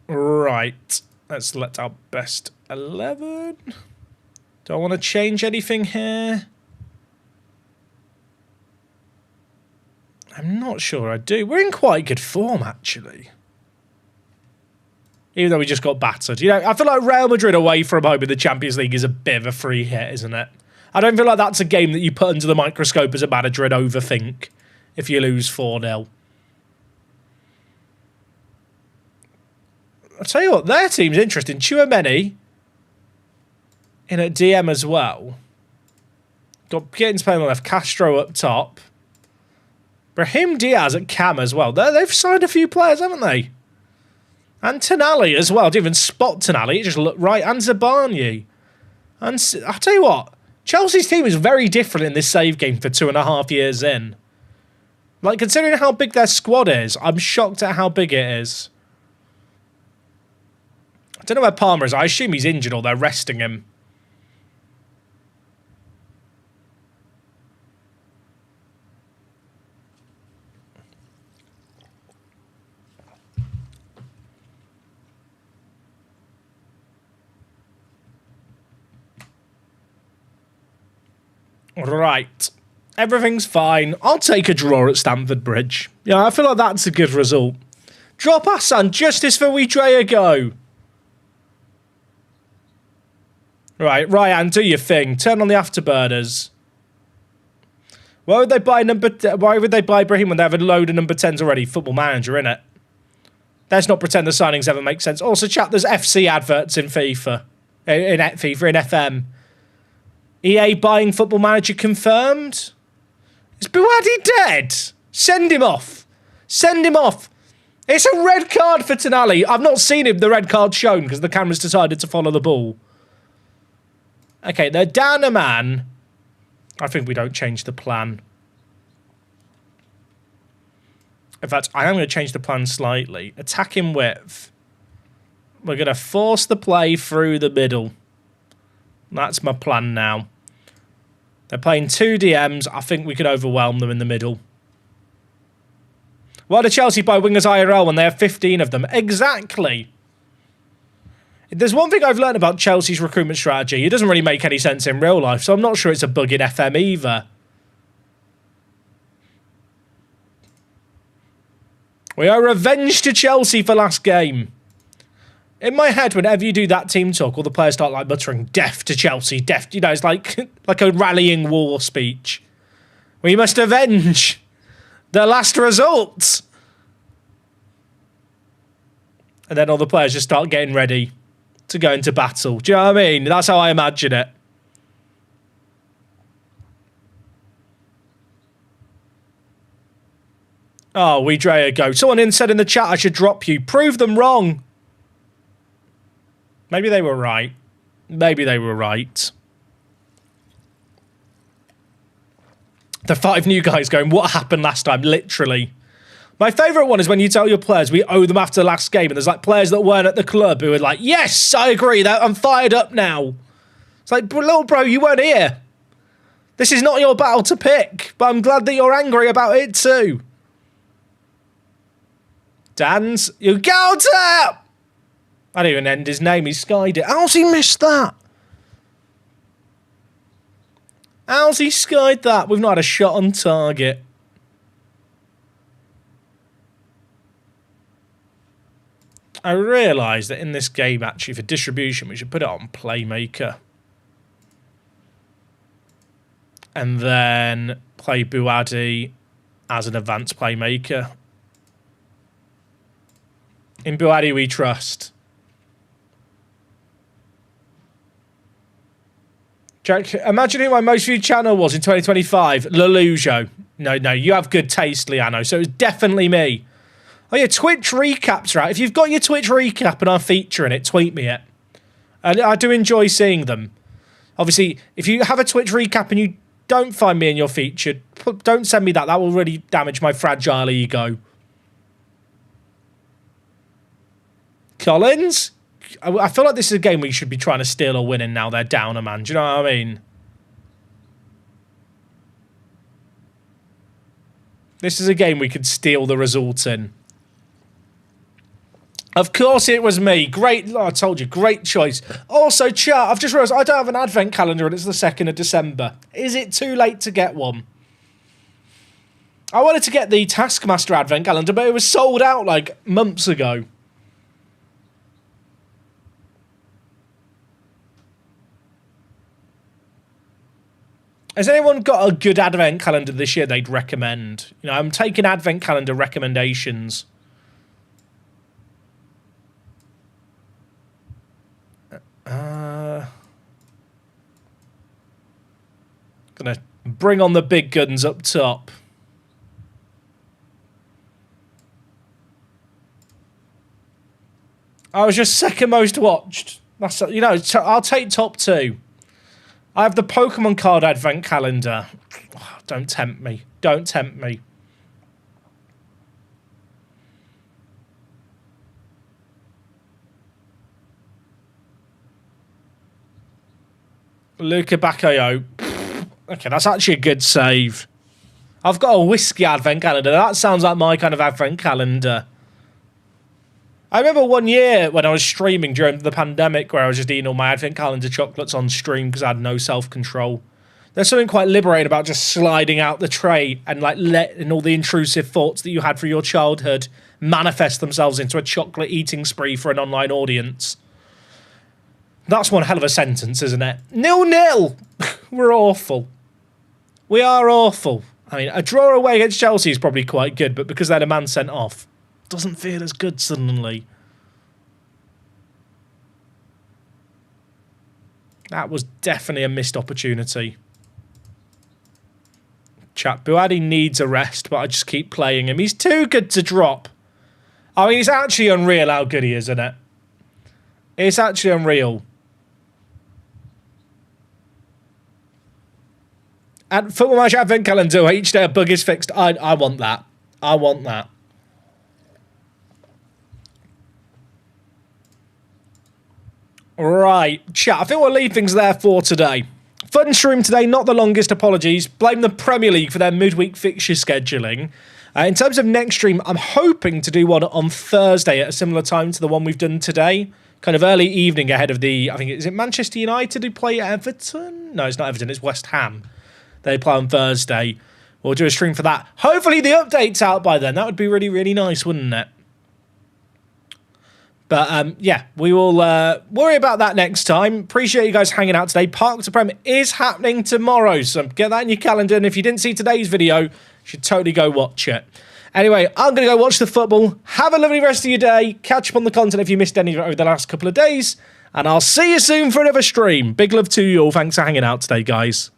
Right. Let's select our best 11. Do I want to change anything here? I'm not sure I do. We're in quite good form, actually. Even though we just got battered. You know, I feel like Real Madrid away from home in the Champions League is a bit of a free hit, isn't it? I don't feel like that's a game that you put under the microscope as a manager and overthink if you lose 4-0. I'll tell you what, their team's interesting. Tchouaméni in at DM as well. Got Gittins playing on the left, Castro up top. Brahim Diaz at cam as well. They've signed a few players, haven't they? And Tonali as well. Didn't even spot Tonali. It just looked right. And Zabani. And I'll tell you what, Chelsea's team is very different in this save game for 2.5 years in. Like, considering how big their squad is, I'm shocked at how big it is. I don't know where Palmer is. I assume he's injured or they're resting him. Right. Everything's fine. I'll take a draw at Stamford Bridge. Yeah, I feel like that's a good result. Drop Hassan. Justice for Weedrea go. Right, Ryan, do your thing. Turn on the afterburners. Why would they buy Brahim when they have a load of number 10s already? Football Manager, innit? Let's not pretend the signings ever make sense. Also, chat, there's FC adverts in FIFA. In FM. EA buying Football Manager confirmed? Is Buadi dead? Send him off. Send him off. It's a red card for Tonali. I've not seen the red card shown because the camera's decided to follow the ball. Okay, they're down a man. I think we don't change the plan. In fact, I am going to change the plan slightly. Attacking width. We're going to force the play through the middle. That's my plan now. They're playing 2 DMs. I think we could overwhelm them in the middle. Why do Chelsea buy wingers IRL when they have 15 of them? Exactly. There's one thing I've learned about Chelsea's recruitment strategy. It doesn't really make any sense in real life, so I'm not sure it's a bug in FM either. We are revenge to Chelsea for last game. In my head, whenever you do that team talk, all the players start like muttering, death to Chelsea, death. You know, it's like a rallying war speech. We must avenge the last result. And then all the players just start getting ready to go into battle. Do you know what I mean? That's how I imagine it. Oh, Weedrea go. Someone said in the chat I should drop you. Prove them wrong. Maybe they were right. Maybe they were right. The 5 new guys going, what happened last time? Literally. My favourite one is when you tell your players we owe them after the last game, and there's like players that weren't at the club who are like, yes, I agree, I'm fired up now. It's like, little bro, you weren't here. This is not your battle to pick, but I'm glad that you're angry about it too. Dans, you go to... I didn't even end his name, he skied it. How's he missed that? How's he skied that? We've not had a shot on target. I realised that in this game, actually, for distribution, we should put it on Playmaker. And then play Buadi as an advanced Playmaker. In Buadi, we trust. Jack, imagine who my most viewed channel was in 2025. Lelujo. No, you have good taste, Liano. So it was definitely me. Oh yeah, Twitch recaps, right? If you've got your Twitch recap and I'm featuring it, tweet me it. I do enjoy seeing them. Obviously, if you have a Twitch recap and you don't find me in your feature, don't send me that. That will really damage my fragile ego. Collins? I feel like this is a game where you should be trying to steal or win, and now they're down a man. Do you know what I mean? This is a game we could steal the result in. Of course it was me. Great, I told you, great choice. Also, chat, I've just realised I don't have an advent calendar and it's the 2nd of December. Is it too late to get one? I wanted to get the Taskmaster advent calendar, but it was sold out like months ago. Has anyone got a good advent calendar this year they'd recommend? You know, I'm taking advent calendar recommendations. Gonna bring on the big guns up top. I was just 2nd most watched. That's, you know, I'll take top 2. I have the Pokemon card advent calendar. Oh, don't tempt me. Don't tempt me. Luca Baccayo. Okay, that's actually a good save. I've got a whiskey advent calendar. That sounds like my kind of advent calendar. I remember one year when I was streaming during the pandemic where I was just eating all my advent calendar chocolates on stream because I had no self-control. There's something quite liberating about just sliding out the tray and like letting all the intrusive thoughts that you had for your childhood manifest themselves into a chocolate eating spree for an online audience. That's one hell of a sentence, isn't it? 0-0. We're awful. We are awful. I mean, a draw away against Chelsea is probably quite good, but because they had a man sent off, doesn't feel as good suddenly. That was definitely a missed opportunity. Chat, Buadi needs a rest, but I just keep playing him. He's too good to drop. I mean, it's actually unreal how good he is, isn't it? It's actually unreal. And Football Match Advent Calendar, each day a bug is fixed. I want that. I want that. Right, chat, I think we'll leave things there for today. Fun stream today, not the longest, apologies. Blame the Premier League for their midweek fixture scheduling. In terms of next stream, I'm hoping to do one on Thursday at a similar time to the one we've done today. Kind of early evening ahead of the, I think, is it Manchester United who play Everton? No, it's not Everton, it's West Ham. They play on Thursday. We'll do a stream for that. Hopefully the update's out by then. That would be really, really nice, wouldn't it? But, yeah, we will worry about that next time. Appreciate you guys hanging out today. Park to Prem is happening tomorrow, so get that in your calendar. And if you didn't see today's video, you should totally go watch it. Anyway, I'm going to go watch the football. Have a lovely rest of your day. Catch up on the content if you missed any of it over the last couple of days. And I'll see you soon for another stream. Big love to you all. Thanks for hanging out today, guys.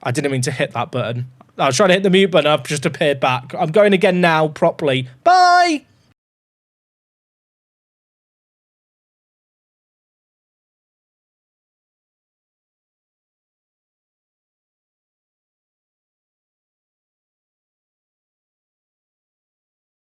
I didn't mean to hit that button. I was trying to hit the mute button. I've just appeared back. I'm going again now properly. Bye!